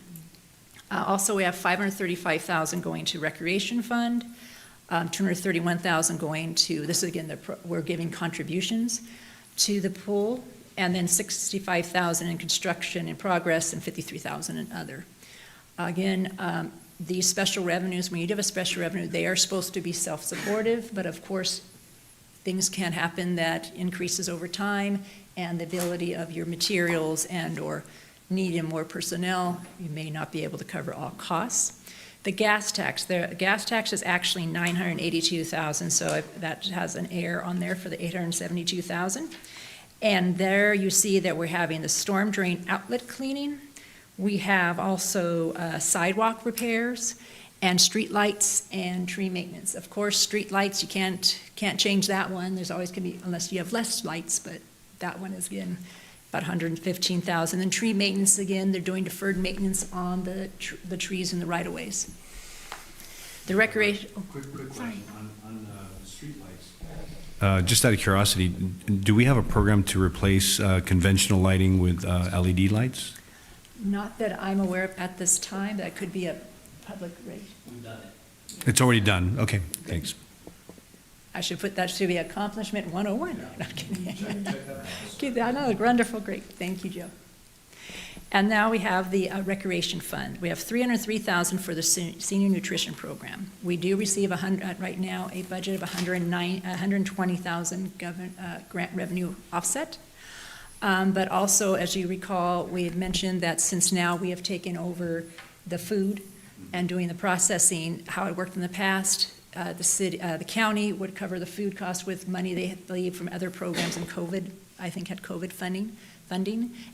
Also, we have $535,000 going to recreation fund, $231,000 going to, this is again, we're giving contributions to the pool, and then $65,000 in construction in progress and $53,000 in other. Again, these special revenues, when you have a special revenue, they are supposed to be self-supportive, but of course, things can happen that increases over time, and the ability of your materials and or needing more personnel, you may not be able to cover all costs. The gas tax is actually $982,000, so that has an error on there for the $872,000. And there you see that we're having the storm drain outlet cleaning. We have also sidewalk repairs and street lights and tree maintenance. Of course, street lights, you can't change that one. There's always going to be, unless you have less lights, but that one is again about $115,000. And tree maintenance, again, they're doing deferred maintenance on the trees in the right-of-ways. The recreation. Quick question on street lights. Just out of curiosity, do we have a program to replace conventional lighting with LED lights? Not that I'm aware of at this time. That could be a public rate. We've done it. It's already done. Okay, thanks. I should put that to be accomplishment 101. No, I'm kidding. I know, wonderful, great. Thank you, Joe. And now we have the recreation fund. We have $303,000 for the senior nutrition program. We do receive right now a budget of $120,000 grant revenue offset. But also, as you recall, we had mentioned that since now we have taken over the food and doing the processing, how it worked in the past. The county would cover the food costs with money they had received from other programs in COVID, I think had COVID funding,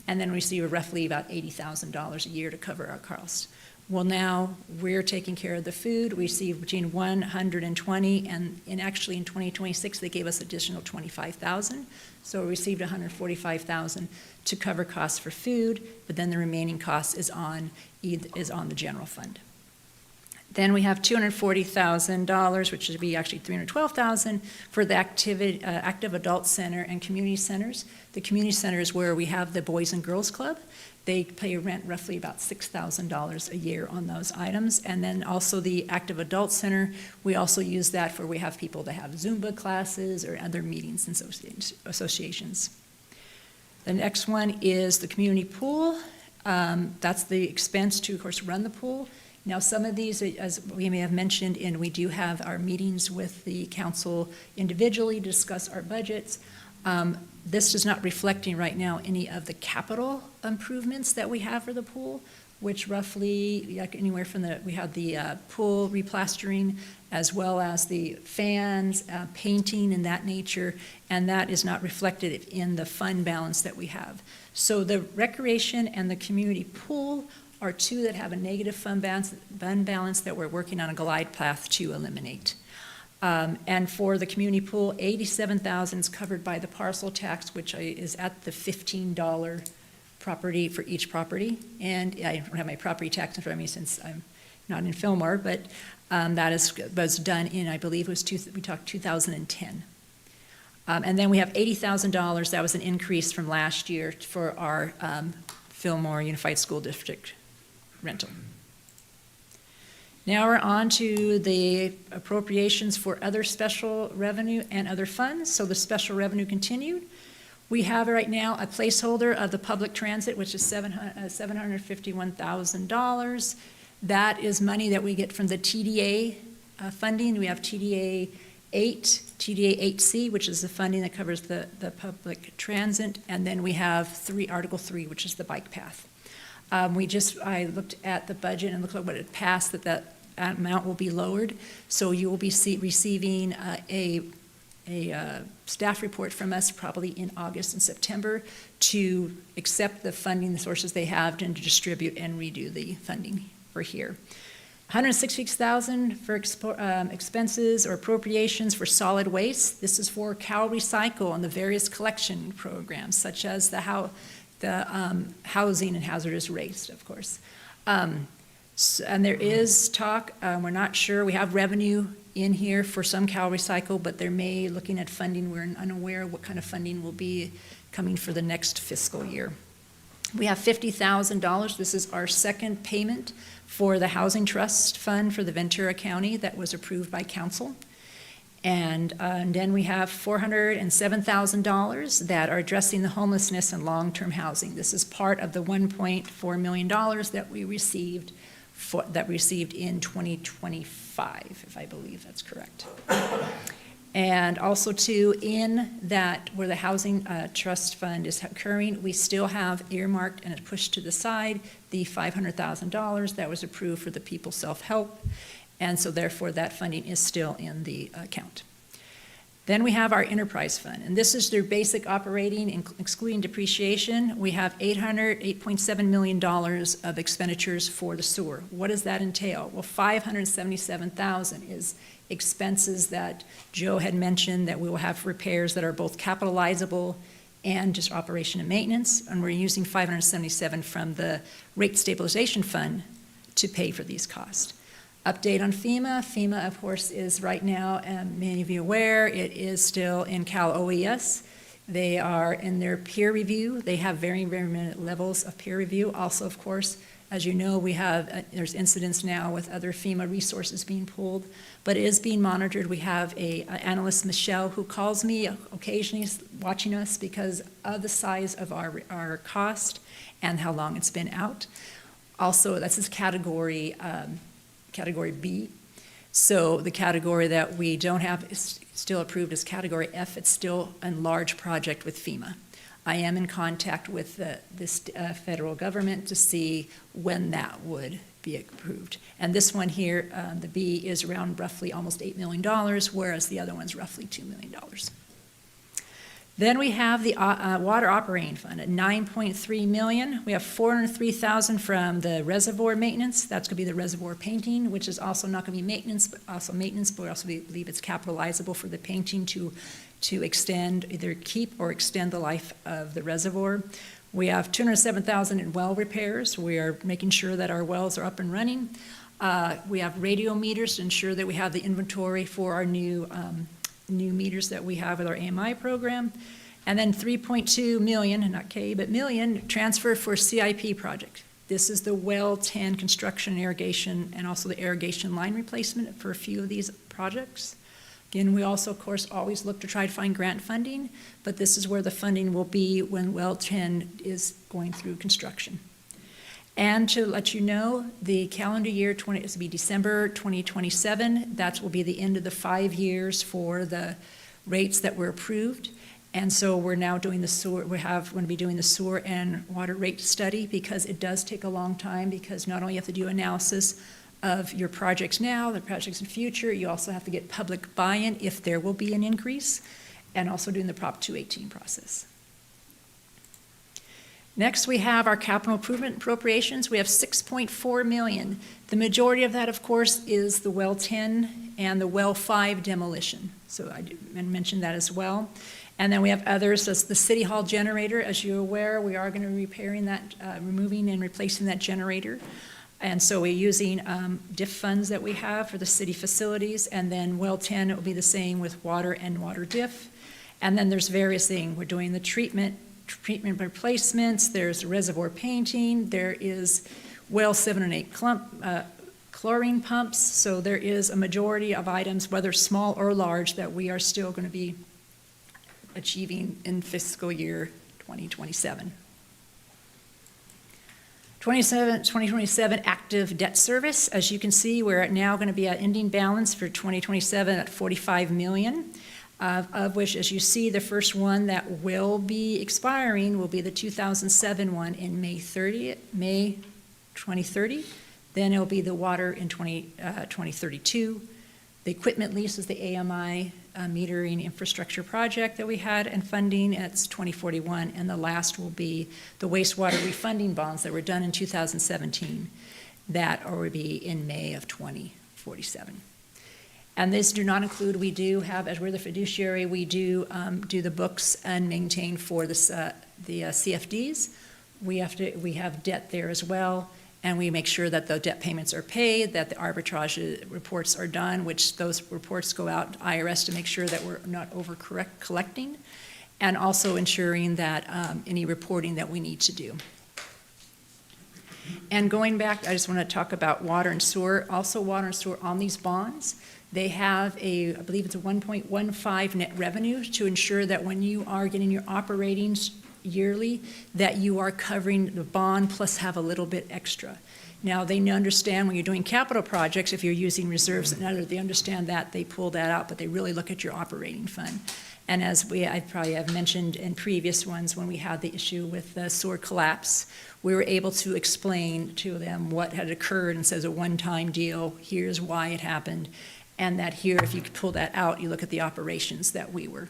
and then receive roughly about $80,000 a year to cover our costs. Well, now we're taking care of the food. We receive between 120 and actually in 2026 they gave us additional 25,000. So we received 145,000 to cover costs for food, but then the remaining cost is on the general fund. Then we have $240,000, which would be actually $312,000 for the active adult center and community centers. The community center is where we have the Boys and Girls Club. They pay rent roughly about $6,000 a year on those items. And then also the active adult center, we also use that for we have people that have Zumba classes or other meetings and associations. The next one is the community pool. That's the expense to, of course, run the pool. Now, some of these, as we may have mentioned, and we do have our meetings with the council individually to discuss our budgets. This is not reflecting right now any of the capital improvements that we have for the pool, which roughly, like anywhere from we have the pool replastering, as well as the fans, painting and that nature, and that is not reflected in the fund balance that we have. So the recreation and the community pool are two that have a negative fund balance that we're working on a glide path to eliminate. And for the community pool, $87,000 is covered by the parcel tax, which is at the $15 property for each property. And I don't have my property tax in front of me since I'm not in Fillmore, but that was done in, I believe it was, we talked 2010. And then we have $80,000, that was an increase from last year for our Fillmore Unified School District rental. Now we're on to the appropriations for other special revenue and other funds. So the special revenue continued. We have right now a placeholder of the public transit, which is $751,000. That is money that we get from the TDA funding. We have TDA 8, TDA 8C, which is the funding that covers the public transit, and then we have Article 3, which is the bike path. I looked at the budget and looked at what it passed, that amount will be lowered. So you will be receiving a staff report from us probably in August and September to accept the funding, the sources they have, and to distribute and redo the funding for here. $166,000 for expenses or appropriations for solid waste. This is for Cal Recycle and the various collection programs, such as the housing and hazardous waste, of course. And there is talk, we're not sure, we have revenue in here for some Cal Recycle, but there may, looking at funding, we're unaware what kind of funding will be coming for the next fiscal year. We have $50,000, this is our second payment for the Housing Trust Fund for the Ventura County that was approved by council. And then we have $407,000 that are addressing the homelessness and long-term housing. This is part of the $1.4 million that we received in 2025, if I believe that's correct. And also too, in that where the Housing Trust Fund is occurring, we still have earmarked and pushed to the side the $500,000 that was approved for the People Self-Help. And so therefore that funding is still in the account. Then we have our enterprise fund, and this is their basic operating, excluding depreciation. We have $8.7 million of expenditures for the sewer. What does that entail? Well, $577,000 is expenses that Joe had mentioned that we will have repairs that are both capitalizable and just operation and maintenance, and we're using $577 from the rate stabilization fund to pay for these costs. Update on FEMA. FEMA, of course, is right now, many of you are aware, it is still in Cal OES. They are in their peer review. They have very, very many levels of peer review. Also, of course, as you know, we have, there's incidents now with other FEMA resources being pulled, but it is being monitored. We have an analyst, Michelle, who calls me occasionally watching us because of the size of our cost and how long it's been out. Also, that's this category B. So the category that we don't have is still approved as Category F. It's still a large project with FEMA. I am in contact with this federal government to see when that would be approved. And this one here, the B, is around roughly almost $8 million, whereas the other one's roughly $2 million. Then we have the water operating fund at $9.3 million. We have $403,000 from the reservoir maintenance. That's going to be the reservoir painting, which is also not going to be maintenance, but we also believe it's capitalizable for the painting to extend, either keep or extend the life of the reservoir. We have $207,000 in well repairs. We are making sure that our wells are up and running. We have radio meters to ensure that we have the inventory for our new meters that we have with our AMI program. And then $3.2 million, not K, but million, transfer for CIP project. This is the well 10 construction irrigation and also the irrigation line replacement for a few of these projects. Again, we also, of course, always look to try to find grant funding, but this is where the funding will be when well 10 is going through construction. And to let you know, the calendar year is to be December 2027. That will be the end of the 5 years for the rates that were approved. And so we're now doing the sewer, we're going to be doing the sewer and water rate study, because it does take a long time, because not only you have to do analysis of your projects now, the projects in future, you also have to get public buy-in if there will be an increase, and also doing the Prop 218 process. Next, we have our capital improvement appropriations. We have $6.4 million. The majority of that, of course, is the well 10 and the well 5 demolition. So I mentioned that as well. And then we have others, as the City Hall generator. As you're aware, we are going to be repairing that, removing and replacing that generator. And so we're using DIF funds that we have for the city facilities. And then well 10, it will be the same with water and water DIF. And then there's various things. We're doing the treatment replacements, there's reservoir painting, there is well 7 and 8 chlorine pumps. So there is a majority of items, whether small or large, that we are still going to be achieving in fiscal year 2027. 2027 active debt service. As you can see, we're now going to be at ending balance for 2027 at $45 million. Of which, as you see, the first one that will be expiring will be the 2007 one in May 2030. Then it'll be the water in 2032. The equipment lease is the AMI metering infrastructure project that we had, and funding, it's 2041. And the last will be the wastewater refunding bonds that were done in 2017. That will be in May of 2047. And this do not include, we do have, as we're the fiduciary, we do do the books and maintain for the CFDs. We have debt there as well, and we make sure that the debt payments are paid, that the arbitrage reports are done, which those reports go out to IRS to make sure that we're not collecting, and also ensuring that any reporting that we need to do. And going back, I just want to talk about water and sewer. Also, water and sewer on these bonds, they have I believe it's a 1.15 net revenue to ensure that when you are getting your operating yearly, that you are covering the bond plus have a little bit extra. Now, they understand when you're doing capital projects, if you're using reserves and others, they understand that, they pull that out, but they really look at your operating fund. And as I probably have mentioned in previous ones, when we had the issue with the sewer collapse, we were able to explain to them what had occurred and says a one-time deal, here's why it happened, and that here, if you could pull that out, you look at the operations that we were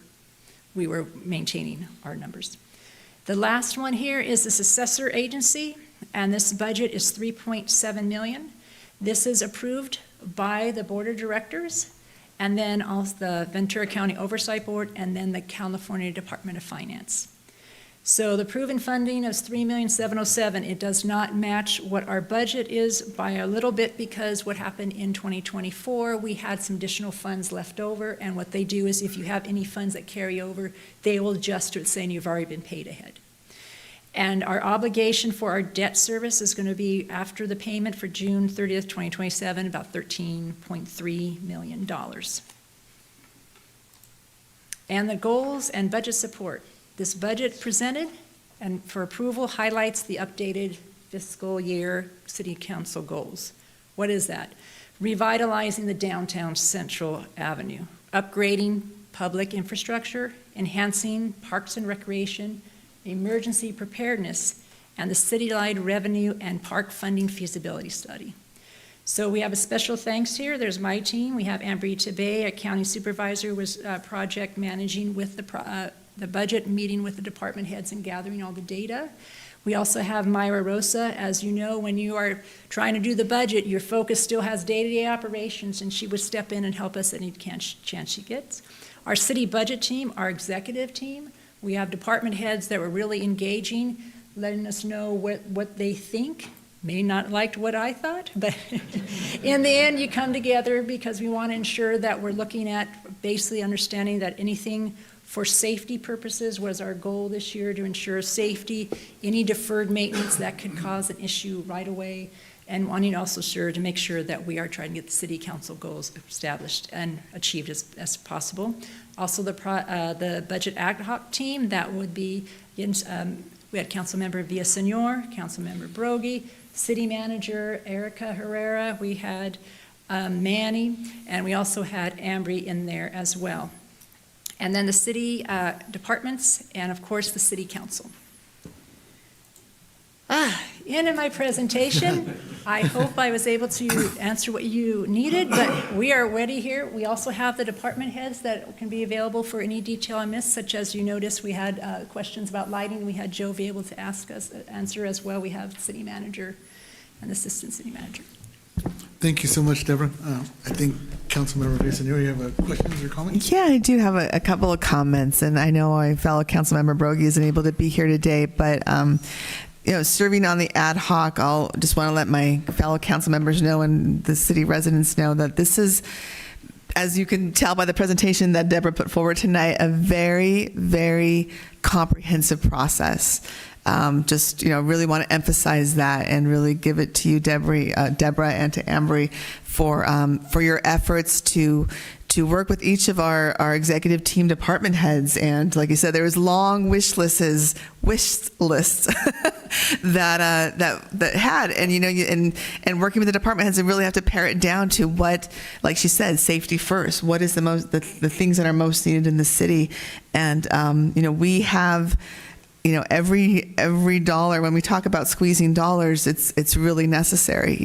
maintaining our numbers. The last one here is this assessor agency, and this budget is $3.7 million. This is approved by the board of directors, and then also the Ventura County Oversight Board, and then the California Department of Finance. So the proven funding is $3,707,000. It does not match what our budget is by a little bit, because what happened in 2024, we had some additional funds left over, and what they do is if you have any funds that carry over, they will adjust to it saying you've already been paid ahead. And our obligation for our debt service is going to be, after the payment for June 30th, 2027, about $13.3 million. And the goals and budget support. This budget presented and for approval highlights the updated fiscal year city council goals. What is that? Revitalizing the downtown Central Avenue, upgrading public infrastructure, enhancing parks and recreation, emergency preparedness, and the citywide revenue and park funding feasibility study. So we have a special thanks here. There's my team. We have Ambry Tabay, a county supervisor, was project managing with the budget, meeting with the department heads and gathering all the data. We also have Myra Rosa. As you know, when you are trying to do the budget, your focus still has day-to-day operations, and she would step in and help us any chance she gets. Our city budget team, our executive team, we have department heads that were really engaging, letting us know what they think. May not liked what I thought, but in the end, you come together because we want to ensure that we're looking at basically understanding that anything for safety purposes was our goal this year, to ensure safety, any deferred maintenance that could cause an issue right away, and wanting also to make sure that we are trying to get the city council goals established and achieved as possible. Also, the budget ad hoc team, that would be, we had Councilmember Villasenor, Councilmember Brogy, City Manager Erica Herrera, we had Manny, and we also had Ambry in there as well. And then the city departments, and of course the city council. End of my presentation. I hope I was able to answer what you needed, but we are ready here. We also have the department heads that can be available for any detail I missed, such as you noticed we had questions about lighting. We had Joe be able to answer as well. We have the city manager and assistant city manager. Thank you so much, Deborah. I think Councilmember Villasenor, you have questions or comments? Yeah, I do have a couple of comments, and I know my fellow Councilmember Brogy isn't able to be here today, but serving on the ad hoc, I'll just want to let my fellow council members know and the city residents know that this is, as you can tell by the presentation that Deborah put forward tonight, a very, very comprehensive process. Really want to emphasize that and really give it to you, Deborah, and to Ambry for your efforts to work with each of our executive team department heads. And like you said, there was long wish lists that had, and working with the department heads, and really have to pare it down to what, like she said, safety first. What is the things that are most needed in the city? And we have, every dollar, when we talk about squeezing dollars, it's really necessary.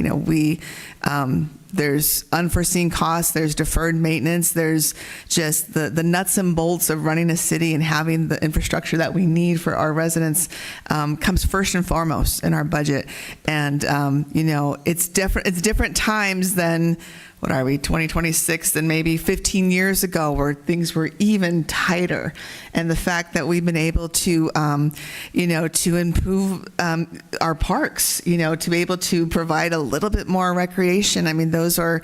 There's unforeseen costs, there's deferred maintenance, there's just the nuts and bolts of running a city and having the infrastructure that we need for our residents comes first and foremost in our budget. And, it's different times than, 2026 than maybe 15 years ago, where things were even tighter. And the fact that we've been able to, to improve our parks, to be able to provide a little bit more recreation. I mean, those are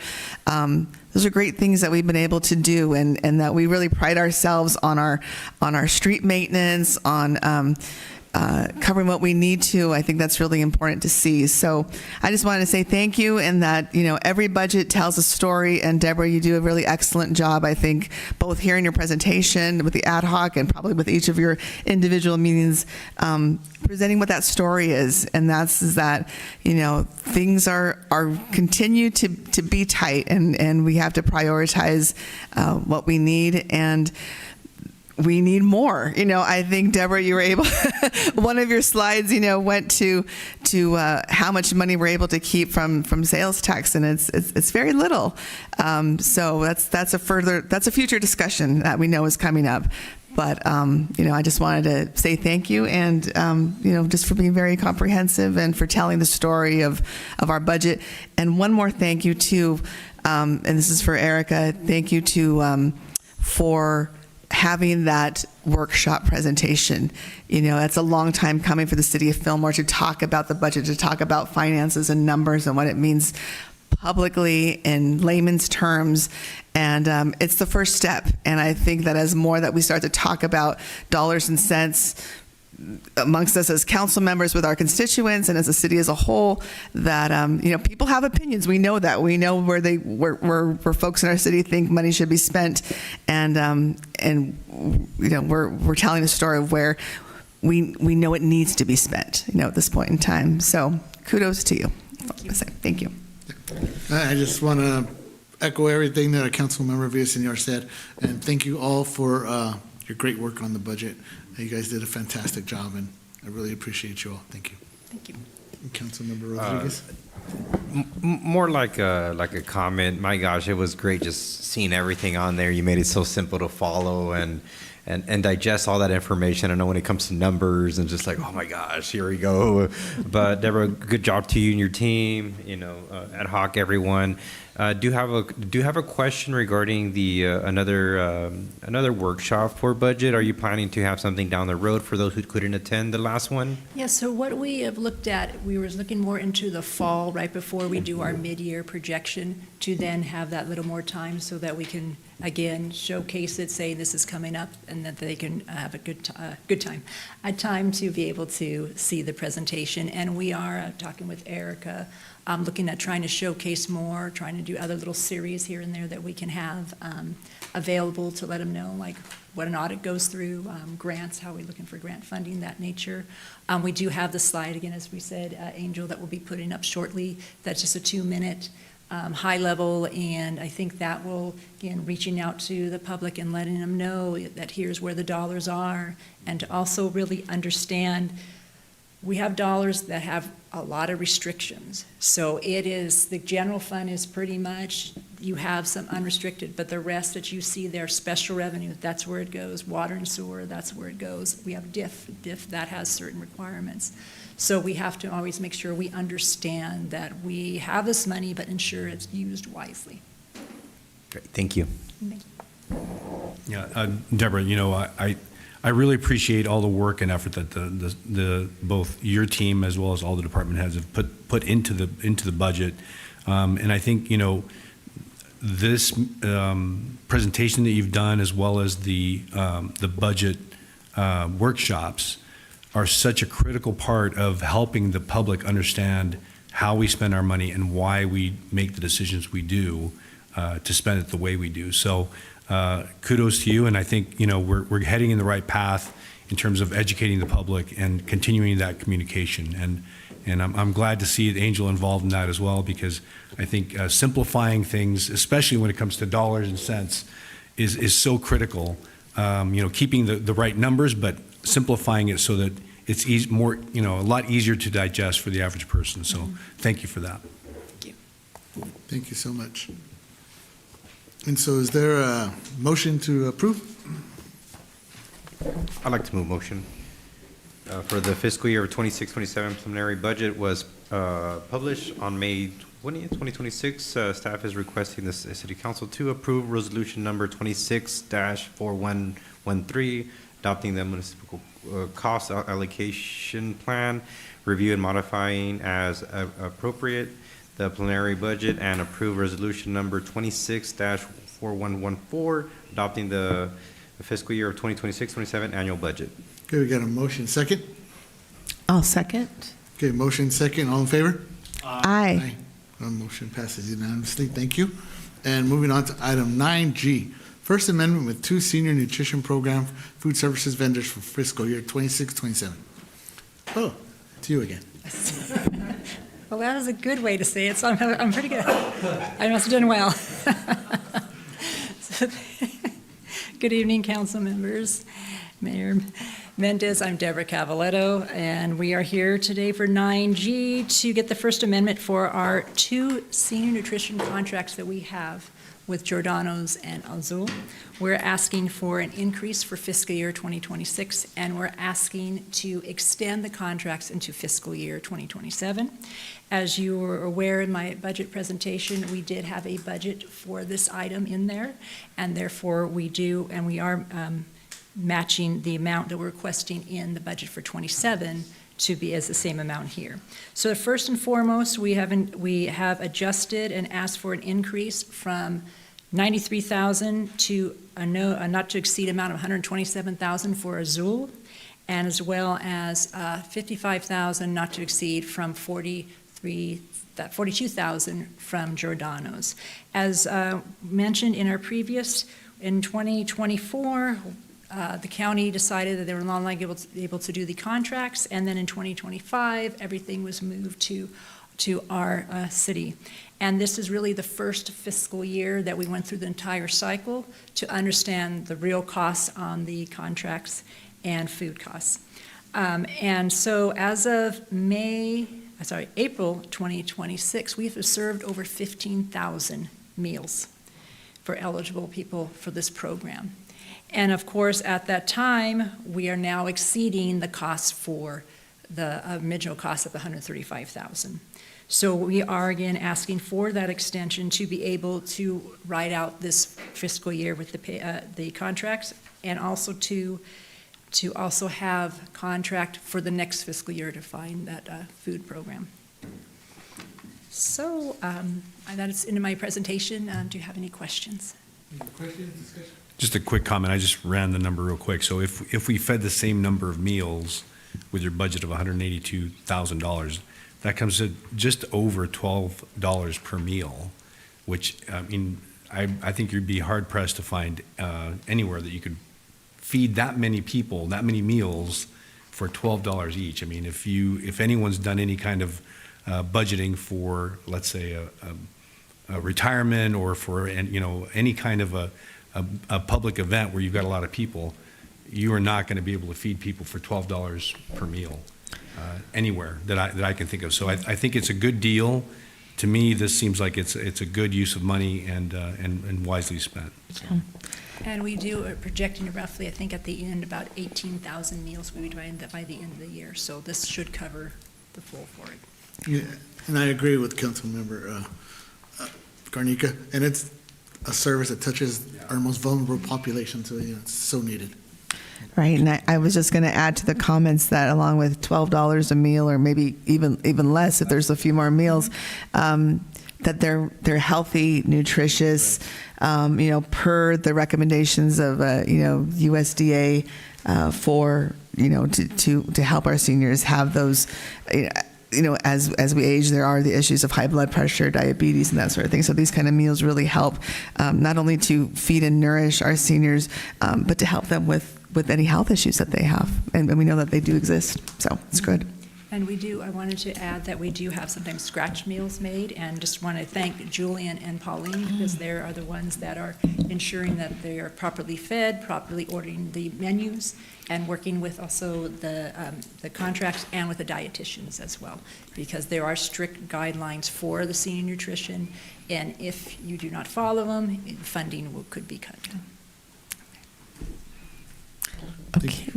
great things that we've been able to do, and that we really pride ourselves on our street maintenance, on covering what we need to. I think that's really important to see. So I just wanted to say thank you, and that, every budget tells a story, and Deborah, you do a really excellent job, I think, both here in your presentation with the ad hoc and probably with each of your individual meetings, presenting what that story is. And that's that, things are continue to be tight, and we have to prioritize what we need, and we need more. I think, Deborah, you were able, one of your slides, went to how much money we're able to keep from sales tax, and it's very little. So that's a future discussion that we know is coming up. But, I just wanted to say thank you, and, just for being very comprehensive and for telling the story of our budget. And one more thank you to, and this is for Erica, thank you to, for having that workshop presentation. That's a long time coming for the city of Fillmore to talk about the budget, to talk about finances and numbers and what it means publicly in layman's terms. And it's the first step. And I think that as more that we start to talk about dollars and cents amongst us as council members with our constituents and as a city as a whole, that people have opinions. We know that. We know where folks in our city think money should be spent, and we're telling a story of where we know it needs to be spent. At this point in time. So kudos to you. Thank you. I just want to echo everything that our Councilmember Villasenor said, and thank you all for your great work on the budget. You guys did a fantastic job, and I really appreciate you all. Thank you. Thank you. Councilmember Rodriguez. More like a comment. My gosh, it was great just seeing everything on there. You made it so simple to follow and digest all that information. I know when it comes to numbers and just like, oh my gosh, here we go. But Deborah, good job to you and your team. Ad hoc everyone. Do you have a question regarding the another workshop for budget? Are you planning to have something down the road for those who couldn't attend the last one? Yeah, so what we have looked at, we were looking more into the fall, right before we do our mid-year projection, to then have that little more time so that we can, again, showcase it, say this is coming up, and that they can have a good time. A time to be able to see the presentation. And we are talking with Erica, looking at trying to showcase more, trying to do other little series here and there that we can have available to let them know, like what an audit goes through, grants, how we're looking for grant funding, that nature. We do have the slide, again, as we said, Angel, that we'll be putting up shortly. That's just a 2-minute high level, and I think that will, again, reaching out to the public and letting them know that here's where the dollars are, and to also really understand we have dollars that have a lot of restrictions. So it is, the general fund is pretty much, you have some unrestricted, but the rest that you see there, special revenue, that's where it goes. Water and sewer, that's where it goes. We have DIF, that has certain requirements. So we have to always make sure we understand that we have this money, but ensure it's used wisely. Great, thank you. Yeah, Deborah, I really appreciate all the work and effort that the both your team as well as all the department heads have put into the budget, and I think this presentation that you've done as well as the budget workshops are such a critical part of helping the public understand how we spend our money and why we make the decisions we do to spend it the way we do. So. Kudos to you, and I think we're heading in the right path in terms of educating the public and continuing that communication. And I'm glad to see Angel involved in that as well, because I think simplifying things, especially when it comes to dollars and cents, is so critical. Keeping the right numbers, but simplifying it so that it's a lot easier to digest for the average person. So thank you for that. Thank you. Thank you so much. And so is there a motion to approve? I'd like to move motion. For the fiscal year of 26-27 preliminary budget was published on May 20th, 2026. Staff is requesting the City Council to approve resolution number 26-4113, adopting the municipal cost allocation plan, review and modifying as appropriate the preliminary budget, and approve resolution number 26-4114, adopting the fiscal year of 2026-27 annual budget. Okay, we got a motion second. I'll second. Okay, motion second, all in favor? Aye. Motion passes unanimously, thank you. And moving on to item 9G, First Amendment with 2 senior nutrition program food services vendors for fiscal year 26-27. Oh, it's you again. Well, that was a good way to say it, so I'm pretty good. I must have done well. So, good evening, council members, Mayor Mendez. I'm Deborah Cavaletto, and we are here today for 9G to get the First Amendment for our 2 senior nutrition contracts that we have with Giordano's and Azul. We're asking for an increase for fiscal year 2026, and we're asking to extend the contracts into fiscal year 2027. As you were aware in my budget presentation, we did have a budget for this item in there, and therefore we are matching the amount that we're requesting in the budget for 27 to be as the same amount here. So first and foremost, we have adjusted and asked for an increase from $93,000 to a not to exceed amount of $127,000 for Azul, and as well as $55,000 not to exceed from $42,000 from Giordano's. As mentioned in our previous, in 2024, the county decided that they were no longer able to do the contracts, and then in 2025, everything was moved to our city. And this is really the first fiscal year that we went through the entire cycle to understand the real costs on the contracts and food costs. And so as of April 2026, we have served over 15,000 meals for eligible people for this program. And of course, at that time, we are now exceeding the cost for the original cost of $135,000. So we are again asking for that extension to be able to ride out this fiscal year with the contracts, and also to also have contract for the next fiscal year to find that food program. So that is into my presentation. Do you have any questions? Questions, discussion? Just a quick comment. I just ran the number real quick. So if we fed the same number of meals with your budget of $182,000, that comes to just over $12 per meal, which, I mean, I think you'd be hard pressed to find anywhere that you could feed that many people, that many meals for $12 each. I mean, if anyone's done any kind of budgeting for, let's say, a retirement or for, any kind of a public event where you've got a lot of people, you are not going to be able to feed people for $12 per meal anywhere that I can think of. So I think it's a good deal. To me, this seems like it's a good use of money and wisely spent. So. And we are projecting roughly, I think at the end, about 18,000 meals we would find that by the end of the year. So this should cover the full for it. Yeah, and I agree with Councilmember Garnica, and it's a service that touches our most vulnerable population, so it's so needed. Right, and I was just going to add to the comments that along with $12 a meal, or maybe even less if there's a few more meals, that they're healthy, nutritious, per the recommendations of USDA for to help our seniors have those. As we age, there are the issues of high blood pressure, diabetes, and that sort of thing. So these kind of meals really help not only to feed and nourish our seniors, but to help them with any health issues that they have. And we know that they do exist, so it's good. And I wanted to add that we do have sometimes scratch meals made, and just want to thank Julian and Pauline, because they are the ones that are ensuring that they are properly fed, properly ordering the menus, and working with also the contracts and with the dietitians as well, because there are strict guidelines for the senior nutrition, and if you do not follow them, funding could be cut. Okay.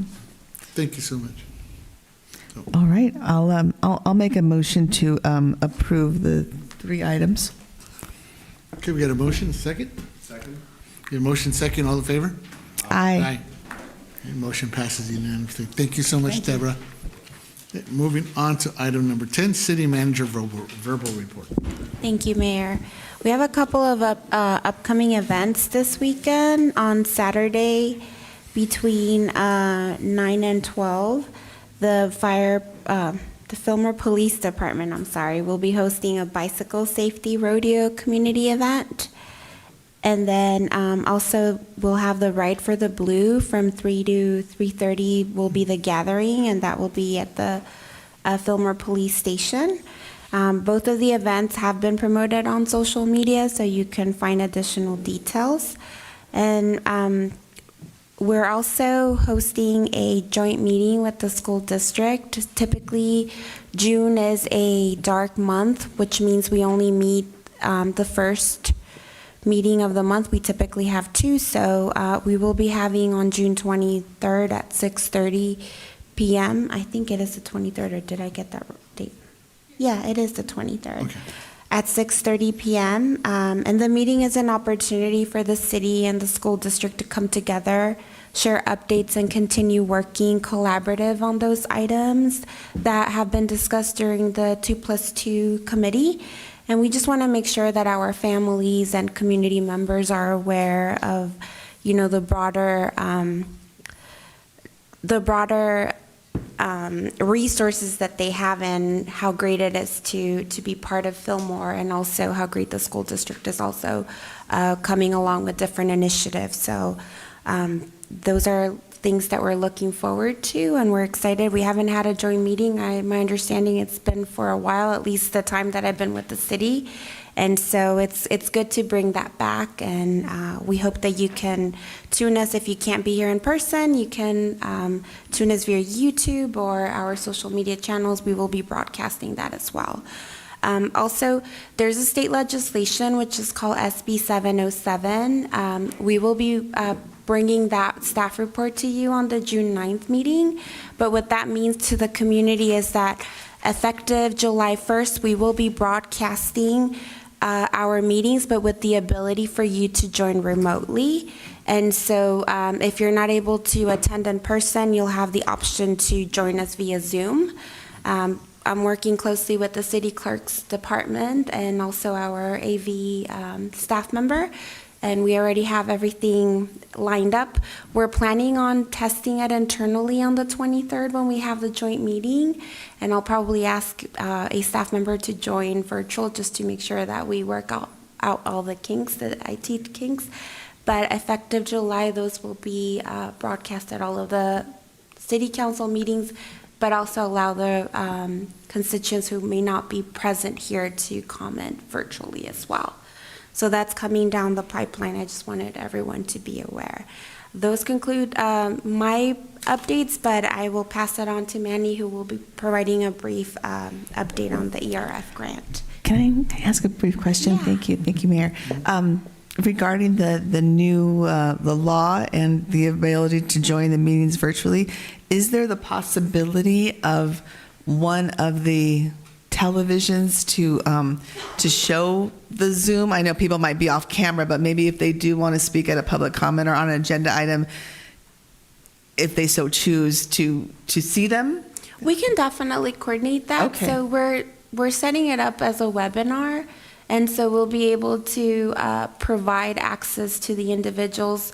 Thank you so much. All right, I'll make a motion to approve the 3 items. Okay, we got a motion, second? Second. Your motion second, all in favor? Aye. Okay, motion passes unanimously. Thank you so much, Thank you. Deborah. Okay, moving on to item number 10, City Manager verbal report. Thank you, Mayor. We have a couple of upcoming events this weekend. On Saturday, between 9 and 12, the Fillmore Police Department, will be hosting a bicycle safety rodeo community event. And then also we'll have the Ride for the Blue from 3 to 3:30 will be the gathering, and that will be at the Fillmore Police Station. Both of the events have been promoted on social media, so you can find additional details. And we're also hosting a joint meeting with the school district. Typically, June is a dark month, which means we only meet the first meeting of the month. We typically have 2, so we will be having on June 23rd at 6:30 p.m. I think it is the 23rd, or did I get that date? Yeah, it is the 23rd. Okay. At 6:30 p.m. And the meeting is an opportunity for the city and the school district to come together, share updates, and continue working collaborative on those items that have been discussed during the 2+2 committee. And we just want to make sure that our families and community members are aware of, the broader resources that they have, and how great it is to be part of Fillmore, and also how great the school district is also coming along with different initiatives. So those are things that we're looking forward to, and we're excited. We haven't had a joint meeting. My understanding it's been for a while, at least the time that I've been with the city. And so it's good to bring that back, and we hope that you can tune us. If you can't be here in person, you can tune us via YouTube or our social media channels. We will be broadcasting that as well. Also, there's a state legislation which is called SB 707. We will be bringing that staff report to you on the June 9th meeting. But what that means to the community is that effective July 1st, we will be broadcasting our meetings, but with the ability for you to join remotely. And so if you're not able to attend in person, you'll have the option to join us via Zoom. I'm working closely with the city clerk's department and also our AV staff member, and we already have everything lined up. We're planning on testing it internally on the 23rd when we have the joint meeting, and I'll probably ask a staff member to join virtual just to make sure that we work out all the kinks, the IT kinks. But effective July, those will be broadcast at all of the city council meetings, but also allow the constituents who may not be present here to comment virtually as well. So that's coming down the pipeline. I just wanted everyone to be aware. Those conclude my updates, but I will pass it on to Manny, who will be providing a brief update on the ERF grant. Can I ask a brief question? Yeah. Thank you, Mayor. Regarding the new the law and the ability to join the meetings virtually, is there the possibility of one of the televisions to show the Zoom? I know people might be off camera, but maybe if they do want to speak at a public comment or on an agenda item, if they so choose to see them? We can definitely coordinate that. Okay. So we're setting it up as a webinar, and so we'll be able to provide access to the individuals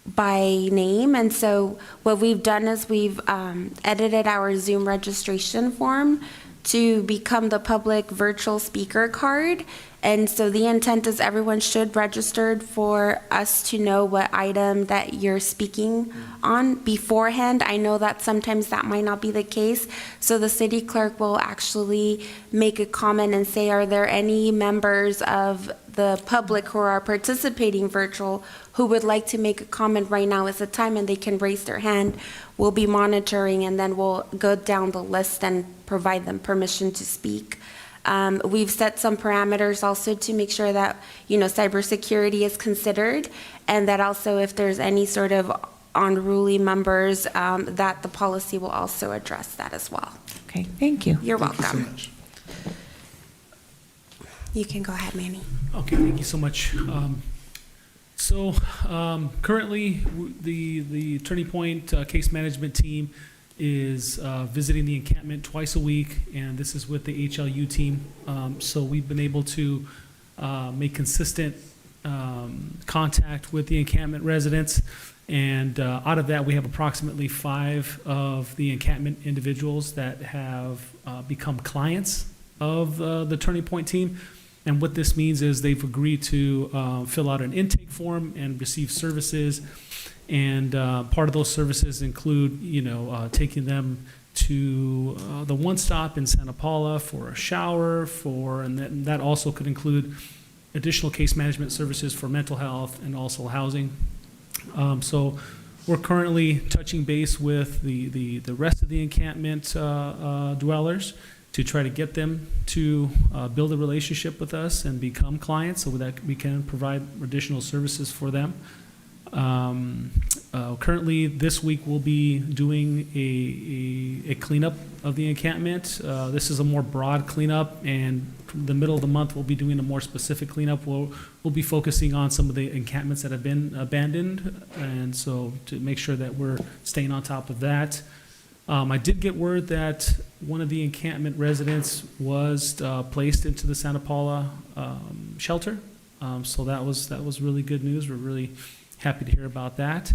by name. And so what we've done is we've edited our Zoom registration form to become the public virtual speaker card. And so the intent is everyone should register for us to know what item that you're speaking on beforehand. I know that sometimes that might not be the case. So the city clerk will actually make a comment and say, are there any members of the public who are participating virtual who would like to make a comment? Right now is the time, and they can raise their hand. We'll be monitoring, and then we'll go down the list and provide them permission to speak. We've set some parameters also to make sure that, cybersecurity is considered, and that also if there's any sort of unruly members, that the policy will also address that as well. Okay, thank you. You're Thank you so welcome. much. You can go ahead, Manny. Okay, thank you so much. Currently, the Turning Point case management team is visiting the encampment twice a week, and this is with the HLU team. So we've been able to make consistent contact with the encampment residents, and out of that, we have approximately 5 of the encampment individuals that have become clients of the Turning Point team. And what this means is they've agreed to fill out an intake form and receive services. And part of those services include, taking them to the One Stop in Santa Paula for a shower, and that also could include additional case management services for mental health and also housing. So we're currently touching base with the rest of the encampment dwellers to try to get them to build a relationship with us and become clients so that we can provide additional services for them. Currently, this week we'll be doing a cleanup of the encampment. This is a more broad cleanup, and the middle of the month we'll be doing a more specific cleanup. We'll be focusing on some of the encampments that have been abandoned, and so to make sure that we're staying on top of that. I did get word that one of the encampment residents was placed into the Santa Paula shelter. So that was really good news. We're really happy to hear about that.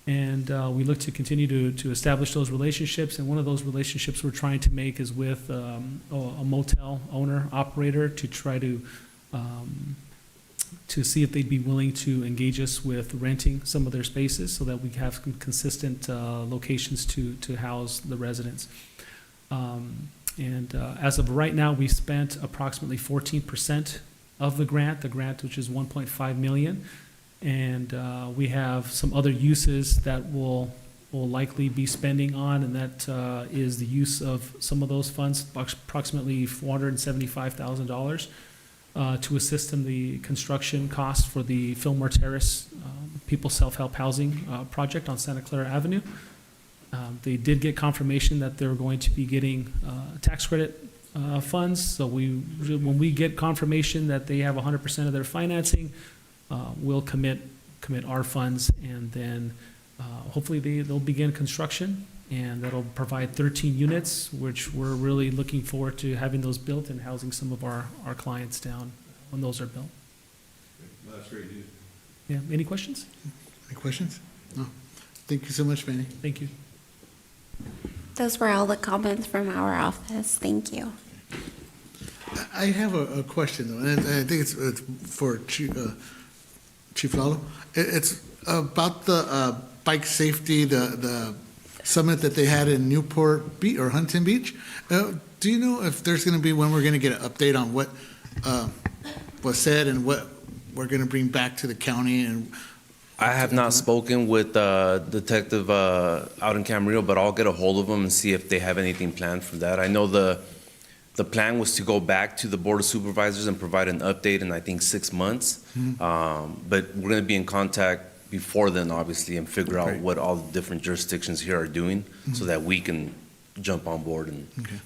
And we look to continue to establish those relationships. And one of those relationships we're trying to make is with a motel owner, operator, to try to to see if they'd be willing to engage us with renting some of their spaces so that we have consistent locations to house the residents. As of right now, we spent approximately 14% of the grant which is 1.5 million. And we have some other uses that we'll likely be spending on, and that is the use of some of those funds, approximately $475,000, to assist in the construction costs for the Fillmore Terrace People Self-Help Housing project on Santa Clara Avenue. They did get confirmation that they're going to be getting tax credit funds. So when we get confirmation that they have 100% of their financing, we'll commit our funds, and then hopefully they'll begin construction, and that'll provide 13 units, which we're really looking forward to having those built and housing some of our clients down when those are built. Well, that's great news. Yeah, any questions? Any questions? No. Thank you so much, Manny. Thank you. Those were all the comments from our office. Thank you. I have a question, though, and I think it's for Chief Lalo. It's about the bike safety, the summit that they had in Newport Beach or Huntington Beach. Do you know if there's going to be when we're going to get an update on what was said and what we're going to bring back to the county? And I have not spoken with Detective out in Camarillo, but I'll get a hold of them and see if they have anything planned for that. I know the plan was to go back to the Board of Supervisors and provide an update in, I think, 6 months. But we're going to be in contact before then, obviously, and figure out what all the different jurisdictions here are doing so that we can jump on board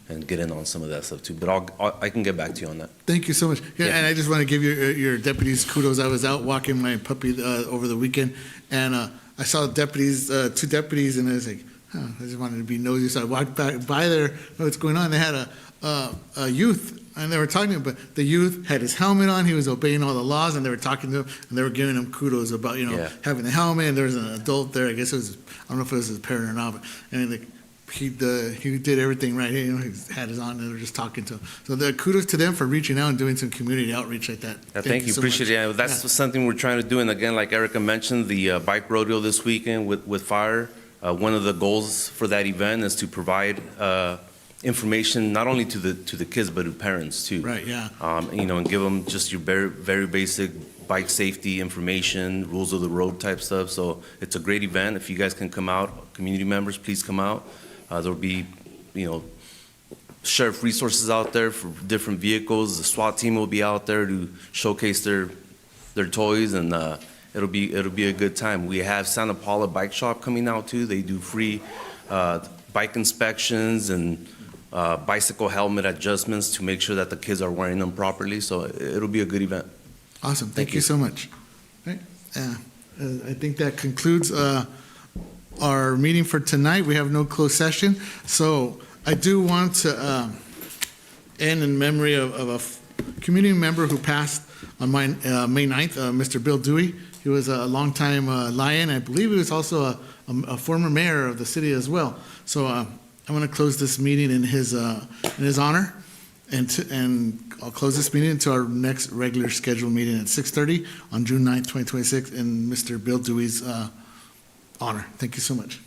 and get in on some of that stuff too. But I can get back to you on that. Thank you so much. Yeah, and I just want to give your deputies kudos. I was out walking my puppy over the weekend, and I saw deputies, 2 deputies, and I was like, I just wanted to be nosy. So I walked back by there, what's going on. They had a youth, and they were talking to him, but the youth had his helmet on. He was obeying all the laws, and they were talking to him, and they were giving him kudos about, having the helmet. And there was an adult there. I guess it was, I don't know if it was his parent or not, but he did everything right. He had his on, and they were just talking to him. So the kudos to them for reaching out and doing some community outreach like that. Thank you. so Appreciate much. it. Yeah, that's something we're trying to do. And again, like Erica mentioned, the bike rodeo this weekend with fire. One of the goals for that event is to provide information not only to the kids but to parents too. Right. Yeah. And give them just your very, very basic bike safety information, rules of the road type stuff. So it's a great event. If you guys can come out, community members, please come out. There'll be, sheriff resources out there for different vehicles. The SWAT team will be out there to showcase their toys, and it'll be a good time. We have Santa Paula Bike Shop coming out too. They do free bike inspections and bicycle helmet adjustments to make sure that the kids are wearing them properly. So it'll be a good event. Awesome. Thank you so much. Right. I think that concludes our meeting for tonight. We have no closed session. So I do want to end in memory of a community member who passed on May 9th, Mr. Bill Dewey. He was a longtime Lion. I believe he was also a former mayor of the city as well. So I want to close this meeting in his honor, and I'll close this meeting until our next regular scheduled meeting at 6:30 on June 9th, 2026, in Mr. Bill Dewey's honor. Thank you so much.